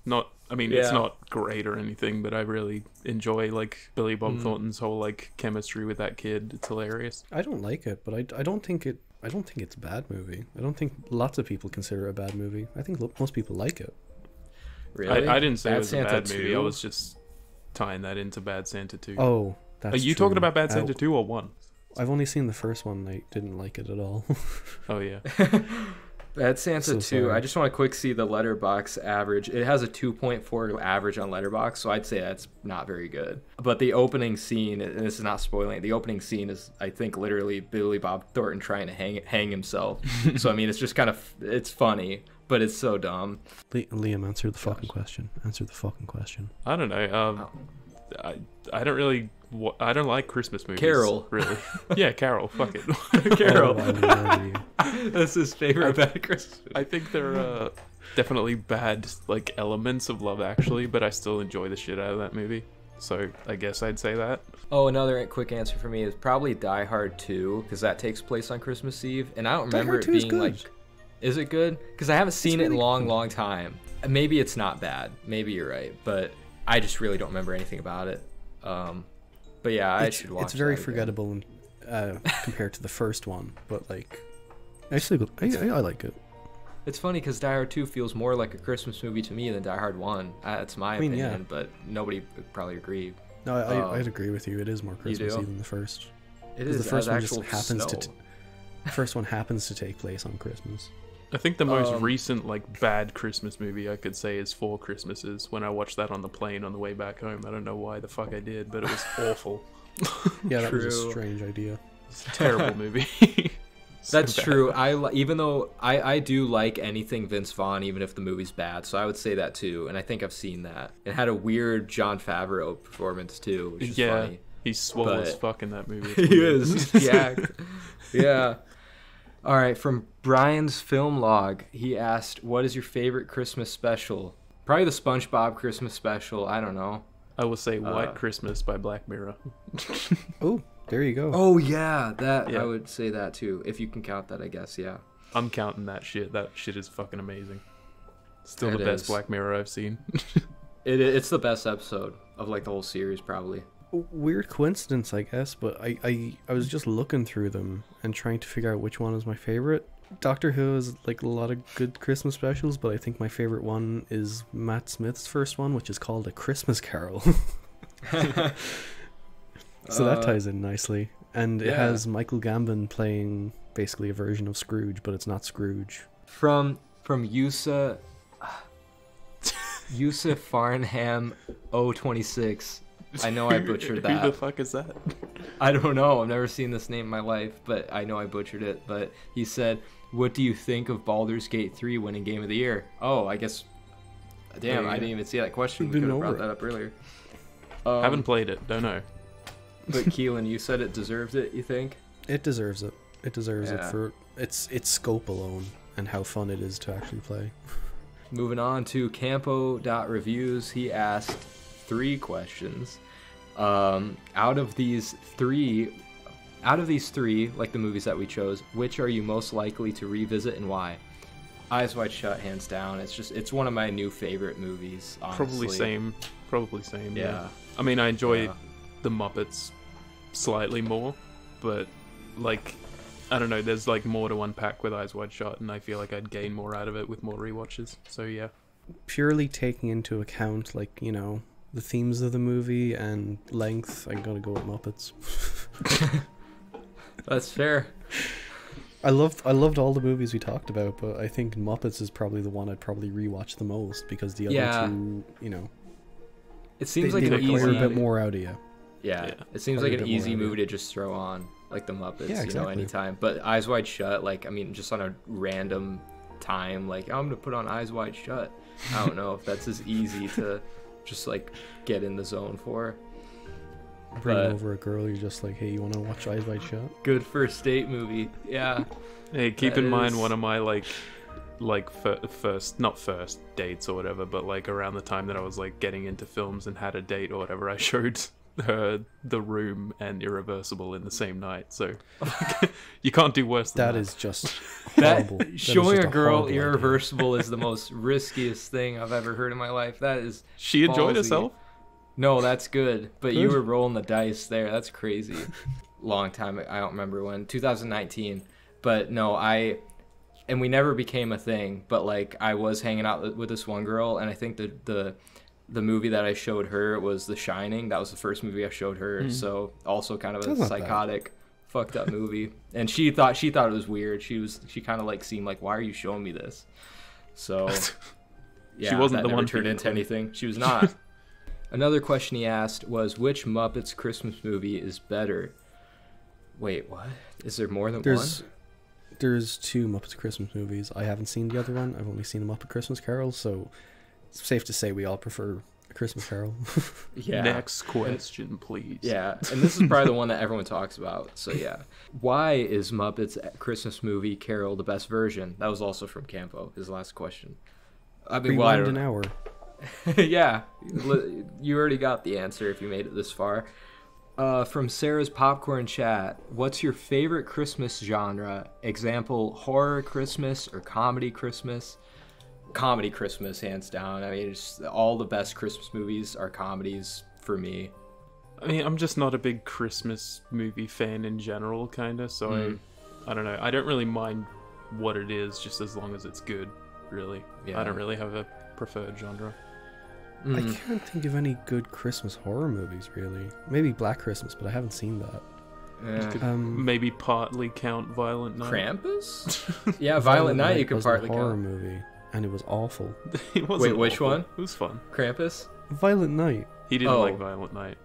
Not, I mean, it's not great or anything, but I really enjoy like Billy Bob Thornton's whole like chemistry with that kid. It's hilarious. I don't like it, but I don't think it's a bad movie. I don't think lots of people consider it a bad movie. I think most people like it. Really? I didn't say Bad it was Santa a bad movie. 2? I was just tying that into Bad Santa 2. Oh, that's Are you true. talking about Bad Santa 2 or 1? I've only seen the first one. I didn't like it at all. Oh yeah. Bad Santa 2. sorry. I just want to quick see the Letterboxd average. It has a 2.4 average on Letterboxd, so I'd say that's not very good. But the opening scene, and this is not spoiling, the opening scene is, I think, literally Billy Bob Thornton trying to hang himself. So I mean, it's just kind of, it's funny, but it's so dumb. Liam, answer the fucking question. Answer the fucking question. I don't know. I don't really. I don't like Christmas movies. Carol. Really? Yeah, Carol. Fuck it. Carol. Oh, That's his favorite bad Christmas. I think there are definitely bad like elements of Love Actually, but I still enjoy the shit out of that movie. So I guess I'd say that. Oh, another quick answer for me is probably Die Hard 2, because that takes place on Christmas Eve, and I don't remember it being like. Is it good? Because I haven't seen it in a long time. Maybe it's not bad. Maybe you're right, but I just really don't remember anything about it. But yeah, I should watch it. It's very forgettable compared to the first one, but like, actually, I like it. It's funny because Die Hard 2 feels more like a Christmas movie to me than Die Hard 1. That's my opinion, yeah. but nobody would probably agree. No, I'd agree with you. It is more Christmassy than the first. It is. The first one just actual happens snow. the first one happens to take place on Christmas. I think the most recent like bad Christmas movie I could say is Four Christmases. When I watched that on the plane on the way back home, I don't know why the fuck I did, but it was awful. Yeah, that was a True. strange idea. It's a terrible movie. That's true. Even though I do like anything Vince Vaughn, even if the movie's bad, so I would say that too. And I think I've seen that. It had a weird Jon Favreau performance too, which is funny. He's swole as But- fuck in that movie. It's He weird. is. He's jacked. Yeah. All right. From Brian's film log, he asked, "What is your favorite Christmas special?" Probably the SpongeBob Christmas special. I don't know. I will say White Christmas by Black Mirror. Oh, there you go. Oh yeah, that Yeah. I would say that too, if you can count that. I guess yeah. I'm counting that shit. That shit is fucking amazing. Still It the best is. Black Mirror I've seen. It's the best episode of like the whole series probably. Weird coincidence, I guess, but I was just looking through them and trying to figure out which one is my favorite. Doctor Who has like a lot of good Christmas specials, but I think my favorite one is Matt Smith's first one, which is called A Christmas Carol. So that ties in nicely. And it yeah. has Michael Gambon playing basically a version of Scrooge, but it's not Scrooge. From Yusa Farnham 026. I know I butchered that. Who the fuck is that? I don't know. I've never seen this name in my life, but I know I butchered it. But he said, "What do you think of Baldur's Gate 3 winning Game of the Year?" Oh, I guess. Damn, I didn't even see that question. We could have brought that up earlier. Haven't played it. Don't know. But Keelan, you said it deserved it. You think? It deserves it. It deserves it Yeah. for its scope alone and how fun it is to actually play. Moving on to Campo.reviews, he asked 3 questions. Out of these three, like the movies that we chose, which are you most likely to revisit and why? Eyes Wide Shut, hands down. It's one of my new favorite movies, honestly. Probably same. Yeah. I mean, I enjoy the Muppets slightly more, but like, I don't know, there's like more to unpack with Eyes Wide Shut, and I feel like I'd gain more out of it with more rewatches. So yeah. Purely taking into account, like, you know, the themes of the movie and length, I gotta go with Muppets. That's fair. I loved all the movies we talked about, but I think Muppets is probably the one I'd probably rewatch the most because the other two, you know, It seems they like an require easy. a bit more out of you. Yeah, it seems Probably like a an bit more easy out of movie to just throw on, like the Muppets, Yeah, you know, exactly. anytime. But Eyes Wide Shut, like, I mean, just on a random time, like, I'm gonna put on Eyes Wide Shut. I don't know if that's as easy to just like get in the zone for. Bring But- over a girl, you're just like, hey, you want to watch Eyes Wide Shut? Good first date movie, yeah. Hey, keep That in mind is- one of my not first dates or whatever, but like around the time that I was like getting into films and had a date or whatever, I showed her The Room and Irreversible in the same night, so you can't do worse than that. That is just horrible. Showing a girl Irreversible is the most riskiest thing I've ever heard in my life. That is She enjoyed ballsy. herself? No, that's good. But you were rolling the dice there. That's crazy. Long time. I don't remember when. 2019. But no, and we never became a thing. But like, I was hanging out with this one girl, and I think the movie that I showed her was The Shining. That was the first movie I showed her. So also kind of a psychotic, fucked up movie. And she thought it was weird. She kind of like seemed like, why are you showing me this? So yeah, she wasn't that the never one turned into anything. She was not. Another question he asked was, which Muppets Christmas movie is better? Wait, what? Is there more than one? There's 2 Muppets Christmas movies. I haven't seen the other one. I've only seen the Muppet Christmas Carol, so it's safe to say we all prefer A Christmas Carol. Yeah. Next question, please. Yeah, and this is probably the one that everyone talks about, so yeah. Why is Muppets Christmas movie Carol the best version? That was also from Campo, his last question. I mean, Rewind an hour. Yeah, you already got the answer if you made it this far. From Sarah's Popcorn Chat, what's your favorite Christmas genre? Example, horror Christmas or comedy Christmas? Comedy Christmas, hands down. I mean, all the best Christmas movies are comedies for me. I mean, I'm just not a big Christmas movie fan in general, kind of, so I don't know. I don't really mind what it is, just as long as it's good, really. Yeah. I don't really have a preferred genre. I can't think of any good Christmas horror movies, really. Maybe Black Christmas, but I haven't seen that. You could maybe partly count Violent Night. Krampus? Yeah, Violent Night you could partly count. It was a horror movie, and it was awful. It wasn't Wait, which awful. one? It was fun. Krampus? Violent Night. He didn't like Violent Night.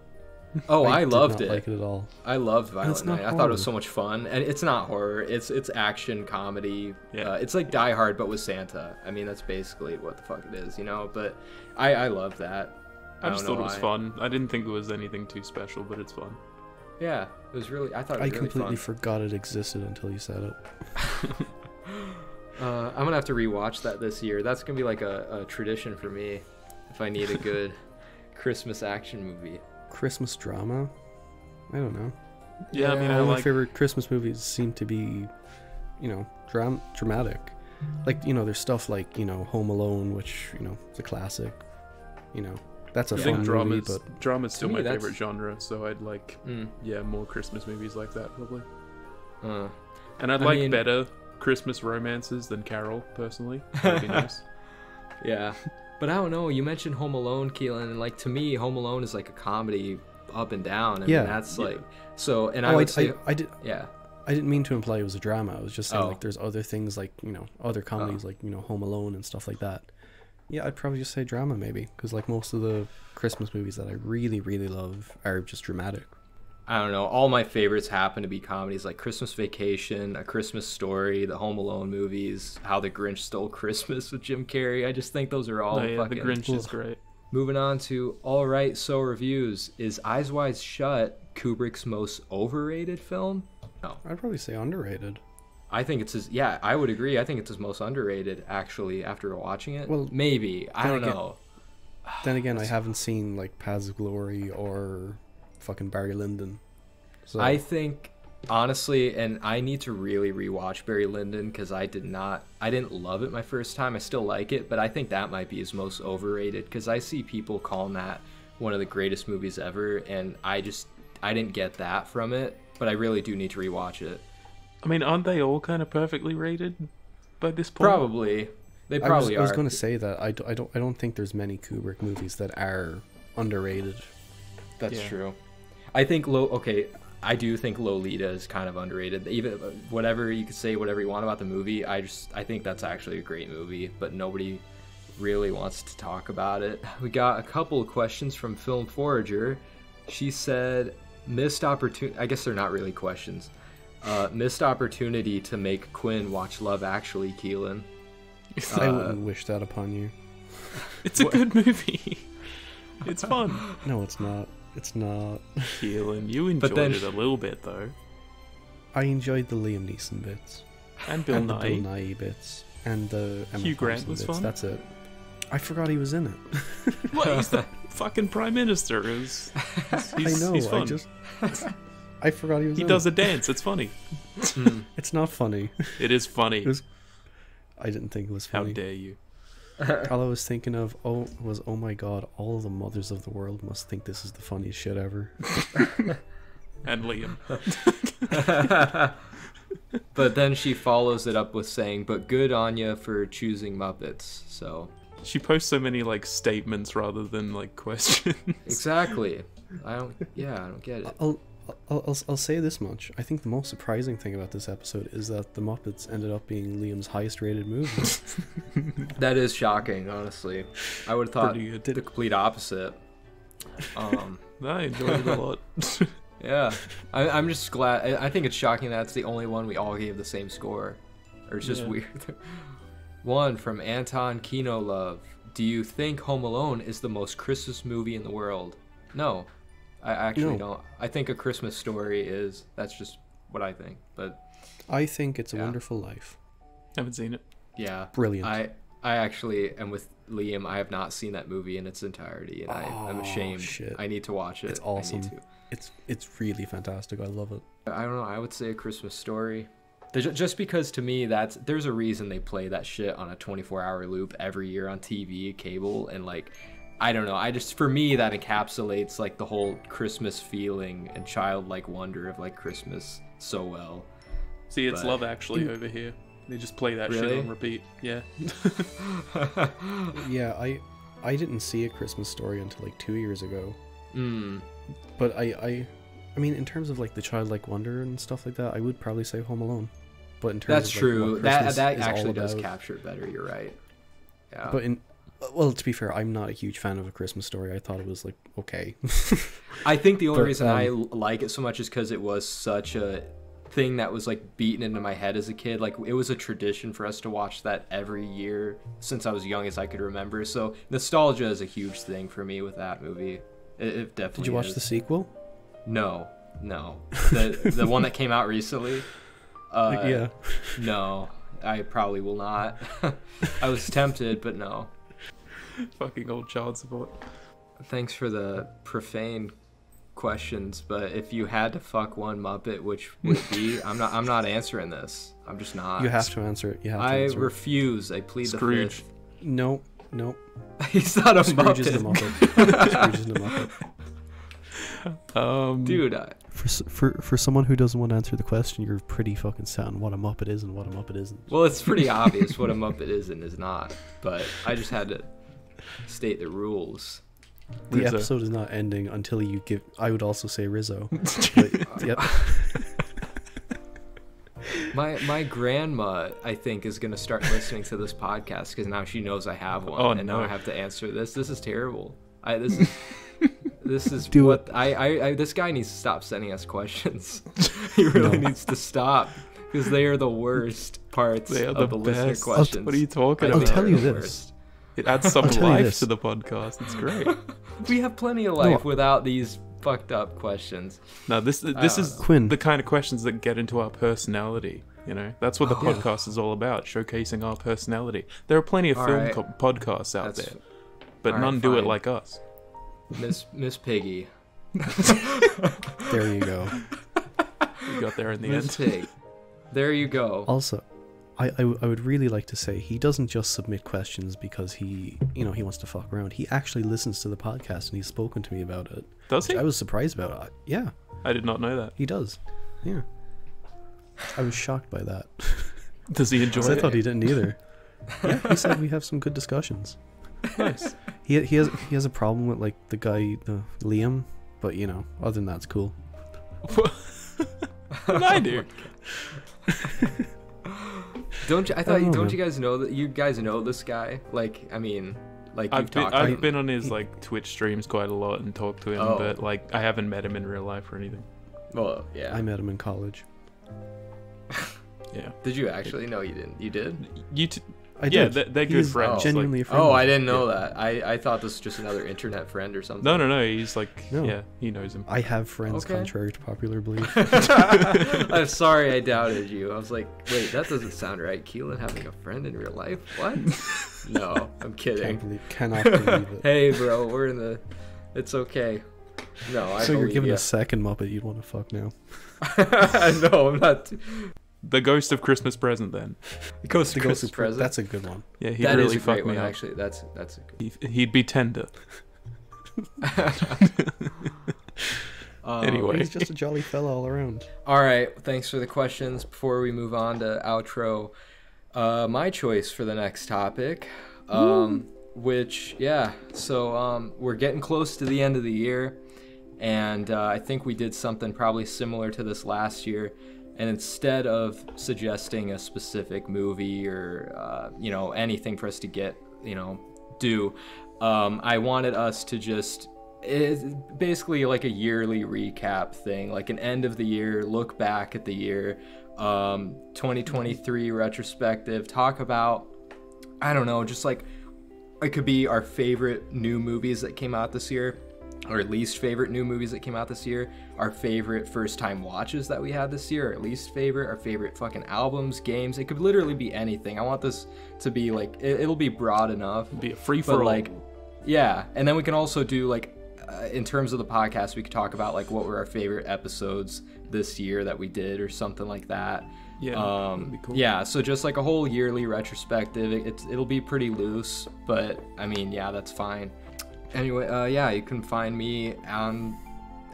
Oh, I loved did it. not like it at all. I loved Violent Night. I thought it was so horror. much fun, and it's not horror. It's action comedy. Yeah. It's like Die Hard, but with Santa. I mean, that's basically what the fuck it is, you know. But I love that. I just thought it was fun. I didn't think it was anything too special, but it's fun. Yeah, it was really. I thought it was I really completely fun. forgot it existed until you said it. I'm gonna have to rewatch that this year. That's gonna be like a tradition for me if I need a good Christmas action movie. Christmas drama? I don't know. Yeah, I mean, All my favorite Christmas movies seem to be, dramatic. Like, there's stuff like, Home Alone, which, is a classic. That's a fun movie, but drama's still my that's- favorite genre, so I'd like, more Christmas movies like that, probably. And I'd like better Christmas romances than Carol, personally. That'd be nice. Yeah. But I don't know, you mentioned Home Alone, Keelan, and like to me, Home Alone is like a comedy up and down. I mean, that's like so. And I would say, I did. Yeah. I didn't mean to imply it was a drama. I was just saying like there's other things like other comedies like Home Alone and stuff like that. Yeah, I'd probably just say drama maybe, because like most of the Christmas movies that I really really love are just dramatic. I don't know. All my favorites happen to be comedies like Christmas Vacation, A Christmas Story, the Home Alone movies, How the Grinch Stole Christmas with Jim Carrey. I just think those are all fucking... The Grinch is great. Moving on to All Right, So Reviews. Is Eyes Wide Shut Kubrick's most overrated film? No. I'd probably say underrated. I think it's his... Yeah, I would agree. I think it's his most underrated, actually, after watching it. Well, maybe. I don't know. Then again, I haven't seen like Paths of Glory or fucking Barry Lyndon. So I think honestly, and I need to really rewatch Barry Lyndon because I didn't love it my first time. I still like it, but I think that might be his most overrated because I see people calling that one of the greatest movies ever, and I didn't get that from it, but I really do need to rewatch it. I mean, aren't they all kind of perfectly rated by this point? Probably. They probably are. I was going to say that I don't think there's many Kubrick movies that are underrated. That's true. I think I do think Lolita is kind of underrated. Even whatever you could say, whatever you want about the movie, I think that's actually a great movie, but nobody really wants to talk about it. We got a couple of questions from Film Forager. She said, missed opportunity. I guess they're not really questions. Missed opportunity to make Quinn watch Love Actually, Keelan. I wouldn't wish that upon you. It's a good movie. It's fun. No, it's not. It's not. Keelan, you enjoyed it a little bit though. I enjoyed the Liam Neeson bits. And Bill Nye. The Bill Nye bits. And the Emma Hugh Grant Thompson was bits. fun. That's it. I forgot he was in it. What? He's the fucking prime minister. He's I know. He's fun. I forgot he was. He in does it. a dance. It's funny. It's not funny. It is funny. I didn't think it was funny. How dare you? All I was thinking of oh my god, all of the mothers of the world must think this is the funniest shit ever. And Liam. But then she follows it up with saying, "But good on ya for choosing Muppets." So She posts so many like statements rather than like questions. exactly. I don't get it. I'll say this much. I think the most surprising thing about this episode is that the Muppets ended up being Liam's highest rated movie. That is shocking, honestly. I would have thought Pretty good. the complete opposite. I enjoyed it a lot. Yeah, I'm just glad. I think it's shocking that it's the only one we all gave the same score. Or it's just weird. One from Anton Kino Love. Do you think Home Alone is the most Christmas movie in the world? No, I actually don't. I think A Christmas Story is. That's just what I think. But I think It's a Wonderful Life. Haven't seen it. yeah, Brilliant. I actually am with Liam. I have not seen that movie in its entirety, and I'm ashamed. Shit. I need to watch it. It's awesome. I need to. It's really fantastic. I love it. I don't know. I would say A Christmas Story. Just because to me there's a reason they play that shit on a 24-hour loop every year on TV, cable, and like I don't know. For me that encapsulates like the whole Christmas feeling and childlike wonder of like Christmas so well. See, it's Love Actually over here. They just play that shit on repeat. Yeah. Yeah, I didn't see A Christmas Story until like 2 years ago. But I mean, in terms of like the childlike wonder and stuff like that, I would probably say Home Alone. But in terms That's of, like, true. what That Christmas is actually all does about- capture it better. You're right. Yeah. But well, to be fair, I'm not a huge fan of A Christmas Story. I thought it was like okay. I think the only reason I like it so much is because it was such a thing that was like beaten into my head as a kid. Like it was a tradition for us to watch that every year since I was young as I could remember. So nostalgia is a huge thing for me with that movie. It definitely. Did you watch is. the sequel? No. The one that came out recently. Yeah. No, I probably will not. I was tempted, but no. Fucking old child support. Thanks for the profane questions, but if you had to fuck one Muppet, which would it be? I'm not answering this. I'm just not. You have to answer it. You have to I answer refuse. I plead Scrooge. the fifth. Nope. He's not a Scrooge Muppet. is the Muppet. Scrooge is the Muppet. Dude. For someone who doesn't want to answer the question, you're pretty fucking set on what a Muppet is and what a Muppet isn't. Well, it's pretty obvious what a Muppet is and is not, but I just had to state the rules. The Rizzo. episode is not ending until you give. I would also say Rizzo. But, yep. My grandma, I think, is gonna start listening to this podcast because now she knows I have one, and now I have to answer this. This is terrible. This is Do what I this guy needs to stop sending us questions. He really needs to stop because they are the worst parts of the listener best. questions. What are you talking I'll about? tell you They're the this. worst. It adds some I'll tell you life this. to the podcast. It's great. We have plenty of life without these fucked up questions. No, this is Quinn. the kind of questions that get into our personality. You know, that's what the podcast is all about, showcasing our personality. There are plenty of film podcasts out there, but none do it like us. Miss Piggy. There you go. We got there in the Miss end. Pig. There you go. Also, I would really like to say he doesn't just submit questions because he wants to fuck around. He actually listens to the podcast and he's spoken to me about it. Does he? I was surprised about it. Yeah, I did not know that. he does. Yeah. I was shocked by that. Does he enjoy 'Cause I it? thought he didn't either. Yeah, he said we have some good discussions. Nice. He has a problem with like the guy Liam, but other than that, it's cool. I do. Don't you? I I thought. don't know, Don't man. you guys know that? You guys know this guy? Like, I mean, like I've you've talked. I've been on his like Twitch streams quite a lot and talked to him, Oh. but like I haven't met him in real life or anything. Well, yeah. I met him in college. Yeah. Did you actually? No, you didn't. You did? I Yeah, did. they're good friends. Genuinely like, a friend. Oh, I didn't know that. I thought this was just another internet friend or something. No. He's like, No. yeah, he knows him. I have friends, Okay. contrary to popular belief. I'm sorry I doubted you. I was like, wait, that doesn't sound right. Keelan having a friend in real life? What? No, I'm kidding. Cannot believe it. Hey, bro, we're in the... It's okay. No, I So you're believe giving ya. a second Muppet you'd want to fuck now? No, I'm not. The Ghost of Christmas Present, then. Ghost The of Christmas Present. That's a good one. Yeah, he'd That really is a fuck great me one, up. actually. That's a good. He'd be tender. Anyway. He's just a jolly fella all around. All right, thanks for the questions. Before we move on to outro, my choice for the next topic, which we're getting close to the end of the year, and I think we did something probably similar to this last year. And instead of suggesting a specific movie or anything for us to do, I wanted us to just. It's basically like a yearly recap thing, like an end of the year, look back at the year, 2023 retrospective, talk about, I don't know, just like, it could be our favorite new movies that came out this year, our least favorite new movies that came out this year, our favorite first time watches that we had this year, our least favorite, our favorite fucking albums, games. It could literally be anything. I want this to be like, it'll be broad enough. Be a free-for-all. Like, yeah, and then we can also do like, in terms of the podcast, we could talk about like what were our favorite episodes this year that we did or something like that. Yeah, that'd be cool. Yeah, so just like a whole yearly retrospective. It'll be pretty loose, but I mean, yeah, that's fine. Anyway, you can find me on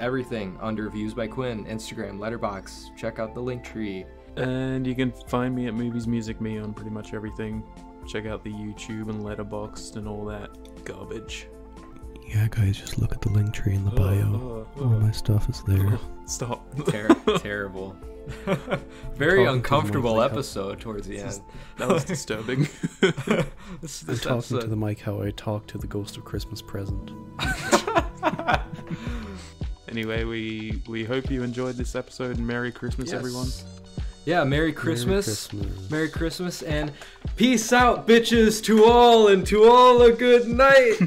everything under Views by Quinn, Instagram, Letterboxd. Check out the link tree. And you can find me at Movies Music Me on pretty much everything. Check out the YouTube and Letterboxd and all that garbage. Yeah, guys, just look at the link tree in the bio. All my stuff is there. Stop. Terrible. Very Talking to uncomfortable the mic, episode towards the end. That was disturbing. This I'm talking episode. to the mic how I talk to the Ghost of Christmas Present. Anyway, we hope you enjoyed this episode, and Merry Christmas, Yes. everyone. Yeah, Merry Christmas. Christmas. Merry Christmas, and peace out, bitches, to all, and to all a good night.